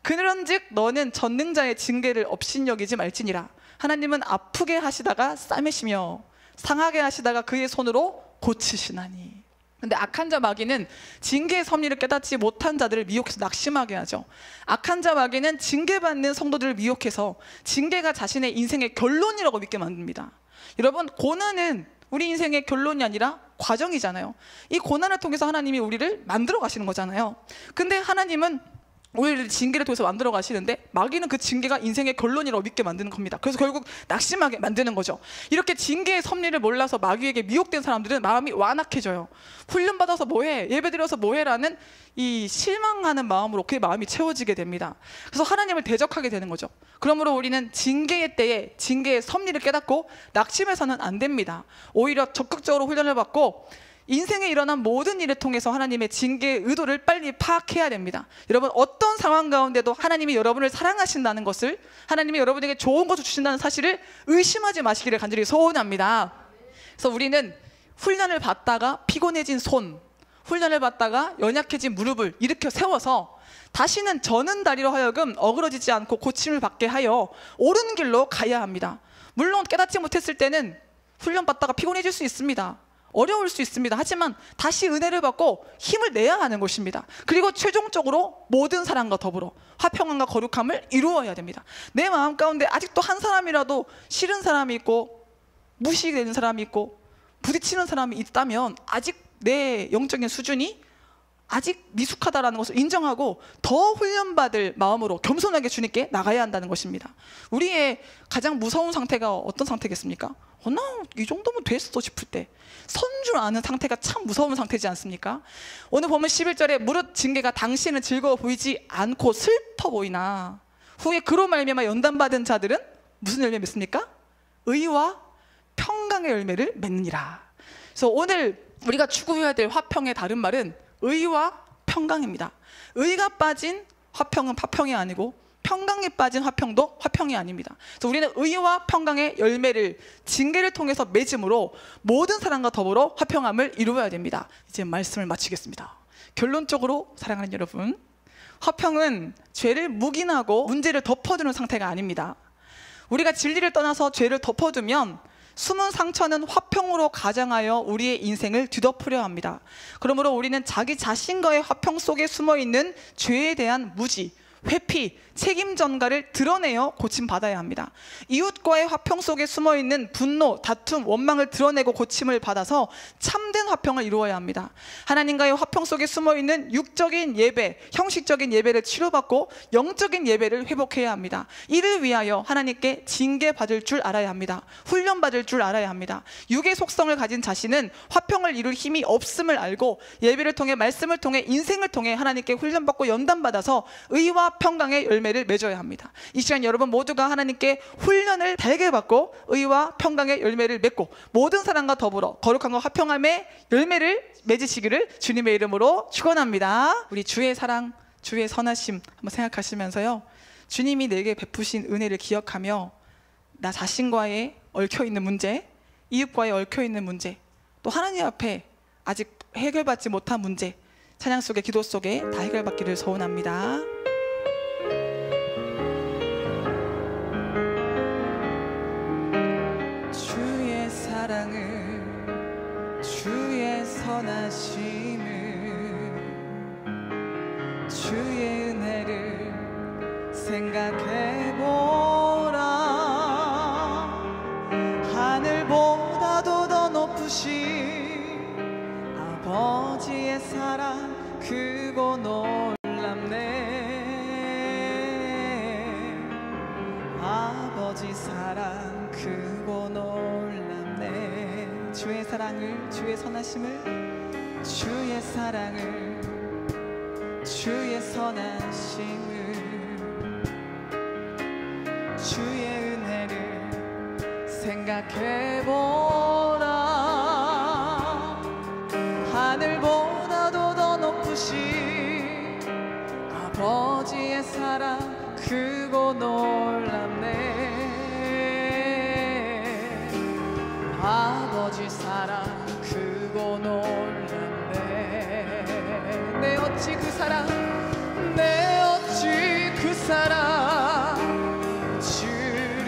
그런즉 너는 전능자의 징계를 업신여기지 말지니라. 하나님은 아프게 하시다가 싸매시며 상하게 하시다가 그의 손으로 고치시나니. 근데 악한 자 마귀는 징계의 섭리를 깨닫지 못한 자들을 미혹해서 낙심하게 하죠. 악한 자 마귀는 징계받는 성도들을 미혹해서 징계가 자신의 인생의 결론이라고 믿게 만듭니다. 여러분, 고난은 우리 인생의 결론이 아니라 과정이잖아요. 이 고난을 통해서 하나님이 우리를 만들어 가시는 거잖아요. 근데 하나님은 우리를 징계를 통해서 만들어 가시는데 마귀는 그 징계가 인생의 결론이라고 믿게 만드는 겁니다. 그래서 결국 낙심하게 만드는 거죠. 이렇게 징계의 섭리를 몰라서 마귀에게 미혹된 사람들은 마음이 완악해져요. 훈련받아서 뭐해? 예배드려서 뭐해라는 이 실망하는 마음으로 그의 마음이 채워지게 됩니다. 그래서 하나님을 대적하게 되는 거죠. 그러므로 우리는 징계의 때에 징계의 섭리를 깨닫고 낙심해서는 안 됩니다. 오히려 적극적으로 훈련을 받고 인생에 일어난 모든 일을 통해서 하나님의 징계의 의도를 빨리 파악해야 됩니다. 여러분, 어떤 상황 가운데도 하나님이 여러분을 사랑하신다는 것을, 하나님이 여러분에게 좋은 것을 주신다는 사실을 의심하지 마시기를 간절히 소원합니다. 그래서 우리는 훈련을 받다가 피곤해진 손, 훈련을 받다가 연약해진 무릎을 일으켜 세워서 다시는 저는 다리로 하여금 어그러지지 않고 고침을 받게 하여 옳은 길로 가야 합니다. 물론 깨닫지 못했을 때는 훈련 받다가 피곤해질 수 있습니다. 어려울 수 있습니다. 하지만 다시 은혜를 받고 힘을 내야 하는 것입니다. 그리고 최종적으로 모든 사람과 더불어 화평함과 거룩함을 이루어야 됩니다. 내 마음 가운데 아직도 한 사람이라도 싫은 사람이 있고 무시되는 사람이 있고 부딪히는 사람이 있다면 아직 내 영적인 수준이 아직 미숙하다라는 것을 인정하고 더 훈련받을 마음으로 겸손하게 주님께 나가야 한다는 것입니다. 우리의 가장 무서운 상태가 어떤 상태겠습니까? 나 이 정도면 됐어 싶을 때 선 줄 아는 상태가 참 무서운 상태지 않습니까? 오늘 보면 11절에 무릇 징계가 당신은 즐거워 보이지 않고 슬퍼 보이나 후에 그로 말미암아 연단받은 자들은 무슨 열매 맺습니까? 의와 평강의 열매를 맺느니라. 그래서 오늘 우리가 추구해야 될 화평의 다른 말은 의와 평강입니다. 의가 빠진 화평은 화평이 아니고 평강에 빠진 화평도 화평이 아닙니다. 그래서 우리는 의와 평강의 열매를 징계를 통해서 맺음으로 모든 사람과 더불어 화평함을 이루어야 됩니다. 이제 말씀을 마치겠습니다. 결론적으로 사랑하는 여러분, 화평은 죄를 묵인하고 문제를 덮어두는 상태가 아닙니다. 우리가 진리를 떠나서 죄를 덮어두면 숨은 상처는 화평으로 가장하여 우리의 인생을 뒤덮으려 합니다. 그러므로 우리는 자기 자신과의 화평 속에 숨어있는 죄에 대한 무지, 회피, 책임 전가를 드러내어 고침받아야 합니다. 이웃과의 화평 속에 숨어있는 분노, 다툼, 원망을 드러내고 고침을 받아서 참된 화평을 이루어야 합니다. 하나님과의 화평 속에 숨어있는 육적인 예배, 형식적인 예배를 치료받고 영적인 예배를 회복해야 합니다. 이를 위하여 하나님께 징계받을 줄 알아야 합니다. 훈련받을 줄 알아야 합니다. 육의 속성을 가진 자신은 화평을 이룰 힘이 없음을 알고 예배를 통해 말씀을 통해 인생을 통해 하나님께 훈련받고 연단받아서 의와 의와 평강의 열매를 맺어야 합니다. 이 시간 여러분 모두가 하나님께 훈련을 달게 받고 의와 평강의 열매를 맺고 모든 사람과 더불어 거룩함과 화평함의 열매를 맺으시기를 주님의 이름으로 축원합니다. 우리 주의 사랑, 주의 선하심 한번 생각하시면서요, 주님이 내게 베푸신 은혜를 기억하며 나 자신과의 얽혀있는 문제, 이웃과의 얽혀있는 문제, 또 하나님 앞에 아직 해결받지 못한 문제, 찬양 속에 기도 속에 다 해결받기를 소원합니다. 주의 사랑을, 주의 선하심을, 주의 은혜를 생각해보라. 하늘보다도 더 높으신 아버지의 사랑 크고 놀랍네. 아버지 사랑 크고 놀랍네. 주의 사랑을, 주의 선하심을, 주의 사랑을, 주의 선하심을, 주의 은혜를 생각해보라. 하늘보다도 더 높으신 아버지의 사랑 크고 놀랍네. 아버지 사랑 크고 놀랍네. 내 어찌 그 사랑, 내 어찌 그 사랑 주리.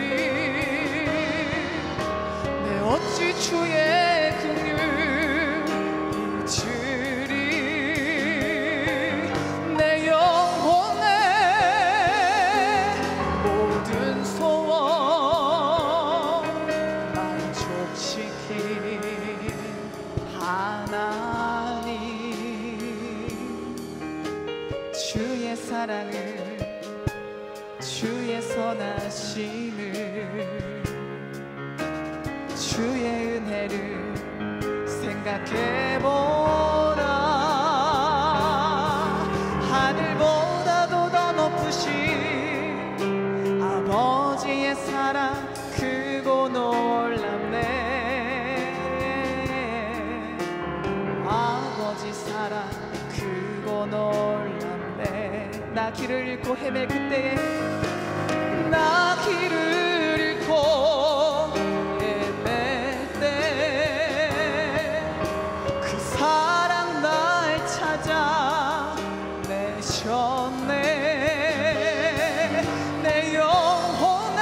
내 어찌 주의 긍휼 주리. 내 영혼의 모든 소원 만족시킨 하나님. 주의 사랑을, 주의 선하심을, 주의 은혜를 생각해보라. 하늘보다도 더 높으신 아버지의 사랑 크고 놀랍네. 아버지 사랑 크고 놀랍네. 나 길을 잃고 헤맬 그때에, 나 길을 잃고 헤맬 때 그 사랑 날 찾아 내셨네. 내 영혼의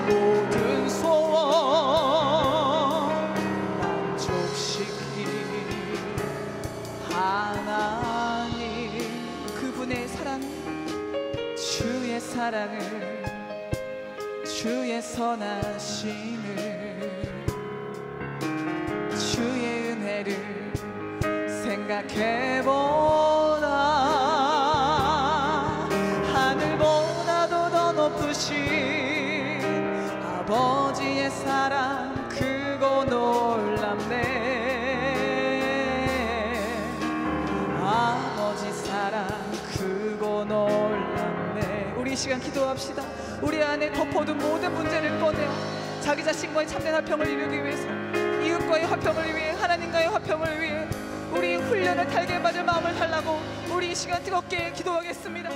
모든 소원 만족시킨 하나님. 그분의 사랑, 주의 사랑을, 주의 선하심을, 주의 은혜를 생각해보라. 하늘보다도 더 높으신 아버지의 사랑 크고 놀랍네. 아버지 사랑 크고 놀랍네. 우리 이 시간 기도합시다. 우리 안에 덮어둔 모든 문제를 꺼내어 자기 자신과의 참된 화평을 이루기 위해서, 이웃과의 화평을 위해, 하나님과의 화평을 위해 우리 훈련을 달게 받을 마음을 달라고 우리 이 시간 뜨겁게 기도하겠습니다.